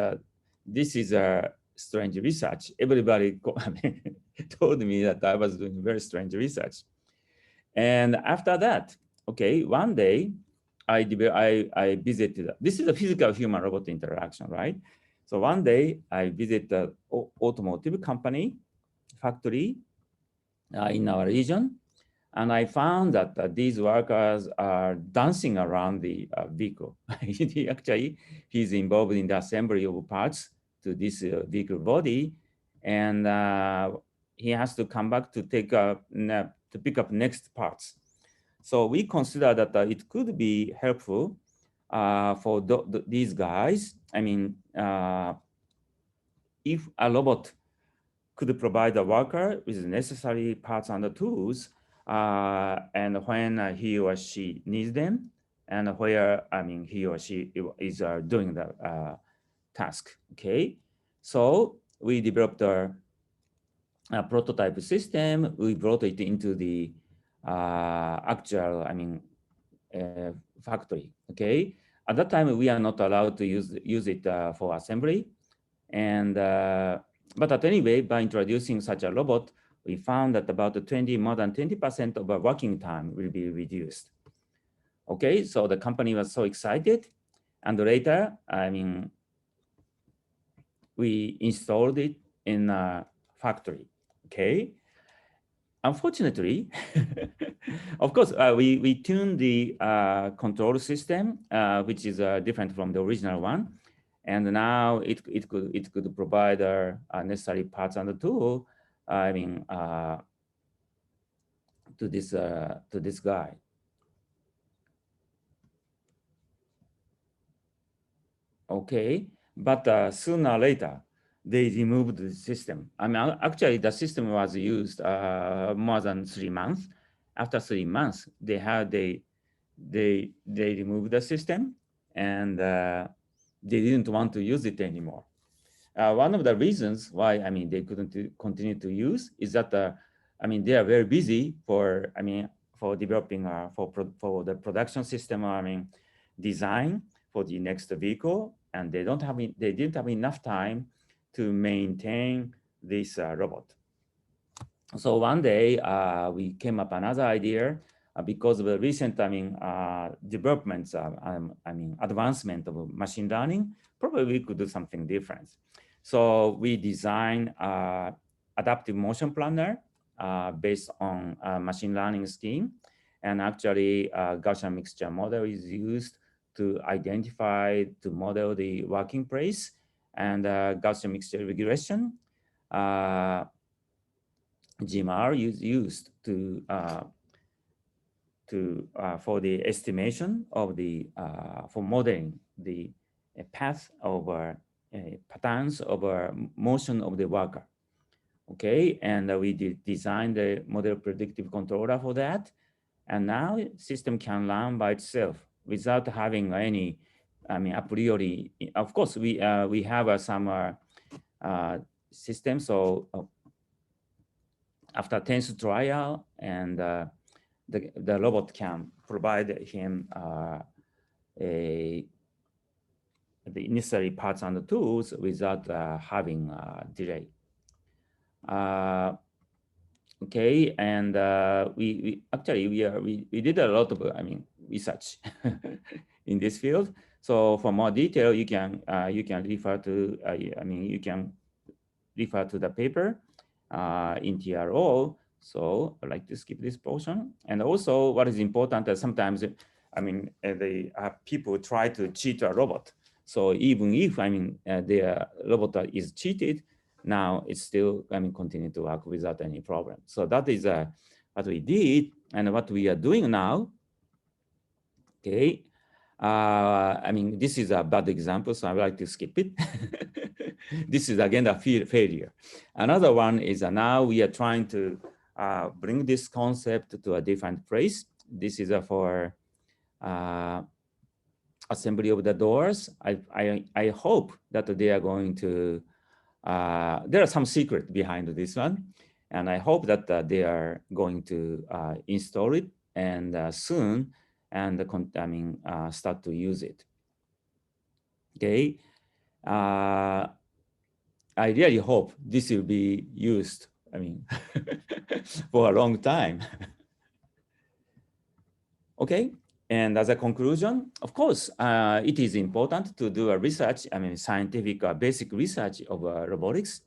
this is a strange research, everybody told me that I was doing very strange research. And after that, okay, one day I visited, this is a physical human robot interaction, right? So one day I visited the automotive company factory in our region, and I found that these workers are dancing around the vehicle. Actually, he's involved in the assembly of parts to this vehicle body, and he has to come back to pick up next parts. So we consider that it could be helpful for these guys. If a robot could provide a worker with necessary parts and the tools, and when he or she needs them, and where he or she is doing the task. Okay, so we developed a prototype system. We brought it into the actual factory. Okay, at that time we are not allowed to use it for assembly, and but at any way, by introducing such a robot, we found that about more than 20% of our working time will be reduced. Okay, so the company was so excited, and later, we installed it in a factory. Okay, unfortunately, of course, we tuned the control system, which is different from the original one. And now it could provide necessary parts and the tool, to this guy. okay, but sooner or later, they removed the system. I mean, actually, the system was used more than 3 months. After 3 months, they removed the system, and they didn't want to use it anymore. One of the reasons why, I mean, they couldn't continue to use is that, I mean, they are very busy for, I mean, for developing for the production system, I mean, design for the next vehicle, and they didn't have enough time to maintain this robot. So one day we came up another idea because of the recent, I mean, developments, I mean, advancement of machine learning. Probably we could do something different. So we designed adaptive motion planner based on machine learning scheme, and actually Gaussian mixture model is used to identify, to model the working place, and Gaussian mixture regression. GMR is used to for the estimation of the for modeling the path over patterns of motion of the worker. Okay, and we designed the model predictive controller for that, and now system can learn by itself without having any, I mean, a priori. Of course, we have some systems. So after tensor trial, and the robot can provide him the necessary parts and the tools without having delay. Okay, and we did a lot of, I mean, research in this field. So for more detail, you can refer to you can refer to the paper in TRO. So I'd like to skip this portion. And also, what is important is sometimes, I mean, people try to cheat a robot. So even if, I mean, the robot is cheated, now it's still, I mean, continue to work without any problem. So that is what we did and what we are doing now. Okay. I mean, this is a bad example, so I would like to skip it. This is again a failure. Another one is now we are trying to bring this concept to a different place. This is for assembly of the doors. I hope that they are going to, there are some secret behind this one. And I hope that they are going to install it and soon, and start to use it. Okay. I really hope this will be used, I mean, for a long time. Okay, and as a conclusion, of course, it is important to do a research, I mean, scientific basic research of robotics.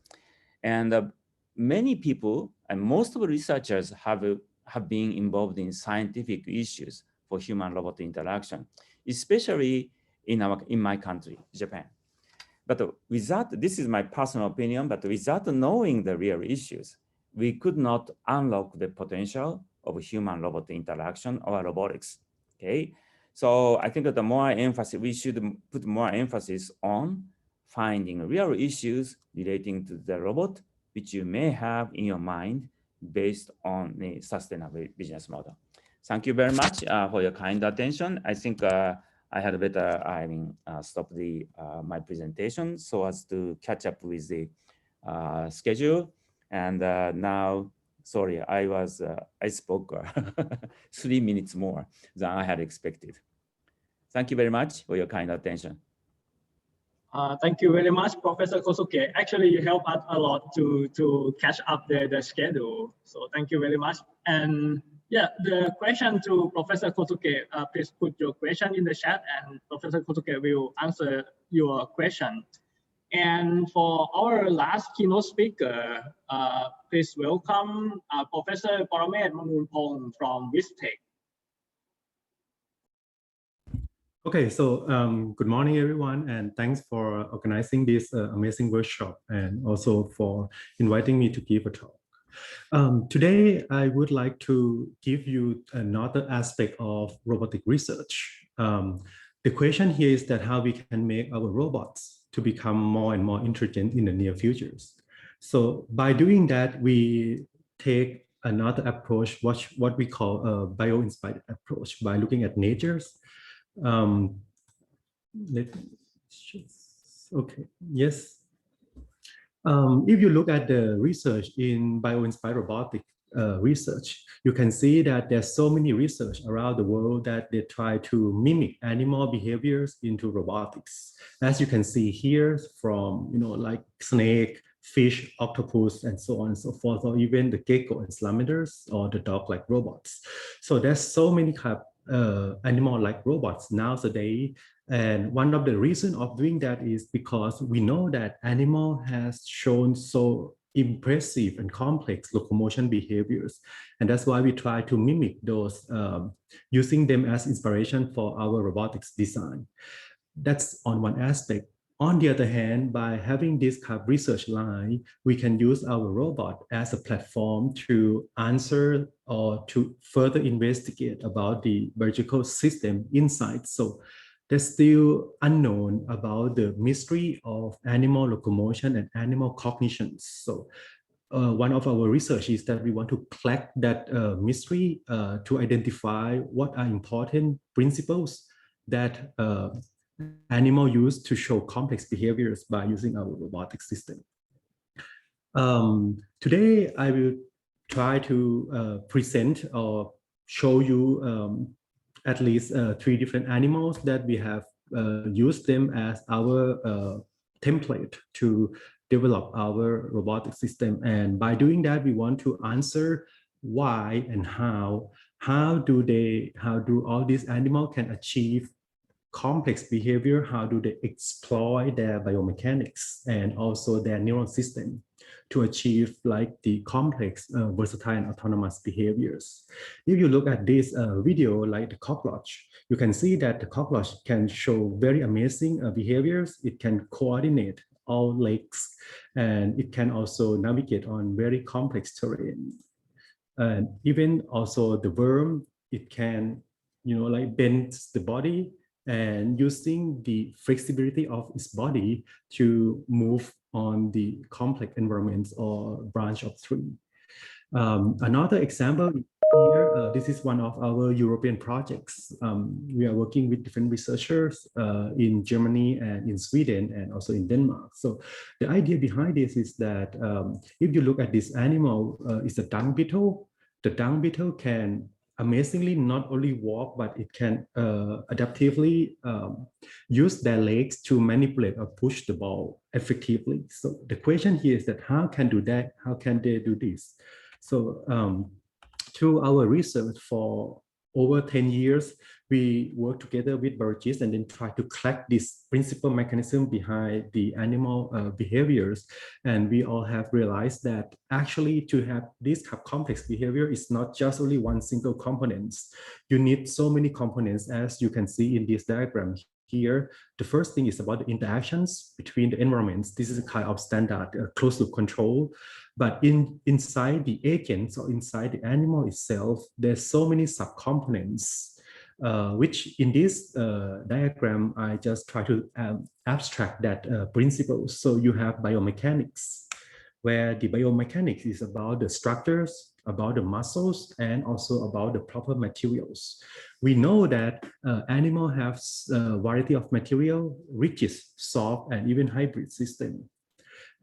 And many people, and most of the researchers have been involved in scientific issues for human-robot interaction, especially in my country, Japan. But without, this is my personal opinion, but without knowing the real issues, we could not unlock the potential of human-robot interaction or robotics, okay? So I think that the more emphasis, we should put more emphasis on finding real issues relating to the robot, which you may have in your mind based on the sustainable business model. Thank you very much for your kind attention. I think I had better, stop my presentation so as to catch up with the schedule. And now, sorry, I spoke 3 minutes more than I had expected. Thank you very much for your kind attention. Thank you very much, Professor Kosuke. Actually, you helped us a lot to catch up the schedule. So thank you very much. And yeah, the question to Professor Kosuke, please put your question in the chat and Professor Kosuke will answer your question. And for our last keynote speaker, please welcome Professor Paramet Manulpong from WISTEC. Okay, so good morning, everyone, and thanks for organizing this amazing workshop and also for inviting me to give a talk. Today, I would like to give you another aspect of robotic research. the question here is that how we can make our robots to become more and more intelligent in the near futures. So by doing that, we take another approach, what we call a bio-inspired approach, by looking at natures. Okay, yes. If you look at the research in bio-inspired robotic research, you can see that there's so many research around the world that they try to mimic animal behaviors into robotics. As you can see here, from like snake, fish, octopus, and so on and so forth, or even the gecko and salamanders, or the dog-like robots. So there's so many kind of animal-like robots nowadays. And one of the reasons of doing that is because we know that animal has shown so impressive and complex locomotion behaviors. And that's why we try to mimic those, using them as inspiration for our robotics design. That's on one aspect. On the other hand, by having this kind of research line, we can use our robot as a platform to answer or to further investigate about the biological system inside. So there's still unknown about the mystery of animal locomotion and animal cognition. So one of our research is that we want to crack that mystery to identify what are important principles that animal use to show complex behaviors by using our robotic system. Today, I will try to present or show you at least 3 different animals that we have used them as our template to develop our robotic system. And by doing that, we want to answer why and how do all these animals can achieve complex behavior, how do they exploit their biomechanics and also their neural system to achieve like the complex, versatile and autonomous behaviors. If you look at this video, like the cockroach, you can see that the cockroach can show very amazing behaviors. It can coordinate all legs, and it can also navigate on very complex terrain. And even also the worm, it can, like bend the body and using the flexibility of its body to move on the complex environments or branch of tree. Another example here, this is one of our European projects. We are working with different researchers in Germany and in Sweden and also in Denmark. So the idea behind this is that if you look at this animal, it's a dung beetle. The dung beetle can amazingly not only walk, but it can adaptively use their legs to manipulate or push the ball effectively. So the question here is that how can do that? How can they do this? So through our research for over 10 years, we work together with biologists and then try to crack this principal mechanism behind the animal behaviors. And we all have realized that actually to have this complex behavior is not just only one single component. You need so many components, as you can see in this diagram here. The first thing is about the interactions between the environments. This is a kind of standard closed loop control. But inside the agents or inside the animal itself, there's so many subcomponents, which in this diagram, I just try to abstract that principle. So you have biomechanics, where the biomechanics is about the structures, about the muscles, and also about the proper materials. We know that animal have a variety of material, rigid, soft, and even hybrid system.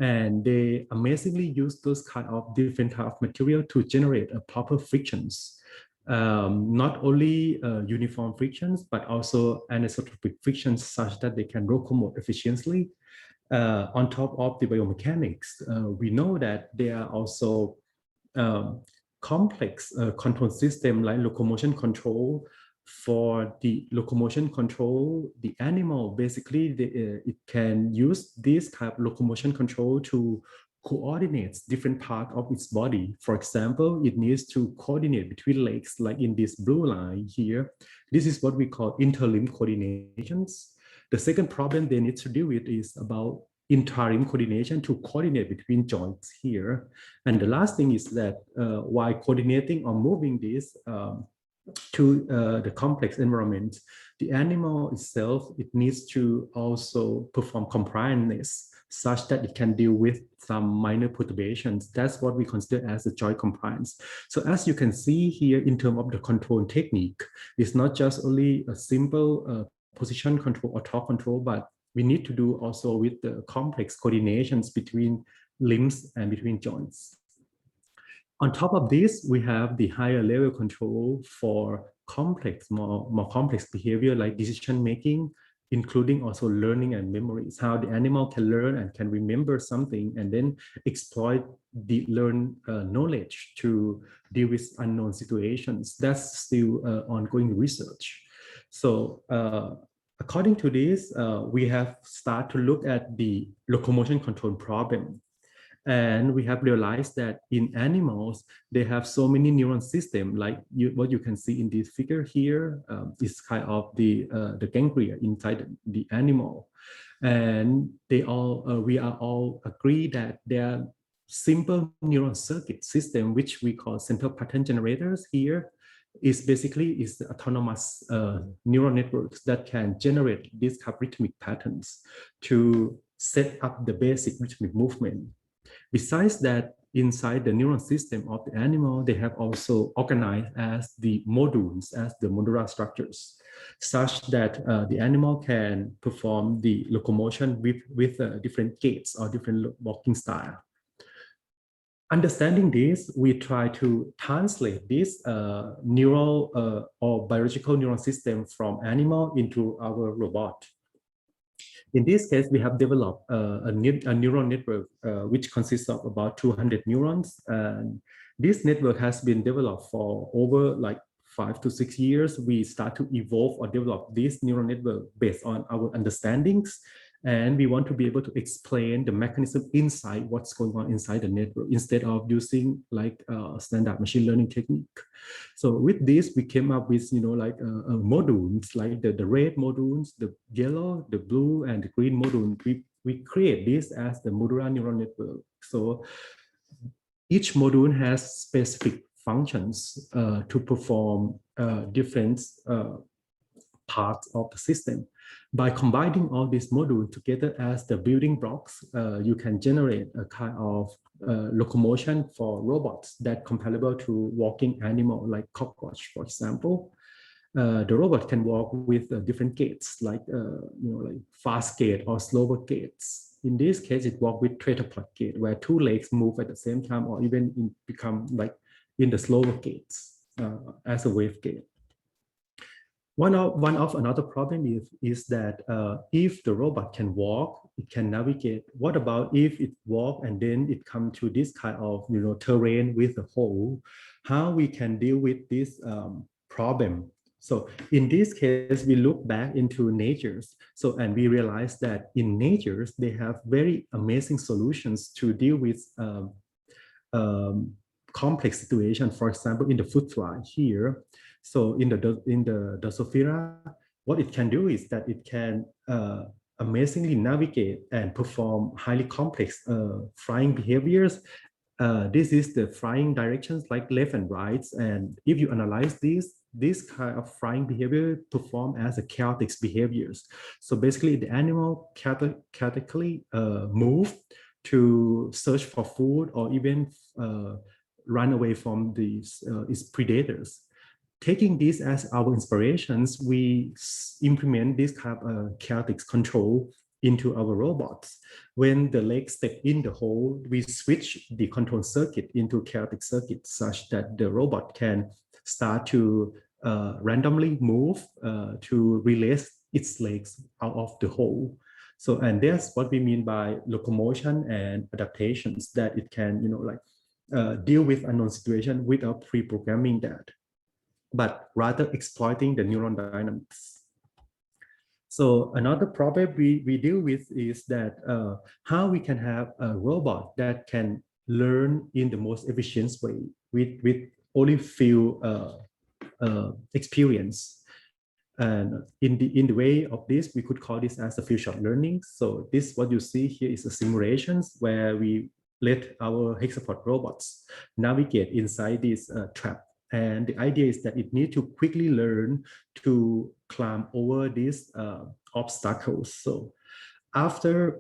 And they amazingly use those kind of different type of material to generate a proper frictions. Not only uniform frictions, but also anisotropic frictions such that they can locomote efficiently. On top of the biomechanics, we know that there are also complex control system like locomotion control. For the locomotion control, the animal basically it can use this type of locomotion control to coordinate different parts of its body. For example, it needs to coordinate between legs, like in this blue line here. This is what we call interlimb coordinations. The second problem they need to deal with is about inter-limb coordination to coordinate between joints here. And the last thing is that while coordinating or moving this the complex environment, the animal itself, it needs to also perform compliantness such that it can deal with some minor perturbations. That's what we consider as a joint compliance. So as you can see here in terms of the control technique, it's not just only a simple position control or torque control, but we need to do also with the complex coordinations between limbs and between joints. On top of this, we have the higher level control for complex, more complex behavior like decision making, including also learning and memories, how the animal can learn and can remember something and then exploit the learned knowledge to deal with unknown situations. That's still ongoing research. So according to this, we have started to look at the locomotion control problem. And we have realized that in animals, they have so many neuron systems, like what you can see in this figure here is kind of the ganglia inside the animal. And they all, we are all agree that they are simple neuron circuit system, which we call central pattern generators here, is basically the autonomous neural networks that can generate these kind of rhythmic patterns to set up the basic rhythmic movement. Besides that, inside the neuron system of the animal, they have also organized as the modules, as the modular structures, such that the animal can perform the locomotion with different gaits or different walking style. Understanding this, we try to translate this neural or biological neuron system from animal into our robot. In this case, we have developed a neural network which consists of about 200 neurons. And this network has been developed for over like 5 to 6 years. We start to evolve or develop this neural network based on our understandings. And we want to be able to explain the mechanism inside what's going on inside the network instead of using like standard machine learning technique. So with this, we came up with, like modules, like the red modules, the yellow, the blue, and the green module. We create this as the modular neural network. So each module has specific functions to perform different parts of the system. By combining all these modules together as the building blocks, you can generate a kind of locomotion for robots that comparable to walking animal like cockroach, for example. The robot can walk with different gaits, like like fast gait or slower gaits. In this case, it walks with tetrapod gait, where 2 legs move at the same time, or even become like in the slower gaits as a wave gait. One of another problem is that if the robot can walk, it can navigate. What about if it walk and then it come to this kind of terrain with a hole? How we can deal with this problem? So in this case, we look back into natures. So and we realize that in natures they have very amazing solutions to deal with complex situation. For example, in the fruit fly here. So in the Drosophila, what it can do is that it can amazingly navigate and perform highly complex flying behaviors. This is the flying directions like left and right. And if you analyze this kind of flying behavior perform as a chaotic behaviors. So basically the animal chaotically move to search for food or even run away from its predators. Taking this as our inspirations, we implement this kind of chaotic control into our robots. When the legs step in the hole, we switch the control circuit into chaotic circuit such that the robot can start to randomly move to release its legs out of the hole. So, and that's what we mean by locomotion and adaptations, that it can, deal with unknown situation without pre-programming that, but rather exploiting the neuron dynamics. So another problem we deal with is that how we can have a robot that can learn in the most efficient way with only few experience. And in the way of this, we could call this as a few shot learning. So this, what you see here is a simulations where we let our hexapod robots navigate inside this trap. And the idea is that it needs to quickly learn to climb over these obstacles. So after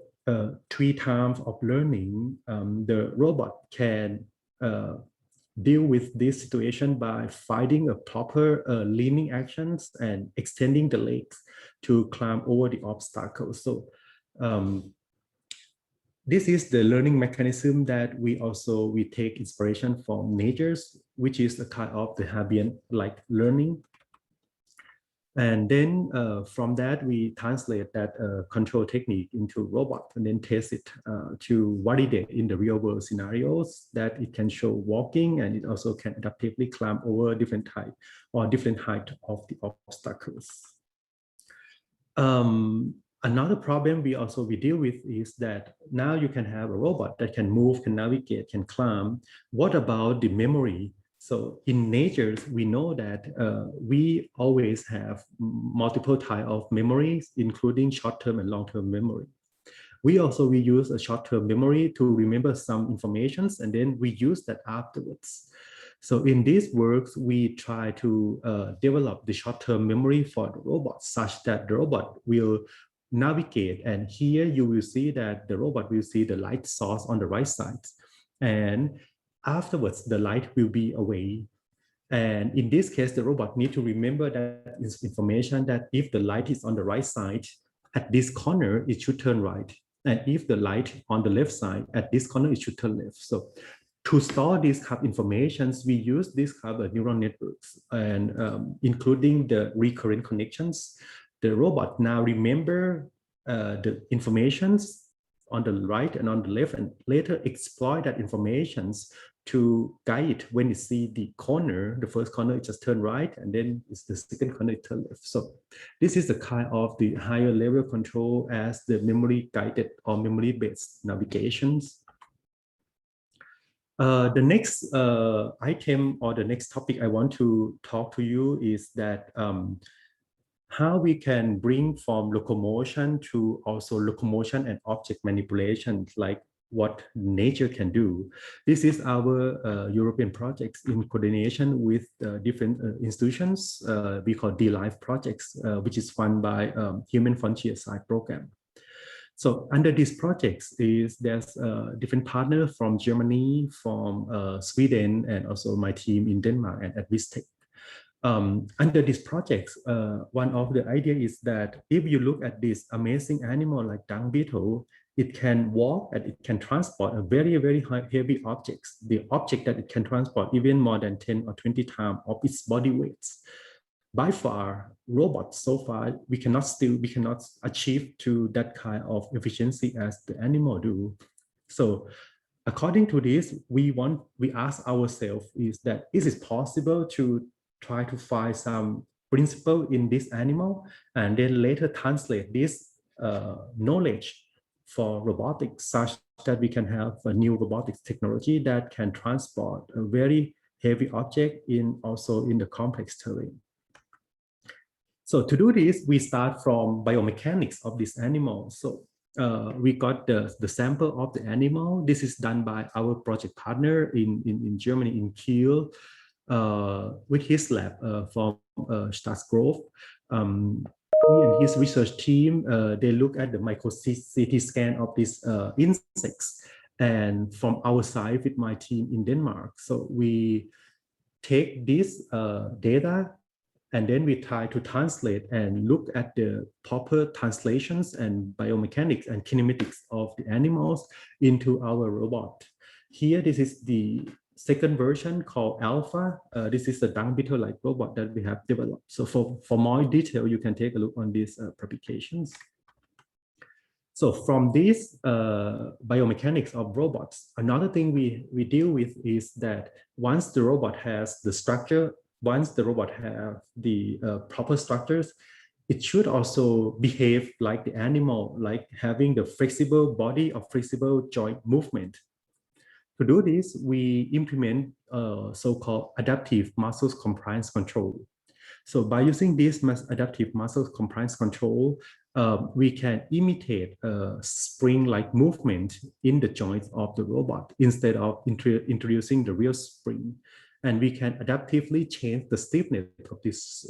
3 times of learning, the robot can deal with this situation by finding a proper leaning actions and extending the legs to climb over the obstacles. So this is the learning mechanism that we take inspiration from nature's, which is a kind of the Habian-like learning. And then from that, we translate that control technique into robot and then test it to validate in the real world scenarios that it can show walking, and it also can adaptively climb over different type or different height of the obstacles. Another problem we deal with is that now you can have a robot that can move, can navigate, can climb. What about the memory? So in nature, we know that we always have multiple types of memories, including short-term and long-term memory. We use a short-term memory to remember some informations, and then we use that afterwards. So in these works, we try to develop the short-term memory for the robot such that the robot will navigate. And here you will see that the robot will see the light source on the right side. And afterwards, the light will be away. And in this case, the robot needs to remember that information that if the light is on the right side, at this corner, it should turn right. And if the light on the left side, at this corner, it should turn left. So to store this kind of information, we use this kind of neural networks, and including the recurrent connections. The robot now remember the informations on the right and on the left, and later exploit that information to guide when you see the corner. The first corner, it just turn right, and then it's the second corner, it turn left. So this is the kind of the higher level control as the memory guided or memory based navigations. The next item or the next topic I want to talk to you is that how we can bring from locomotion to also locomotion and object manipulation, like what nature can do. This is our European projects in coordination with different institutions. We call D-Life projects, which is funded by Human Frontier Side program. So under these projects there's different partners from Germany, from Sweden, and also my team in Denmark and at Vistech. Under these projects, one of the idea is that if you look at this amazing animal like dung beetle, it can walk and it can transport a very, very heavy objects. The object that it can transport even more than 10 or 20 times of its body weights. By far, robots so far, we cannot achieve to that kind of efficiency as the animal do. So according to this, we ask ourselves is it possible to try to find some principle in this animal and then later translate this knowledge for robotics such that we can have a new robotics technology that can transport a very heavy object also in the complex terrain. So to do this, we start from biomechanics of this animal. So we got the sample of the animal. This is done by our project partner in Germany, in Kiel, with his lab from Staatsgrove. He and his research team, they look at the micro CT scan of these insects. And from our side with my team in Denmark. So we take this data and then we try to translate and look at the proper translations and biomechanics and kinematics of the animals into our robot. Here, this is the second version called Alpha. This is the dung beetle-like robot that we have developed. So for more detail, you can take a look on these publications. So from this biomechanics of robots, another thing we deal with is that once the robot has the structure, once the robot has the proper structures, it should also behave like the animal, like having the flexible body or flexible joint movement. To do this, we implement so-called adaptive muscle compliance control. So by using this adaptive muscle compliance control, we can imitate spring-like movement in the joints of the robot instead of introducing the real spring. and we can adaptively change the stiffness of this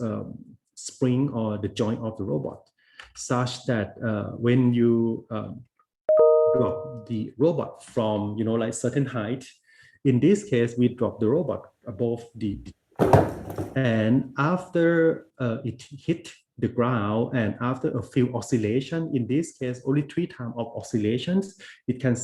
spring or the joint of the robot, such that when you drop the robot from like certain height, in this case we drop the robot above the and after it hit the ground, and after a few oscillation, in this case only 3 times of oscillations, it can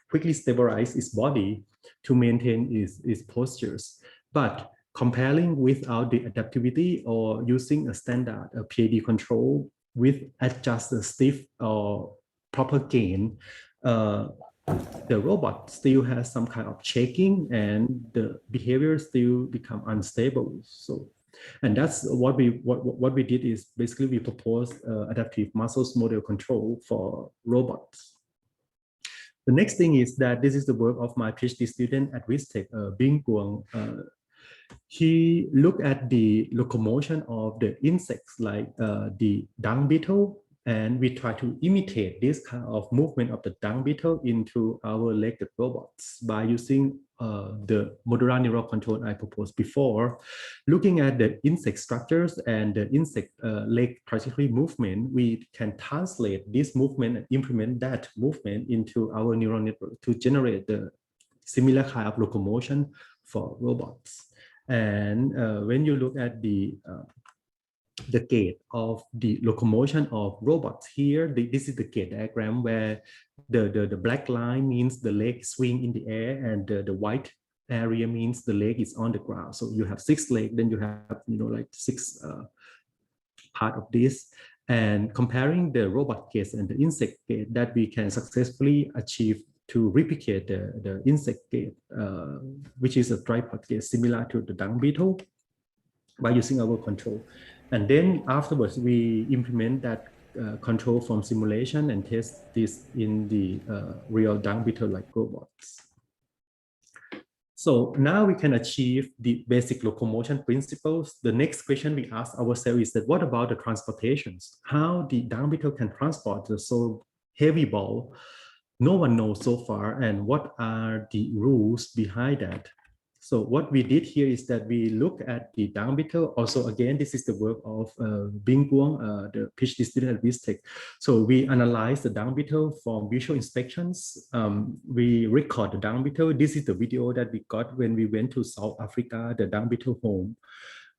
quickly stabilize its body to maintain its postures. But comparing without the adaptivity or using a standard PID control with adjusted stiff or proper gain, the robot still has some kind of shaking and the behavior still become unstable. So, and that's what we did is basically we proposed adaptive muscles model control for robots. The next thing is that this is the work of my PhD student at RISTech, Bing Guang. He looked at the locomotion of the insects like the dung beetle, and we try to imitate this kind of movement of the dung beetle into our legged robots by using the modular neural control I proposed before. Looking at the insect structures and the insect leg trajectory movement, we can translate this movement and implement that movement into our neural network to generate the similar kind of locomotion for robots. And when you look at the gait of the locomotion of robots here, this is the gait diagram where the black line means the leg swing in the air, and the white area means the leg is on the ground. So you have 6 legs, then you have like 6 part of this, and comparing the robot gait and the insect gait that we can successfully achieve to replicate the insect gait, which is a tripod gait similar to the dung beetle, by using our control. And then afterwards, we implement that control from simulation and test this in the real dung beetle-like robots. So now we can achieve the basic locomotion principles. The next question we ask ourselves is that what about the transportations? How the dung beetle can transport the so heavy ball? No one knows so far, and what are the rules behind that? So what we did here is that we look at the dung beetle. Also, again, this is the work of Bing Guang, the PhD student at RISTech. So we analyze the dung beetle from visual inspections. We record the dung beetle. This is the video that we got when we went to South Africa, the dung beetle home.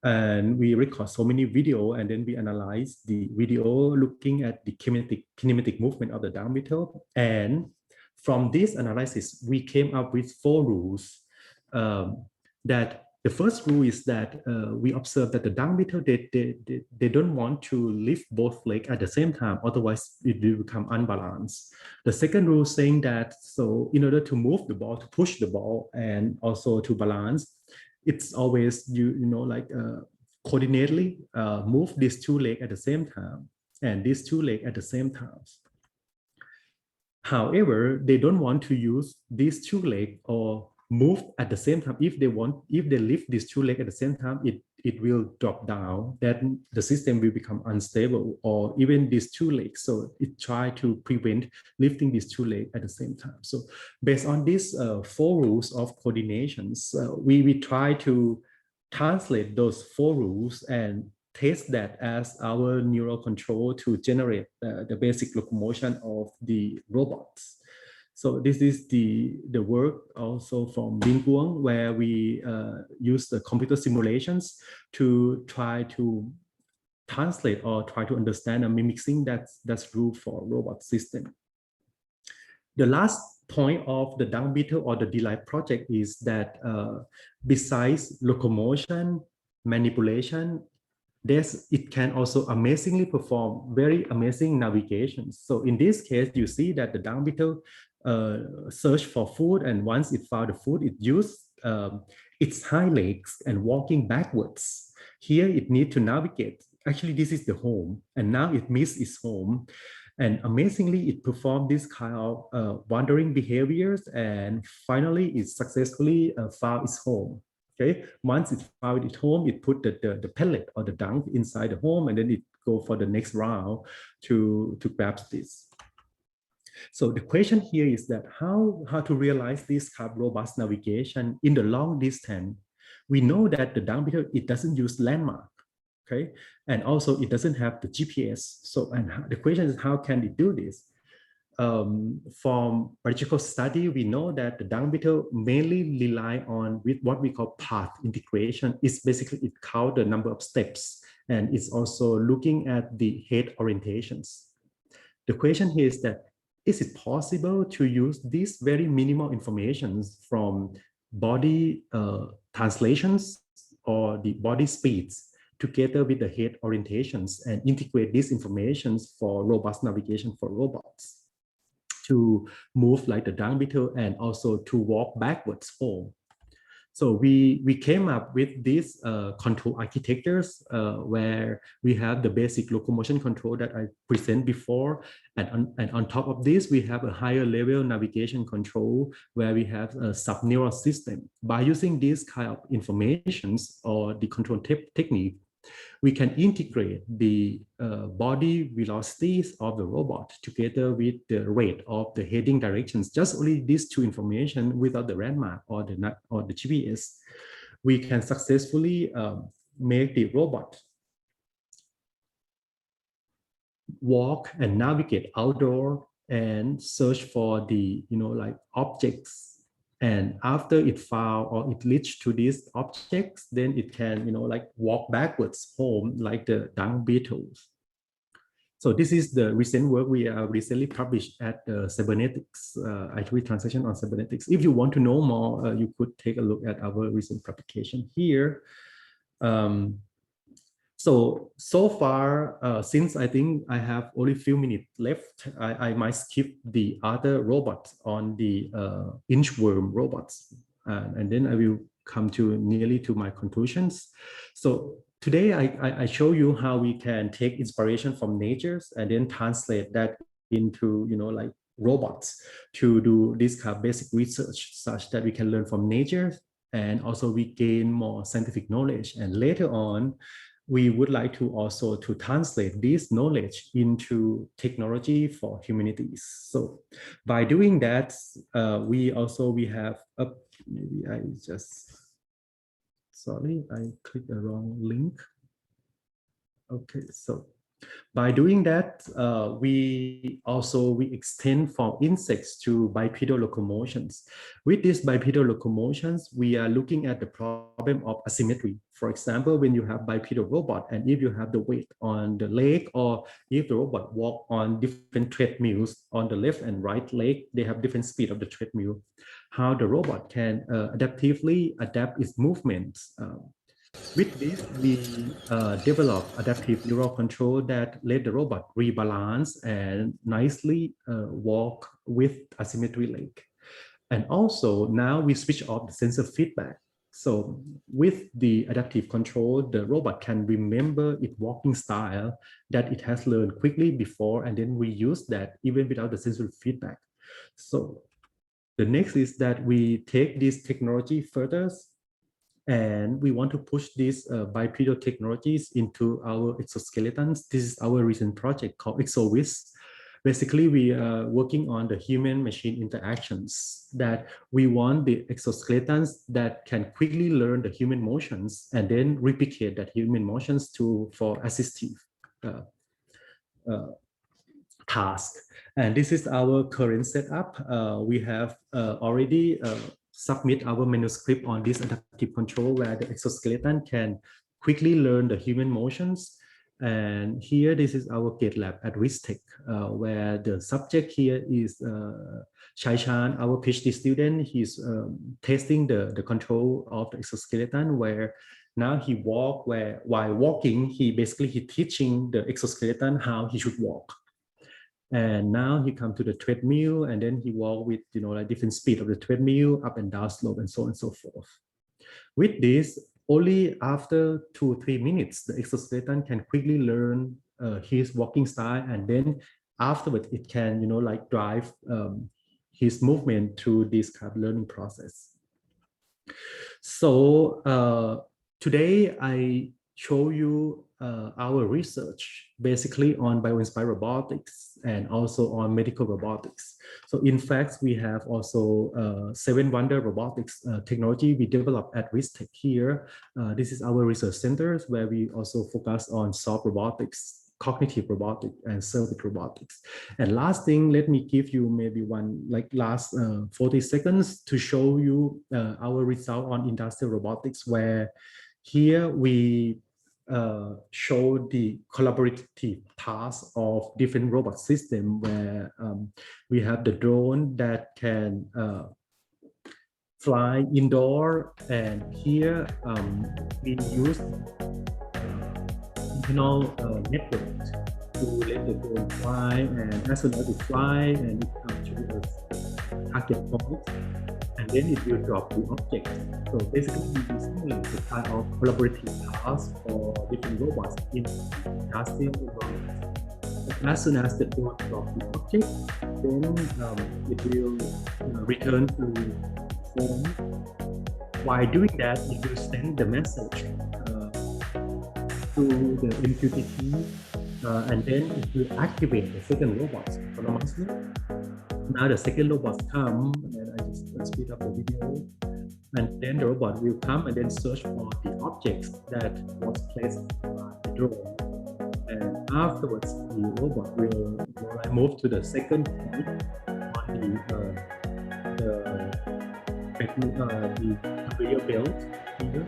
And we record so many video, and then we analyze the video looking at the kinematic movement of the dung beetle. And from this analysis, we came up with 4 rules. That the first rule is that we observe that the dung beetle, they don't want to lift both legs at the same time, otherwise it will become unbalanced. The second rule saying that, so in order to move the ball, to push the ball, and also to balance, it's always coordinately move these 2 legs at the same time and these 2 legs at the same time. However, they don't want to use these 2 legs or move at the same time. If they lift these 2 legs at the same time, it will drop down. Then the system will become unstable, or even these 2 legs. So it try to prevent lifting these 2 legs at the same time. So based on these 4 rules of coordinations, we try to translate those 4 rules and test that as our neural control to generate the basic locomotion of the robots. So this is the work also from Bing Guang, where we use the computer simulations to try to translate or try to understand and mimicking that's true for robot system. The last point of the dung beetle or the DLive project is that besides locomotion, manipulation, it can also amazingly perform very amazing navigation. So in this case, you see that the dung beetle search for food, and once it found the food, it used its hind legs and walking backwards. Here it needs to navigate. Actually, this is the home, and now it missed its home. And amazingly, it performed this kind of wandering behaviors, and finally it successfully found its home. Okay, once it found its home, it put the pellet or the dung inside the home, and then it go for the next round to grab this. So the question here is that how to realize this kind of robust navigation in the long distance we know that the down beetle, it doesn't use landmark, okay? And also it doesn't have the GPS. So, and the question is, how can it do this? From biological study, we know that the dung beetle mainly rely on with what we call path integration. It's basically, it counts the number of steps, and it's also looking at the head orientations. The question here is that, is it possible to use these very minimal informations from body translations or the body speeds together with the head orientations and integrate these informations for robust navigation for robots to move like the dung beetle and also to walk backwards home? So we came up with these control architectures where we have the basic locomotion control that I presented before. And on top of this, we have a higher level navigation control where we have a subneural system. By using these kind of informations or the control technique, we can integrate the body velocities of the robot together with the rate of the heading directions. Just only these two information without the landmark or the GPS, we can successfully make the robot walk and navigate outdoor and search for the like objects. And after it found or it reached to these objects, then it can, like walk backwards home like the dung beetles. So this is the recent work we recently published at cybernetics, actually translation on cybernetics. If you want to know more, you could take a look at our recent publication here. So far, since I think I have only a few minutes left, I might skip the other robots on the inchworm robots, and then I will come to nearly to my conclusions. So today I show you how we can take inspiration from nature and then translate that into like robots to do this kind of basic research such that we can learn from nature and also we gain more scientific knowledge. And later on, we would like to also to translate this knowledge into technology for humanities. So by doing that, we have maybe I just, sorry, I clicked the wrong link. Okay, so by doing that, we extend from insects to bipedal locomotions. With these bipedal locomotions, we are looking at the problem of asymmetry. For example, when you have bipedal robot, and if you have the weight on the leg, or if the robot walk on different treadmills on the left and right leg, they have different speed of the treadmill. How the robot can adaptively adapt its movements. With this, we develop adaptive neural control that let the robot rebalance and nicely walk with asymmetry leg. And also now we switch off the sensor feedback. So with the adaptive control, the robot can remember its walking style that it has learned quickly before, and then we use that even without the sensor feedback. So the next is that we take this technology further, and we want to push these bipedal technologies into our exoskeletons. This is our recent project called ExoWiz. Basically, we are working on the human-machine interactions, that we want the exoskeletons that can quickly learn the human motions and then replicate that human motions for assistive task. And this is our current setup. We have already submit our manuscript on this adaptive control where the exoskeleton can quickly learn the human motions. And here, this is our gate lab at RISTech, where the subject here is Chai Chan, our PhD student. He's testing the control of the exoskeleton, where now he walk, where while walking, he teaching the exoskeleton how he should walk. And now he come to the treadmill, and then he walk with like different speed of the treadmill, up and down slope, and so on and so forth. With this, only after 2 or 3 minutes, the exoskeleton can quickly learn his walking style, and then afterwards it can like drive his movement through this kind of learning process. So today I show you our research basically on bio-inspired robotics and also on medical robotics. So in fact, we have also 7 Wonder Robotics technology we developed at RISTech here. This is our research centers where we also focus on soft robotics, cognitive robotics, and circuit robotics. And last thing, let me give you maybe one last 40 seconds to show you our result on industrial robotics, where here we show the collaborative tasks of different robot system, where we have the drone that can fly indoor, and here we use internal network to let the drone fly, and as soon as it fly and it comes to a target point, and then it will drop the object. So basically, this is the kind of collaborative task for different robots in industrial environment. As soon as the drone drops the object, then it will return to home. While doing that, it will send the message to the MQTT, and then it will activate the second robot autonomously. Now the second robot come, and I just speed up the video, and then the robot will come and then search for the objects that was placed by the drone. And afterwards, the robot will move to the second point on the conveyor belt here.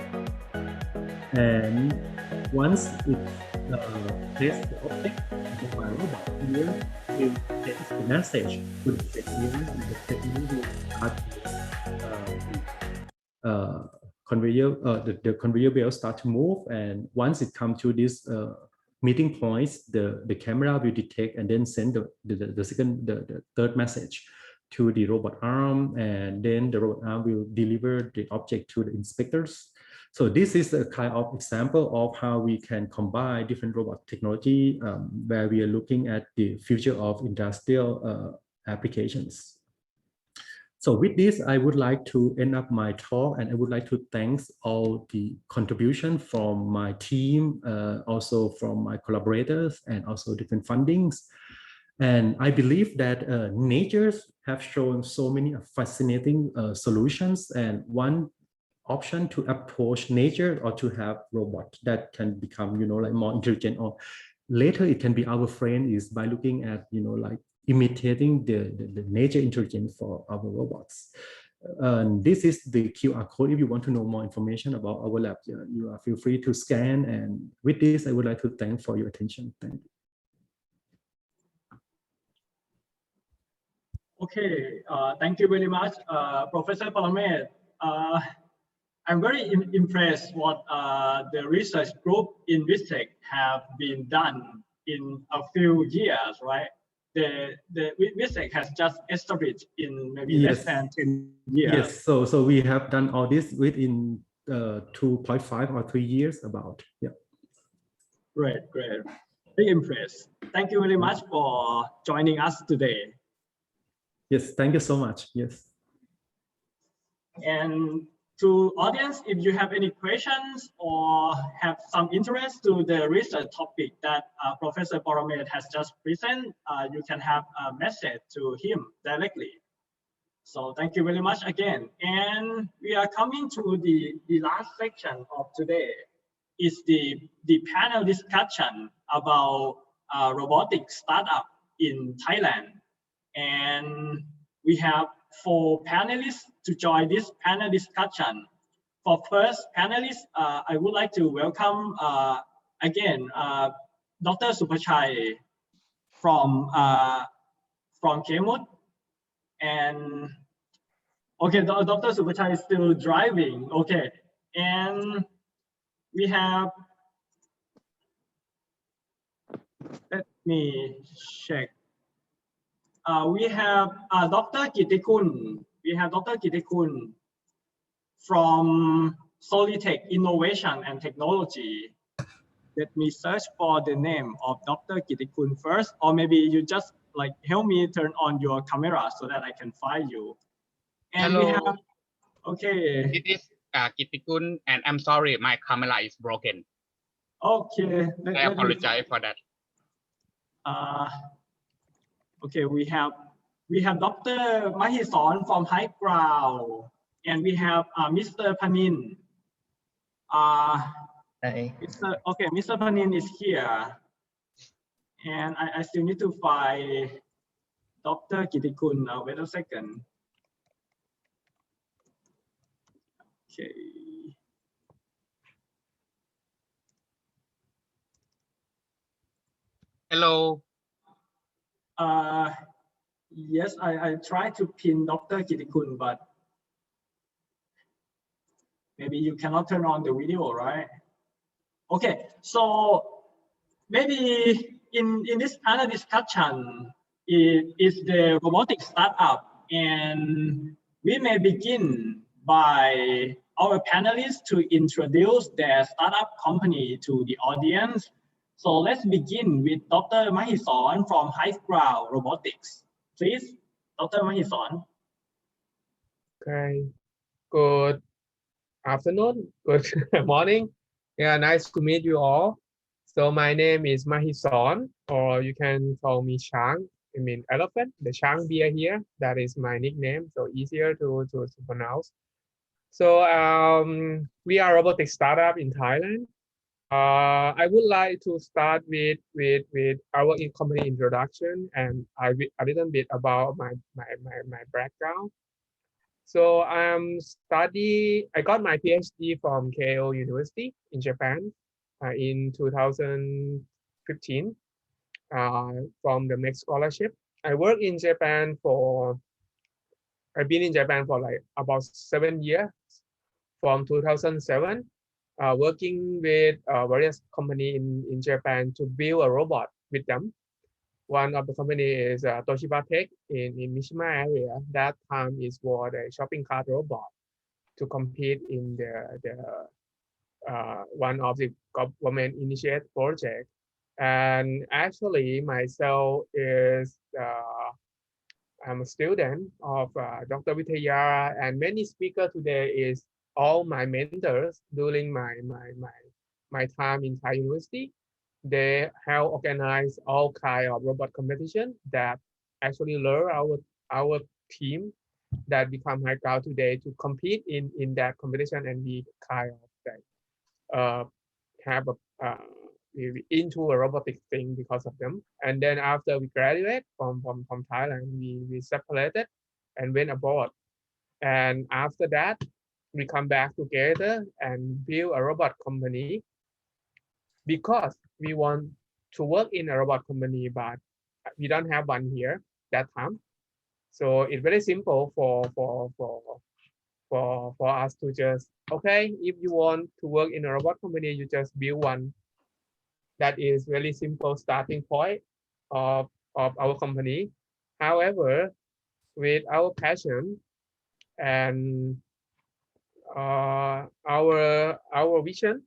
And once it places the object, the robot here will get the message to the technician, and the technician will start the conveyor belt start to move. And once it comes to this meeting points, the camera will detect and then send the third message to the robot arm, and then the robot arm will deliver the object to the inspectors. So this is a kind of example of how we can combine different robot technology, where we are looking at the future of industrial applications. So with this, I would like to end up my talk, and I would like to thank all the contribution from my team, also from my collaborators, and also different fundings. And I believe that natures have shown so many fascinating solutions, and one option to approach nature or to have robots that can become, more intelligent, or later it can be our friend, is by looking at, imitating the nature intelligence for our robots. This is the QR code. If you want to know more information about our lab, you feel free to scan. And with this, I would like to thank for your attention. Thank you. Okay, thank you very much, Professor Paramet. I'm very impressed what the research group in RISTech have been done in a few years, right? The RISTech has just established in maybe less than 10 years. Yes, so we have done all this within 2.5 or 3 years about, yeah. Great. Very impressed. Thank you very much for joining us today. Yes, thank you so much. Yes. And to audience, if you have any questions or have some interest to the research topic that Professor Paramet has just presented, you can have a message to him directly. So thank you very much again. And we are coming to the last section of today. Is the panel discussion about robotic startup in Thailand. And we have 4 panelists to join this panel discussion. For first panelist, I would like to welcome again Dr. Supachai from Kemut. And okay, Dr. Supachai is still driving. Okay, and we have, let me check. We have Dr. Kittikun. We have Dr. Kittikun from Solitech Innovation and Technology. Let me search for the name of Dr. Kittikun first, or maybe you just help me turn on your camera so that I can find you. And hello. We have, okay. It is Kittikun, and I'm sorry, my camera is broken. Okay. I apologize for that. Okay, we have Dr. Mahisorn from High Ground, and we have Mr. Panin. Mr. Panin is here, and I still need to find Dr. Kitikun. Wait a second. Okay. Hello. Yes, I tried to pin Dr. Kitikun, but maybe you cannot turn on the video, right? Okay, so maybe in this panel discussion, it is the robotics startup, and we may begin by our panelists to introduce their startup company to the audience. So let's begin with Dr. Mahisorn from High Ground Robotics. Please, Dr. Mahisorn. Okay. Good afternoon. Good morning. Yeah, nice to meet you all. So my name is Mahisorn, or you can call me Chang. I mean elephant. The Chang beer here. That is my nickname. So easier to pronounce. So we are a robotics startup in Thailand. I would like to start with our company introduction and a little bit about my background. So I got my PhD from Keio University in Japan in 2015 from the MEC scholarship. I worked in Japan I've been in Japan for like about 7 years from 2007. Working with various companies in Japan to build a robot with them. One of the company is Toshiba Tech in Mishima area. That time is for the shopping cart robot to compete in the one of the government initiated project. And actually myself is I'm a student of Dr. Vitaya, and many speakers today is all my mentors during my time in Thai University. They have organized all kind of robot competition that actually lure our team that become High Ground today to compete in that competition and be kind of like have into a robotic thing because of them. And then after we graduate from Thailand, we separated and went abroad. And after that, we come back together and build a robot company because we want to work in a robot company, but we don't have one here that time. So it's very simple for us to just, okay, if you want to work in a robot company, you just build one. That is really simple starting point of our company. However, with our passion and our vision,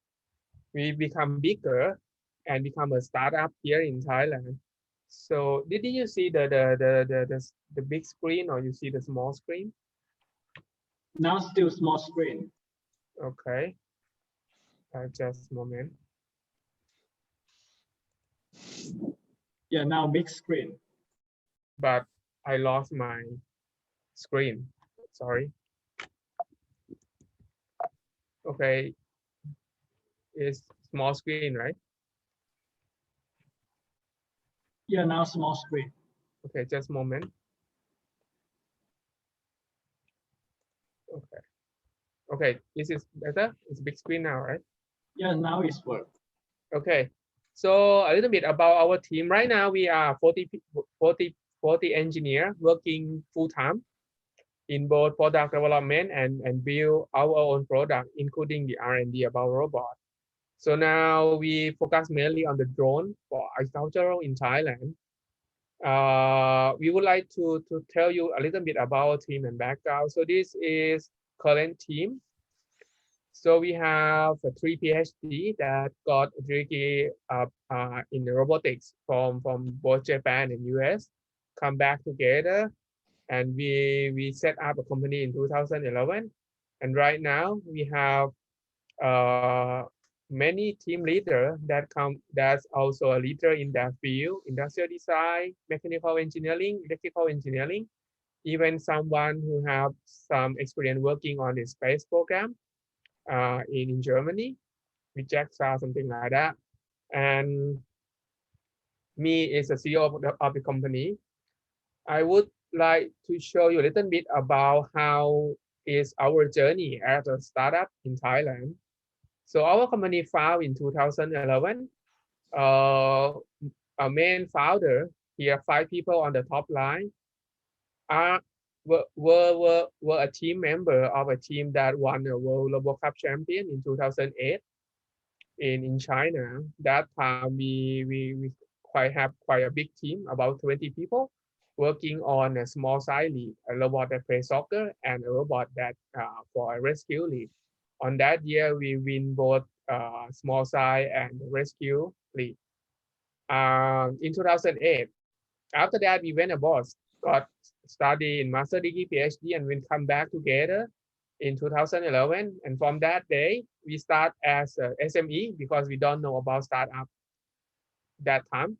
we become bigger and become a startup here in Thailand. So did you see the big screen or you see the small screen? Now still small screen. Okay. Just a moment. Yeah, now big screen. But I lost my screen. Sorry. Okay. It's small screen, right? Yeah, now small screen. Okay, just a moment. Okay. Okay, this is better. It's big screen now, right? Yeah, now it's work. Okay. So a little bit about our team. Right now we are 40 engineers working full time in both product development and build our own product, including the R&D about robot. So now we focus mainly on the drone for agricultural in Thailand. We would like to tell you a little bit about our team and background. So this is current team. So we have 3 PhD that got a degree in robotics from both Japan and US, come back together, and we set up a company in 2011. And right now we have many team leader that's also a leader in that field, industrial design, mechanical engineering, electrical engineering, even someone who have some experience working on the space program in Germany, with JAXA, something like that. And me is the CEO of the company. I would like to show you a little bit about how is our journey as a startup in Thailand. So our company founded in 2011. Our main founder, here 5 people on the top line, were a team member of a team that won the World Robo Cup champion in 2008 in China. That time we have quite a big team, about 20 people, working on a small size league, a robot that plays soccer, and a robot that for a rescue league. On that year, we win both small size and rescue league. In 2008, after that, we went abroad, got study in master degree, PhD, and we come back together in 2011. And from that day, we start as a SME because we don't know about startup that time.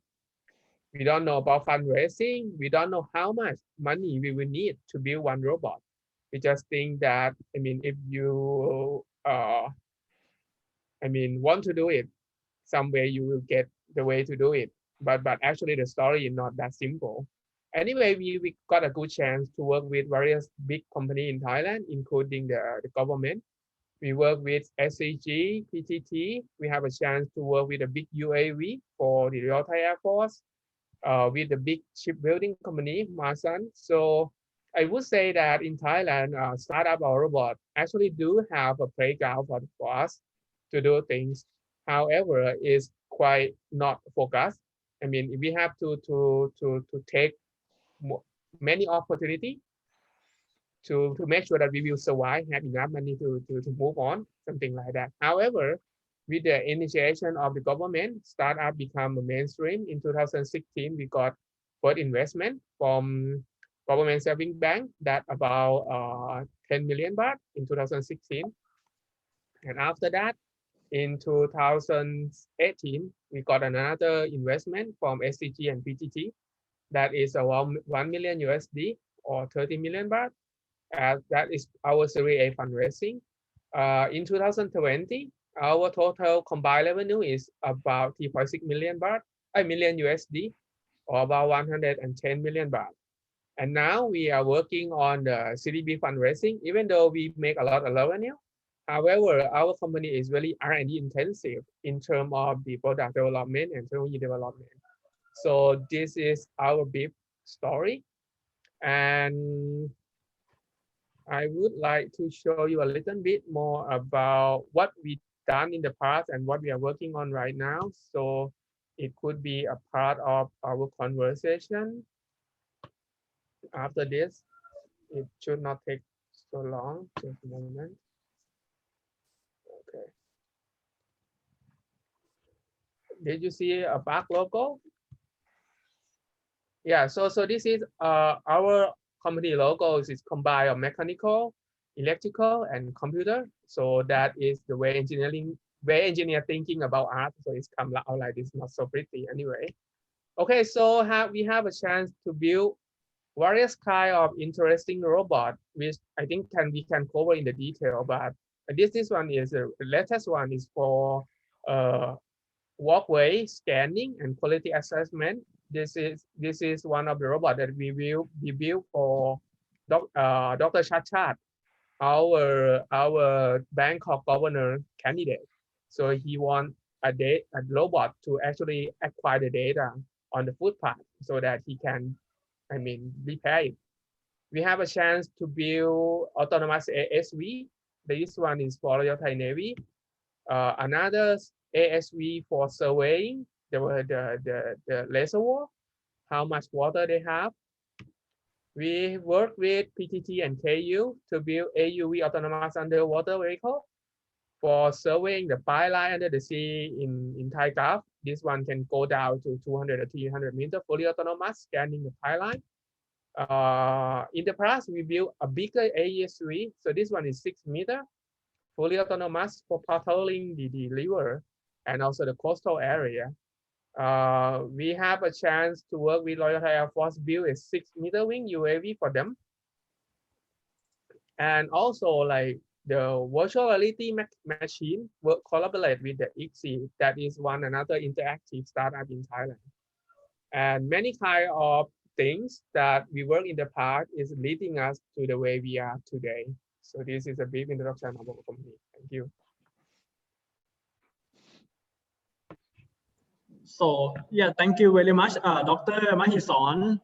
We don't know about fundraising. We don't know how much money we will need to build one robot. We just think that, I mean, if you, want to do it, somewhere you will get the way to do it. But actually the story is not that simple. Anyway, we got a good chance to work with various big companies in Thailand, including the government. We work with SCG, PTT. We have a chance to work with a big UAV for the Royal Thai Air Force, with the big shipbuilding company, Masan. So I would say that in Thailand, startup or robot actually do have a playground for us to do things. However, it's quite not focused. I mean, we have to take many opportunities to make sure that we will survive, have enough money to move on, something like that. However, with the initiation of the government, startup become a mainstream. In 2016, we got first investment from government saving bank that about 10 million baht in 2016. And after that, in 2018, we got another investment from SCG and PTT that is around 1 million USD or 30 million baht. That is our Series A fundraising. In 2020, our total combined revenue is about 3.6 million baht, million USD, or about 110 million baht. And now we are working on the Series B fundraising, even though we make a lot of revenue. However, our company is very R&D intensive in terms of the product development and technology development. So this is our brief story. And I would like to show you a little bit more about what we've done in the past and what we are working on right now. So it could be a part of our conversation. After this, it should not take so long. Just a moment. Okay. Did you see a back logo? Yeah, so this is our company logo is combined of mechanical, electrical, and computer. So that is the way engineer thinking about art. So it's come out like this, not so pretty anyway. Okay, so we have a chance to build various kind of interesting robot, which I think we can cover in the detail. But this one is the latest one is for walkway scanning and quality assessment. This is one of the robots that we will build for Dr. Chachat, our Bangkok governor candidate. So he wants a robot to actually acquire the data on the footpath so that he can, repair it. We have a chance to build autonomous ASV. This one is for Royal Thai Navy. Another ASV for surveying the reservoir, how much water they have. We work with PTT and KU to build AUV autonomous underwater vehicle for surveying the pipeline under the sea in Thai Gulf. This one can go down to 200 or 300 meters, fully autonomous, scanning the pipeline. In the past, we built a bigger AESV. So this one is 6 meters fully autonomous for patrolling the river and also the coastal area. We have a chance to work with Royal Thai Air Force, build a 6-meter wing UAV for them. And also like the virtual reality machine will collaborate with the ICSI, that is one another interactive startup in Thailand. And many kind of things that we work in the past is leading us to the way we are today. So this is a brief introduction of our company. Thank you. So yeah, thank you very much, Dr. Mahison.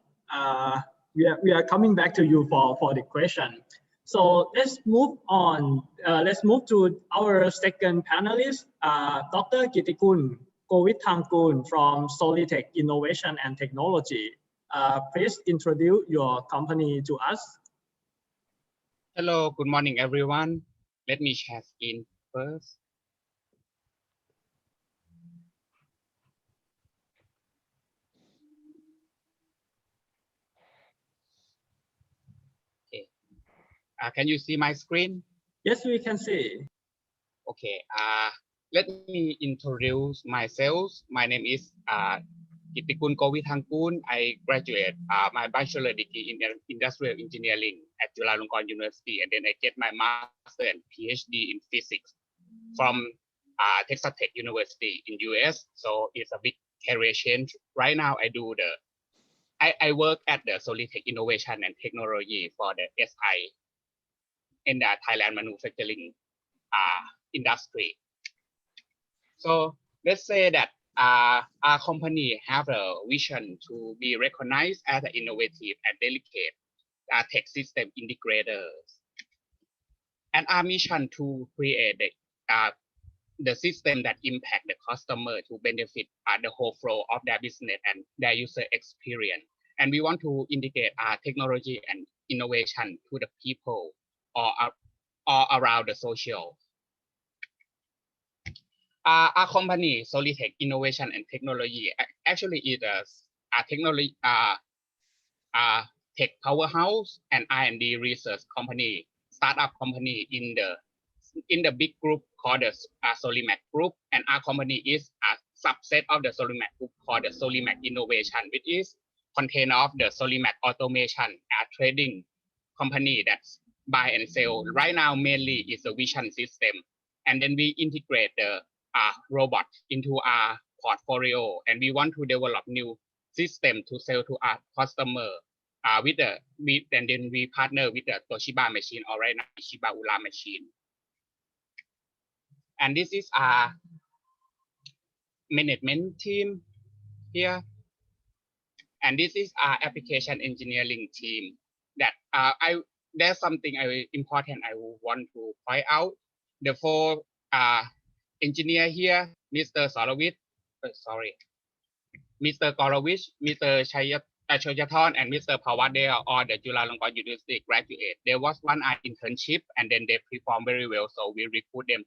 We are coming back to you for the question. So let's move on. Let's move to our second panelist, Dr. Kitikun Kovithangkun from Solitech Innovation and Technology. Please introduce your company to us. Hello, good morning, everyone. Let me share screen first. Okay. Can you see my screen? Yes, we can see. Okay. Let me introduce myself. My name is Kitikun Kovithangkun. I graduated my bachelor degree in industrial engineering at Chulalongkorn University, and then I get my master and PhD in physics from Texas Tech University in US. So it's a big career change. Right now, I work at the Solitech Innovation and Technology for the SI in the Thailand manufacturing industry. So let's say that our company have a vision to be recognized as an innovative and delicate tech system integrators, and our mission to create the system that impact the customer to benefit the whole flow of their business and their user experience. And we want to integrate our technology and innovation to the people or around the social. Our company, Solitech Innovation and Technology, actually is a technology tech powerhouse and R&D research company, startup company in the big group called the Solimac Group, and our company is a subset of the Solimac Group called the Solimac Innovation, which is contained of the Solimac Automation, a trading company that's buy and sell. Right now, mainly is a vision system, and then we integrate the robot into our portfolio, and we want to develop new system to sell to our customer and then we partner with the Toshiba machine or right now Shiba Ura machine. And this is our management team here, and this is our application engineering team. That there's something important I want to point out. The 4 engineer here, Mr. Sorovich, Mr. Gorovich, Mr. Choyathon, and Mr. Pawat, they are all the Chulalongkorn University graduate. There was one internship, and then they performed very well, so we recruit them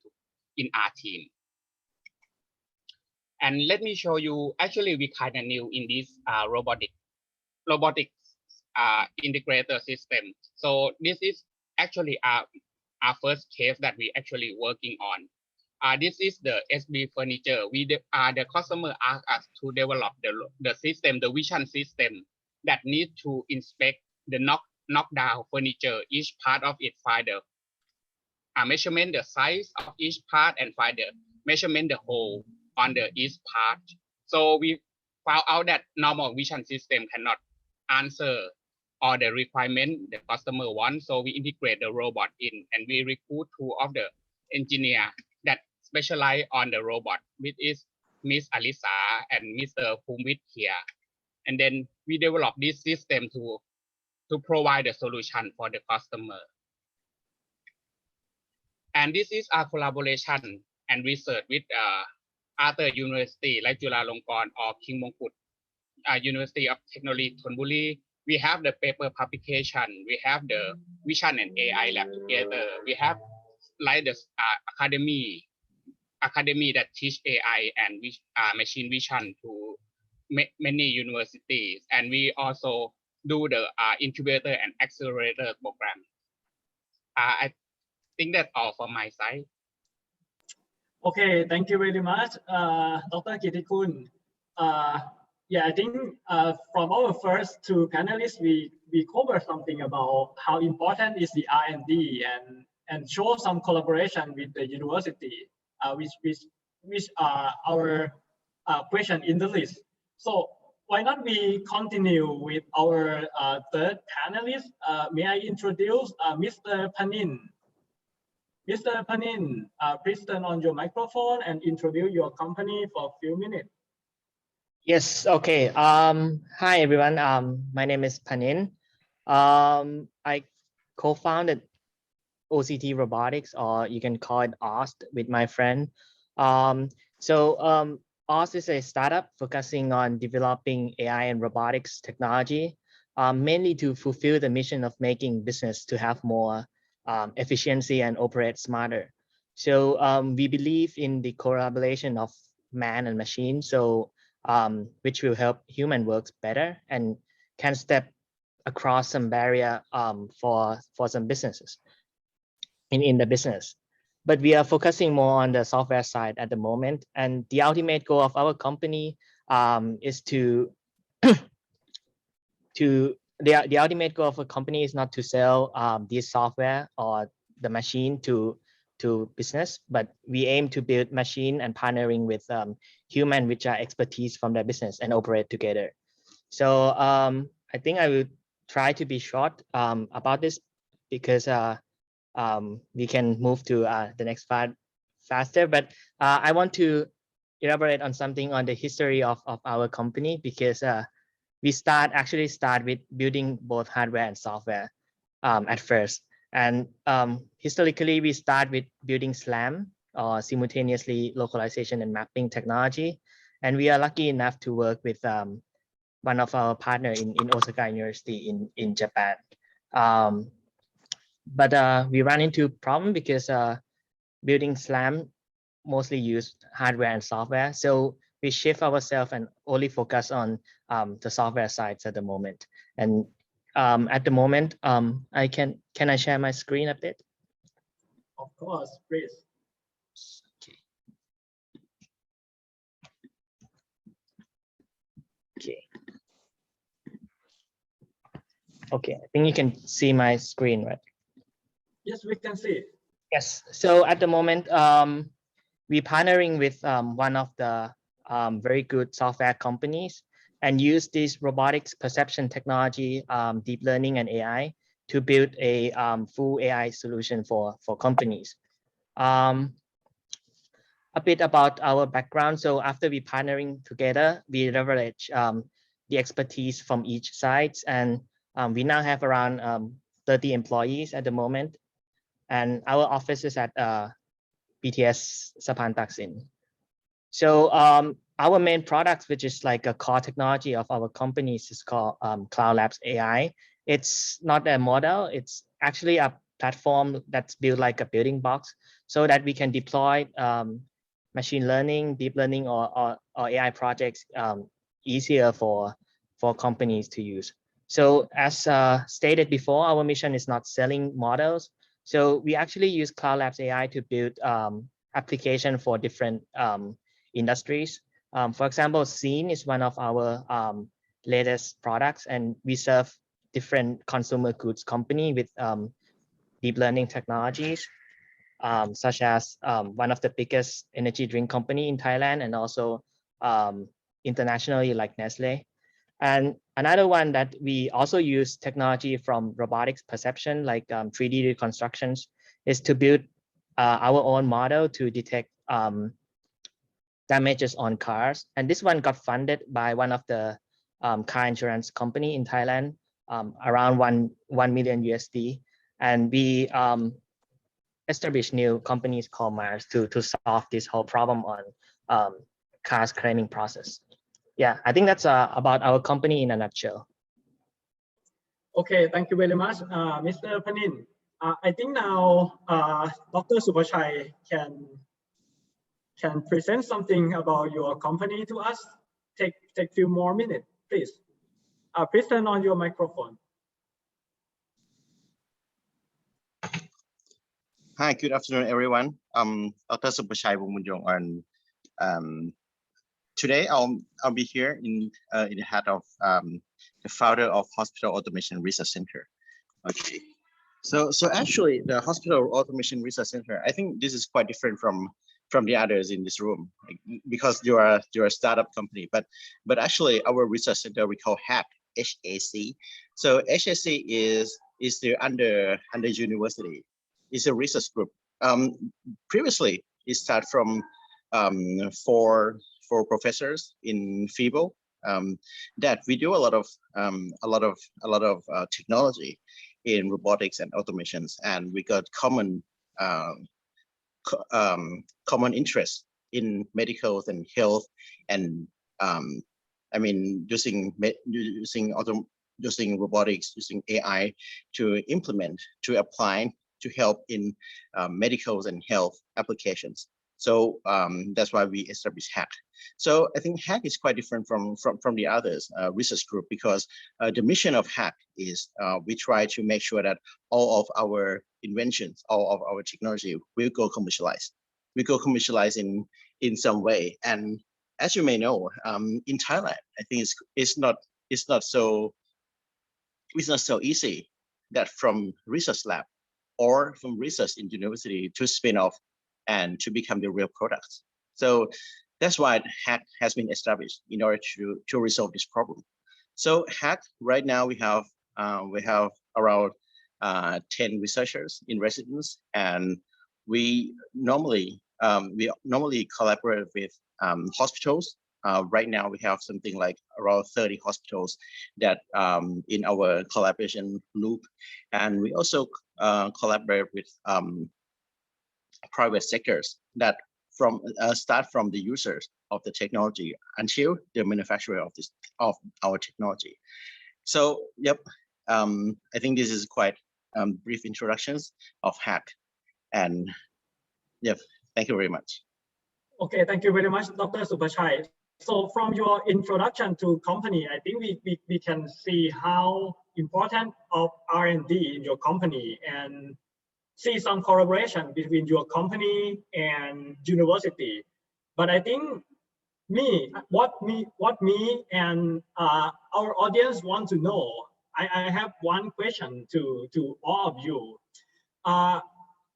in our team. And let me show you, actually we kind of new in this robotics integrator system. So this is actually our first case that we actually working on. This is the SB furniture. The customer asked us to develop the system, the vision system that need to inspect the knockdown furniture. Each part of it, find the measurement, the size of each part, and find the measurement, the hole on the each part. So we found out that normal vision system cannot answer all the requirement the customer wants. So we integrate the robot in, and we recruit 2 of the engineer that specialize on the robot, which is Miss Alisa and Mr. Pumwit here. And then we develop this system to provide the solution for the customer. And this is our collaboration and research with other university like Chulalongkorn or King Mongkut University of Technology Thonburi. We have the paper publication, we have the vision and AI lab together. We have like the academy that teach AI and machine vision to many universities, and we also do the incubator and accelerator program. I think that's all from my side. Okay, thank you very much, Dr. Kitikun. Yeah, I think from our first two panelists, we covered something about how important is the R&D and show some collaboration with the university, which are our question in the list. So why not we continue with our third panelist? May I introduce Mr. Panin? Mr. Panin, please turn on your microphone and introduce your company for a few minutes. Yes, okay. Hi everyone. My name is Panin. I co-founded OCT Robotics, or you can call it RAS, with my friend. RAS is a startup focusing on developing AI and robotics technology, mainly to fulfill the mission of making business to have more efficiency and operate smarter. So we believe in the collaboration of man and machine, so which will help human works better and can step across some barrier for some businesses in the business. But we are focusing more on the software side at the moment, and the ultimate goal of our company is the ultimate goal of a company is not to sell this software or the machine to business, but we aim to build machine and partnering with human, which are expertise from their business, and operate together. So I think I will try to be short about this, because we can move to the next part faster. But I want to elaborate on something on the history of our company, because we actually start with building both hardware and software at first. And historically, we start with building SLAM, or simultaneously localization and mapping technology. And we are lucky enough to work with one of our partners in Osaka University in Japan. But we run into problem because building SLAM mostly use hardware and software. So we shift ourselves and only focus on the software sides at the moment. And at the moment, can I share my screen a bit? Of course, please. Okay, I think you can see my screen, right? Yes, we can see. Yes, so at the moment, we're partnering with one of the very good software companies and use this robotics perception technology, deep learning and AI to build a full AI solution for companies. A bit about our background. So after we partnering together, we leverage the expertise from each side, and we now have around 30 employees at the moment. And our office is at BTS Sapan Taksin. So our main products, which is like a core technology of our companies, is called Cloud Labs AI. It's not a model, it's actually a platform that's built like a building blocks, so that we can deploy machine learning, deep learning, or AI projects easier for companies to use. So as stated before, our mission is not selling models. So we actually use Cloud Labs AI to build application for different industries. For example, Scene is one of our latest products, and we serve different consumer goods company with deep learning technologies, such as one of the biggest energy drink company in Thailand, and also internationally like Nestle. And another one that we also use technology from robotics perception, like 3D reconstructions, is to build our own model to detect damages on cars. And this one got funded by one of the car insurance company in Thailand, around 1 million USD. And we established new companies called Mars to solve this whole problem on cars claiming process. Yeah, I think that's about our company in a nutshell. Okay, thank you very much, Mr. Panin. I think now Dr. Supachai can present something about your company to us. Take few more minutes, please. Please turn on your microphone. Hi, good afternoon, everyone. Dr. Supachai Wongmunjong, and today I'll be here in the head of the founder of Hospital Automation Research Center. Okay, so actually the Hospital Automation Research Center, I think this is quite different from the others in this room, because you're a startup company, but actually our research center we call HAC, HAC. So HAC is the under university. It's a research group. Previously, it started from four professors in FIBO that we do a lot of technology in robotics and automations, and we got common interest in medical and health, and I mean using robotics, using AI to implement, to apply, to help in medical and health applications. So that's why we established HAC. So I think HAC is quite different from the others research group, because the mission of HAC is we try to make sure that all of our inventions, all of our technology will go commercialized. We go commercialized in some way. And as you may know, in Thailand, I think it's not so easy that from research lab or from research in university to spin off and to become the real products. So that's why HAC has been established in order to resolve this problem. So HAC right now we have around 10 researchers in residence, and we normally collaborate with hospitals. Right now we have something like around 30 hospitals that in our collaboration loop, and we also collaborate with private sectors that start from the users of the technology until the manufacturer of our technology. So yep, I think this is quite brief introductions of HAC, and yep, thank you very much. Okay, thank you very much, Dr. Supachai. So from your introduction to company, I think we can see how important of R&D in your company, and see some collaboration between your company and university. But I think what me and our audience want to know, I have one question to all of you.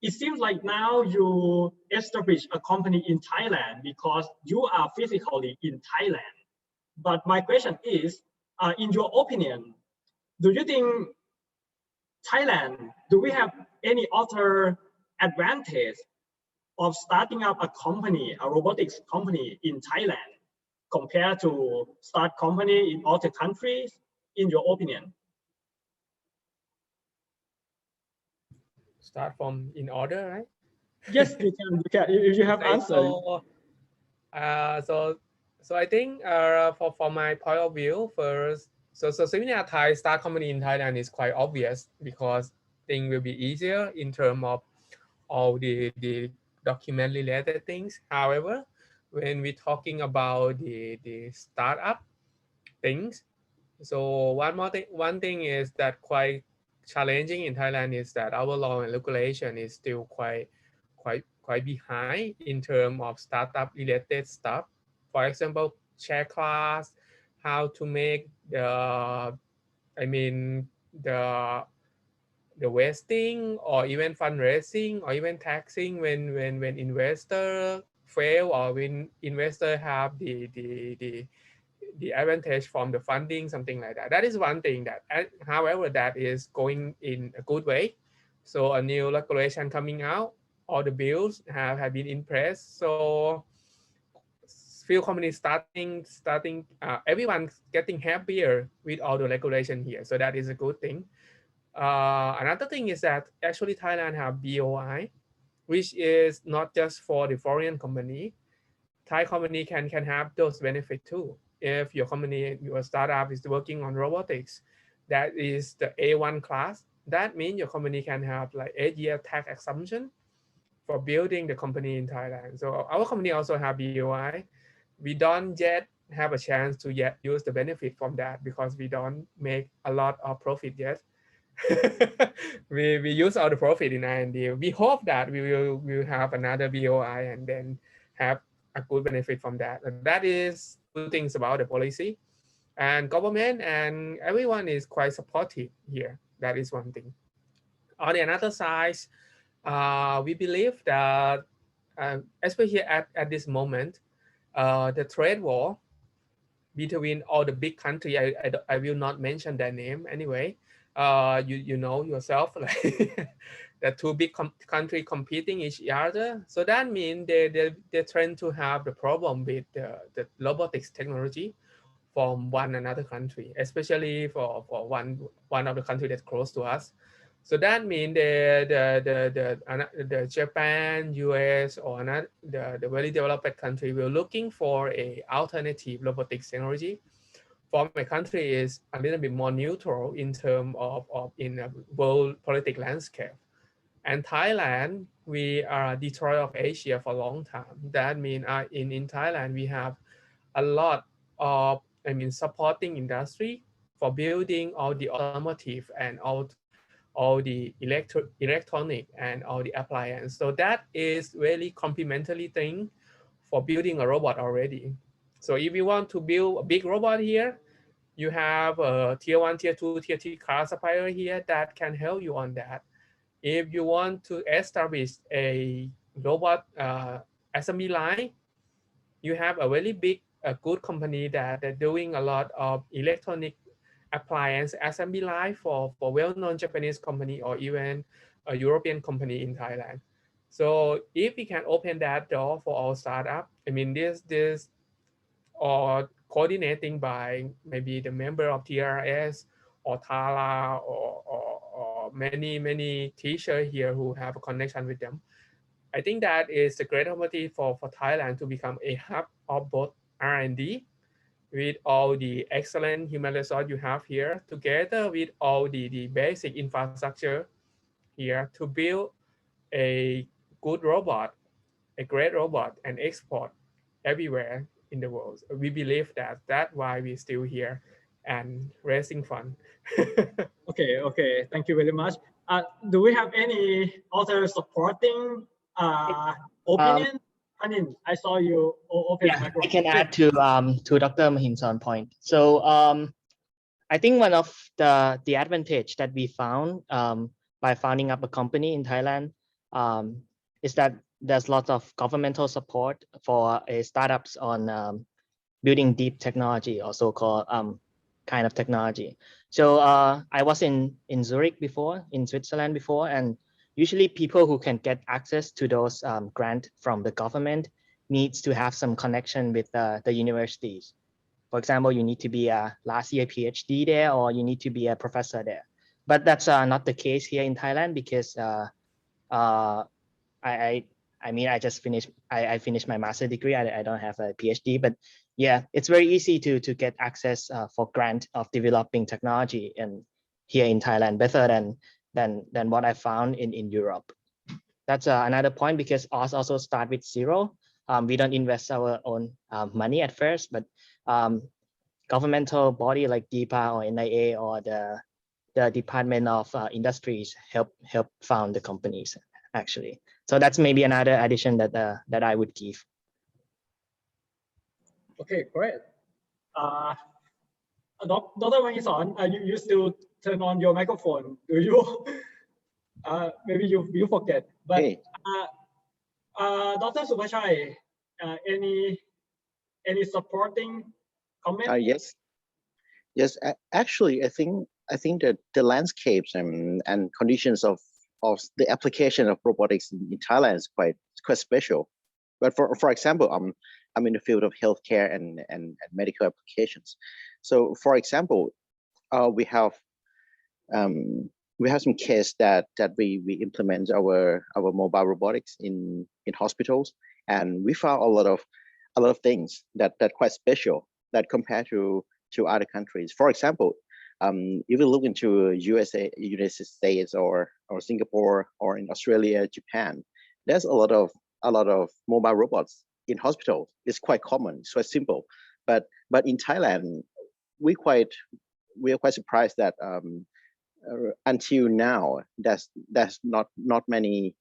It seems like now you establish a company in Thailand because you are physically in Thailand. But my question is, in your opinion, do you think Thailand, do we have any other advantage of starting up a company, a robotics company in Thailand, compared to start company in other countries, in your opinion? Start from in order, right? Yes, you can. If you have answer. So I think for my point of view, first, so Similar Thai start company in Thailand is quite obvious, because things will be easier in terms of all the document related things. However, when we're talking about the startup things, so one thing is that quite challenging in Thailand is that our law and regulation is still quite behind in terms of startup related stuff. For example, share class, how to make the vesting, or even fundraising, or even taxing when investor fail, or when investor have the advantage from the funding, something like that. That is one thing that, however, that is going in a good way. So a new regulation coming out, all the bills have been in place. So few companies starting everyone's getting happier with all the regulation here. So that is a good thing. Another thing is that actually Thailand have BOI, which is not just for the foreign company. Thai company can have those benefits too. If your company, your startup is working on robotics, that is the A1 class. That means your company can have like 8-year tax exemption for building the company in Thailand. So our company also have BOI. We don't yet have a chance to yet use the benefit from that, because we don't make a lot of profit yet. we use all the profit in R&D. We hope that we will have another BOI and then have a good benefit from that. And that is good things about the policy, and government and everyone is quite supportive here. That is one thing. On the another side, we believe that especially at this moment, the trade war between all the big country, I will not mention their name anyway. You know yourself, like the two big country competing each other. So that means they tend to have the problem with the robotics technology from one another country, especially for one of the country that's close to us. So that means the Japan, US, or the very developed country will looking for a alternative robotics technology. For my country is a little bit more neutral in terms of in a world political landscape. And Thailand, we are Detroit of Asia for a long time. That means in Thailand, we have a lot of, supporting industry for building all the automotive and all the electronic and all the appliance. So that is really complementary thing for building a robot already. So if you want to build a big robot here, you have a tier 1, tier 2, tier 3 car supplier here that can help you on that. If you want to establish a robot assembly line, you have a very big, good company that are doing a lot of electronic appliance assembly line for well-known Japanese company or even a European company in Thailand. So if we can open that door for our startup, this or coordinating by maybe the member of TRS or TALA or many teachers here who have a connection with them. I think that is a great opportunity for Thailand to become a hub of both R&D with all the excellent human resource you have here, together with all the basic infrastructure here to build a good robot, a great robot, and export everywhere in the world. We believe that's why we're still here and raising fund. Okay. Thank you very much. Do we have any other supporting opinion? I saw you open the microphone. I can add to Dr. Mahin's point. So I think one of the advantage that we found by founding up a company in Thailand is that there's lots of governmental support for startups on building deep technology or so-called kind of technology. So I was in Zurich before, in Switzerland before, and usually people who can get access to those grants from the government needs to have some connection with the universities. For example, you need to be a last year PhD there, or you need to be a professor there. But that's not the case here in Thailand because I just finished. I finished my master's degree. I don't have a PhD, but yeah, it's very easy to get access for grant of developing technology and here in Thailand, better than what I found in Europe. That's another point because us also start with zero. We don't invest our own money at first, but governmental body like DEPA or NIA or the Department of Industries help found the companies actually. So that's maybe another addition that I would give. Okay, great. Dr. Mahinson, you still turn on your microphone, do you? Maybe you forget. But hey. Dr. Subhachai, any supporting comment? Yes. Actually, I think that the landscapes and conditions of the application of robotics in Thailand is quite special. But for example, I'm in the field of healthcare and medical applications. So for example, we have some case that we implement our mobile robotics in hospitals, and we found a lot of things that quite special that compared to other countries. For example, if you look into United States or Singapore or in Australia, Japan, there's a lot of mobile robots in hospitals. It's quite common, it's quite simple. But in Thailand, we are quite surprised that until now, there's not many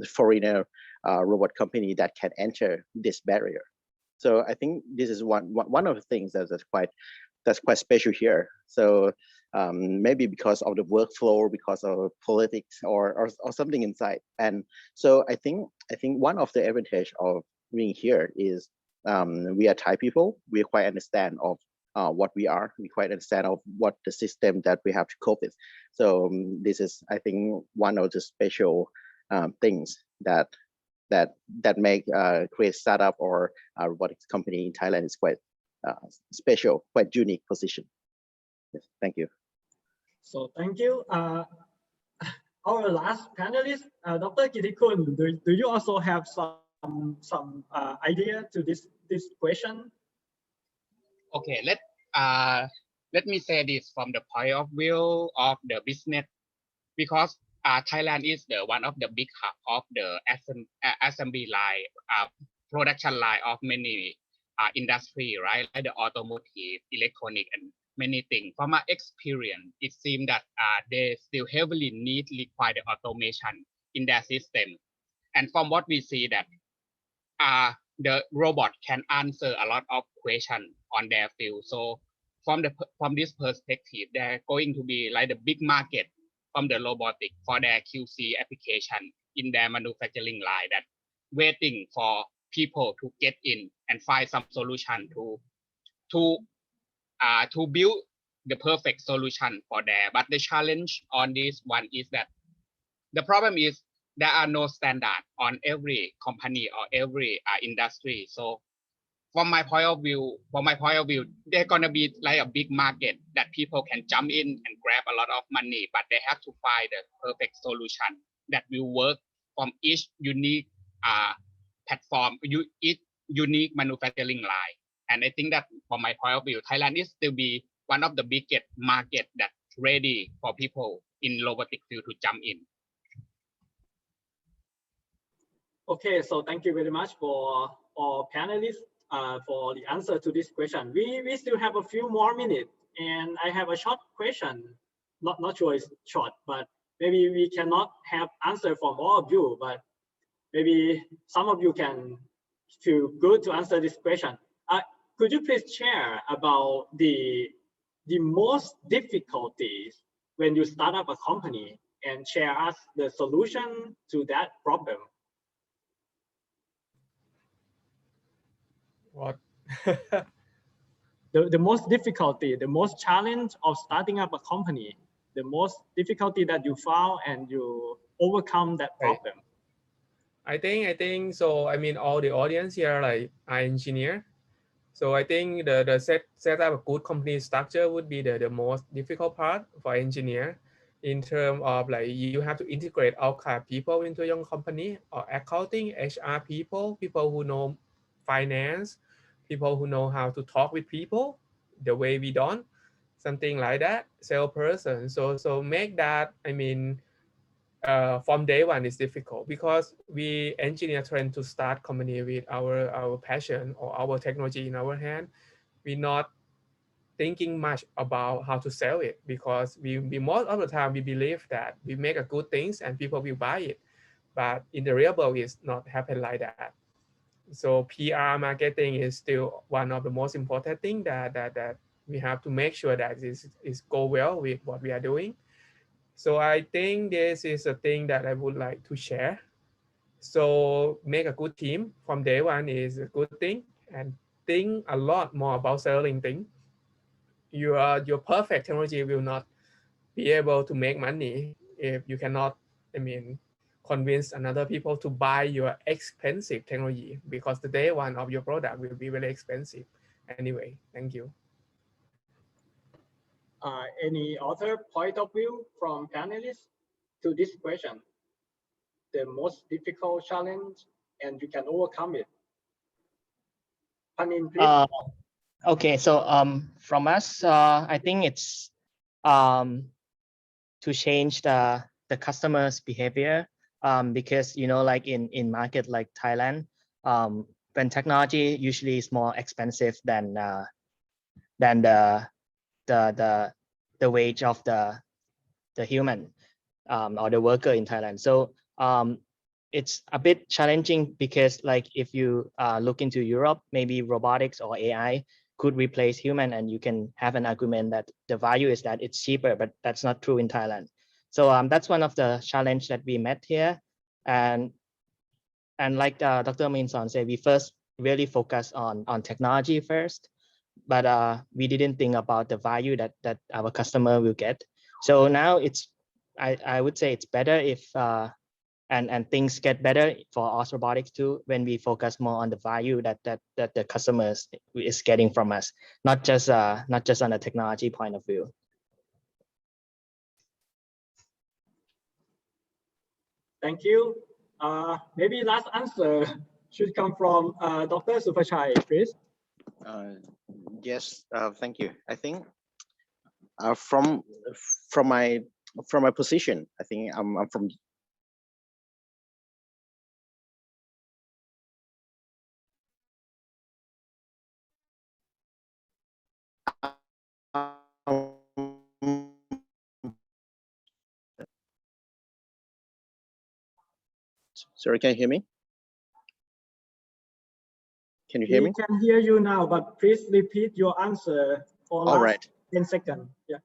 foreigner robot company that can enter this barrier. So I think this is one of the things that's quite special here. So maybe because of the workflow, because of politics, or something inside. And so I think one of the advantage of being here is we are Thai people. We quite understand of what we are. We quite understand of what the system that we have to cope with. So this is, I think, one of the special things that make create startup or a robotics company in Thailand is quite special, quite unique position. Yes, thank you. So thank you. Our last panelist, Dr. Kitikun, do you also have some idea to this question? Okay, let me say this from the point of view of the business, because Thailand is one of the big hub of the assembly line, production line of many industry, right? Like the automotive, electronic, and many things. From my experience, it seems that they still heavily require the automation in their system. And from what we see that the robot can answer a lot of questions on their field. So from this perspective, they're going to be like the big market from the robotic for their QC application in their manufacturing line, that waiting for people to get in and find some solution to build the perfect solution for there. But the challenge on this one is that the problem is there are no standard on every company or every industry. So from my point of view, they're gonna be like a big market that people can jump in and grab a lot of money, but they have to find the perfect solution that will work from each unique platform, each unique manufacturing line. And I think that from my point of view, Thailand is still be one of the biggest market that's ready for people in robotic field to jump in. Okay, so thank you very much for all panelists for the answer to this question. We still have a few more minutes, and I have a short question. Not sure it's short, but maybe we cannot have answer from all of you, but maybe some of you can feel good to answer this question. Could you please share about the most difficulties when you start up a company and share us the solution to that problem? What? the most difficulty, the most challenge of starting up a company, the most difficulty that you found and you overcome that problem. I think so. I mean, all the audience here like are engineer. So I think the set up a good company structure would be the most difficult part for engineer, in terms of like you have to integrate all kind of people into your company, or accounting, HR people who know finance, people who know how to talk with people the way we don't, something like that, salesperson. So make that, I mean, from day one is difficult, because we engineers tend to start company with our passion or our technology in our hand. We're not thinking much about how to sell it, because we most of the time we believe that we make a good things and people will buy it, but in the real world it's not happen like that. So PR marketing is still one of the most important thing that we have to make sure that is go well with what we are doing. So I think this is a thing that I would like to share. So make a good team from day one is a good thing, and think a lot more about selling things. Your perfect technology will not be able to make money if you cannot, I mean, convince another people to buy your expensive technology, because the day one of your product will be very expensive. Anyway, thank you. Any other point of view from panelists to this question? The most difficult challenge and you can overcome it. Panin, please. Okay, so from us, I think it's to change the customer's behavior, because like in market like Thailand, when technology usually is more expensive than the the wage of the human or the worker in Thailand. So it's a bit challenging because like if you look into Europe, maybe robotics or AI could replace human, and you can have an argument that the value is that it's cheaper, but that's not true in Thailand. So that's one of the challenge that we met here. And like Dr. Minson said, we first really focus on technology first, but we didn't think about the value that our customer will get. So now it's, I would say it's better if, and things get better for us robotics too, when we focus more on the value that the customers is getting from us, not just on a technology point of view. Thank you. Maybe last answer should come from Dr. Supachai, please. Yes, thank you. I think from my position, I think I'm from Sorry, can you hear me? Can you hear me? We can hear you now, but please repeat your answer for All last right. 10 seconds. Yeah.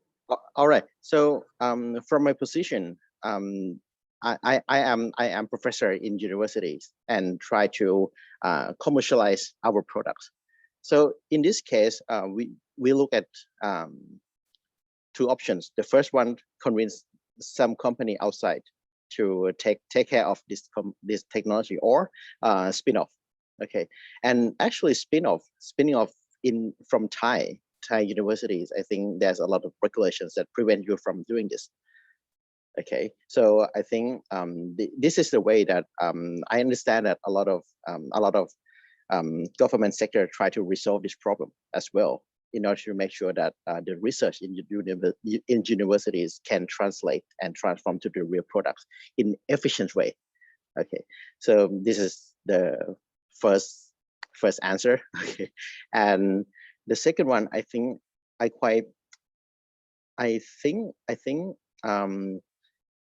All right. So from my position, I am professor in universities and try to commercialize our products. So in this case, we look at two options. The first one, convince some company outside to take care of this technology, or spin-off. Okay, and actually spinning off from Thai universities, I think there's a lot of regulations that prevent you from doing this. Okay, so I think this is the way that I understand that a lot of government sector try to resolve this problem as well, in order to make sure that the research in universities can translate and transform to the real products in efficient way. Okay, so this is the first answer. Okay, and the second one, I think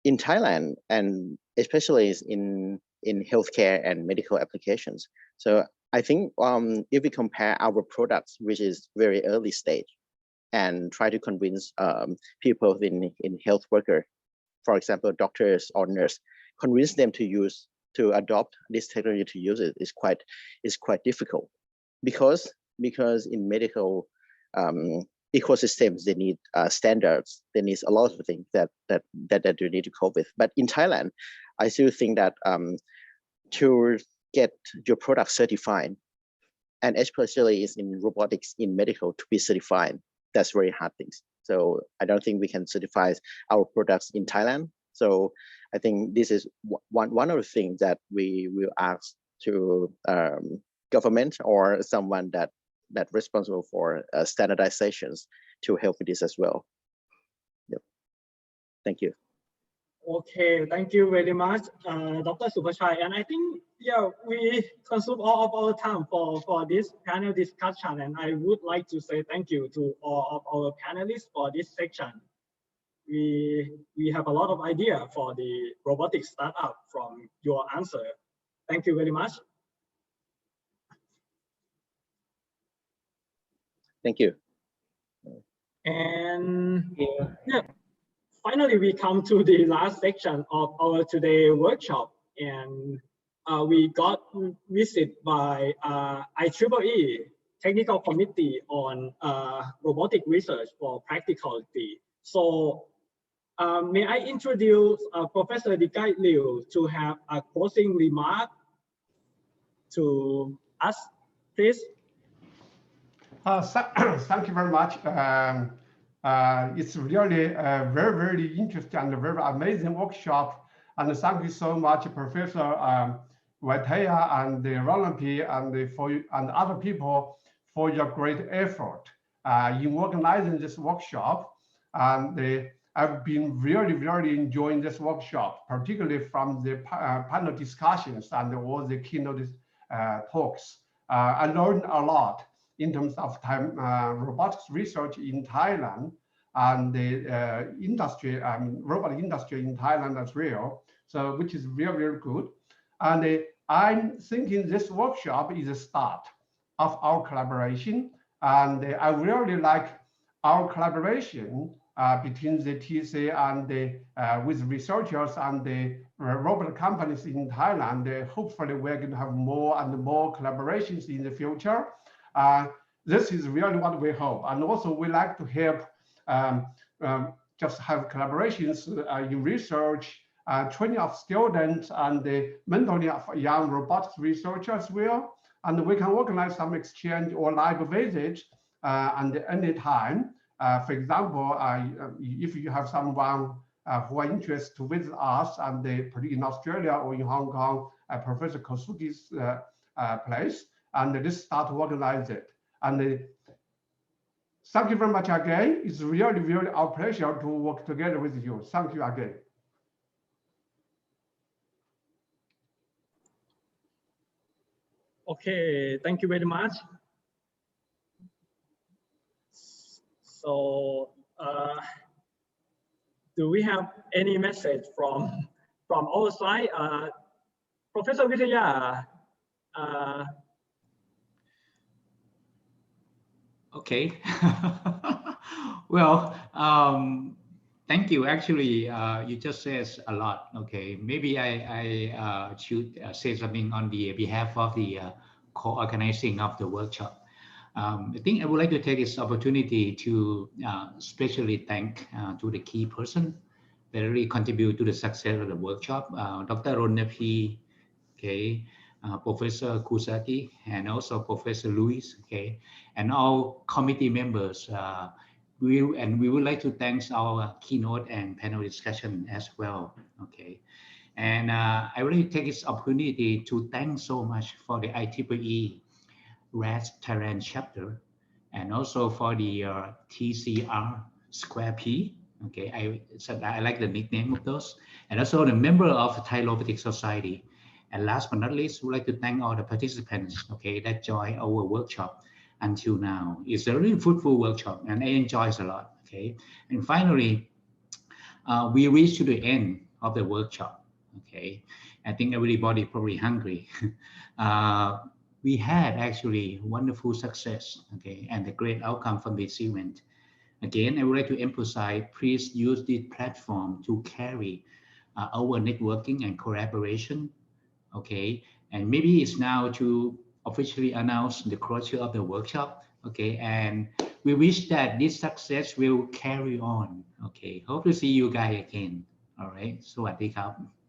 in Thailand, and especially in healthcare and medical applications. So I think if we compare our products, which is very early stage, and try to convince people in health worker, for example, doctors or nurse, convince them to adopt this technology to use it is quite difficult, because in medical ecosystems, they need standards, they need a lot of things that you need to cope with. But in Thailand, I still think that to get your product certified, and especially is in robotics, in medical, to be certified, that's very hard things. So I don't think we can certify our products in Thailand. So I think this is one of the things that we will ask to government or someone that responsible for standardizations to help with this as well. Yep. Thank you. Okay, thank you very much, Dr. Supachai. And I think, yeah, we consume all of our time for this panel discussion. And I would like to say thank you to all of our panelists for this section. We have a lot of idea for the robotics startup from your answer. Thank you very much. Thank you. And yeah, finally, we come to the last section of our today workshop, and we got visit by IEEE Technical Committee on Robotic Research for Practicality. So may I introduce Professor Dikai Liu to have a closing remark to us, please? Thank you very much. It's really a very, very interesting and very amazing workshop. And thank you so much, Professor Waitaya and Roland P. and other people for your great effort in organizing this workshop. And I've been really, really enjoying this workshop, particularly from the panel discussions and all the keynote talks. I learned a lot in terms of robotics research in Thailand. and the industry, robot industry in Thailand as well. So which is very, very good. And I'm thinking this workshop is a start of our collaboration. And I really like our collaboration between the TC and with researchers and the robot companies in Thailand. Hopefully we're going to have more and more collaborations in the future. This is really what we hope. And also we like to help just have collaborations in research, training of students, and the mentoring of young robotics researchers as well. And we can organize some exchange or live visits at any time. For example, if you have someone who are interested to visit us and in Australia or in Hong Kong, Professor Kosugi's place, and just start to organize it. And thank you very much again. It's really, really our pleasure to work together with you. Thank you again. Okay, thank you very much. So, do we have any message from our side? Professor Vitaya. Okay. Well, thank you. Actually, you just said a lot. Okay, maybe I should say something on the behalf of the co-organizing of the workshop. I think I would like to take this opportunity to especially thank to the key person that really contribute to the success of the workshop, Dr. R²P, okay, Professor Kusati, and also Professor Luis, okay, and all committee members. We would like to thank our keynote and panel discussion as well, okay. And I really take this opportunity to thank so much for the IEEE RAS Thailand chapter, and also for the TC-R²P. Okay, I like the nickname of those, and also the member of the Thai Robotics Society. And last but not least, we'd like to thank all the participants, okay, that joined our workshop until now. It's a really fruitful workshop, and I enjoy it a lot. Okay, and finally, we reached to the end of the workshop. Okay, I think everybody probably hungry. We had actually wonderful success, okay, and a great outcome from this event. Again, I would like to emphasize, please use this platform to carry our networking and collaboration, okay, and maybe it's now to officially announce the closure of the workshop, okay, and we wish that this success will carry on, okay. Hope to see you guys again. All right, สวัสดีครับ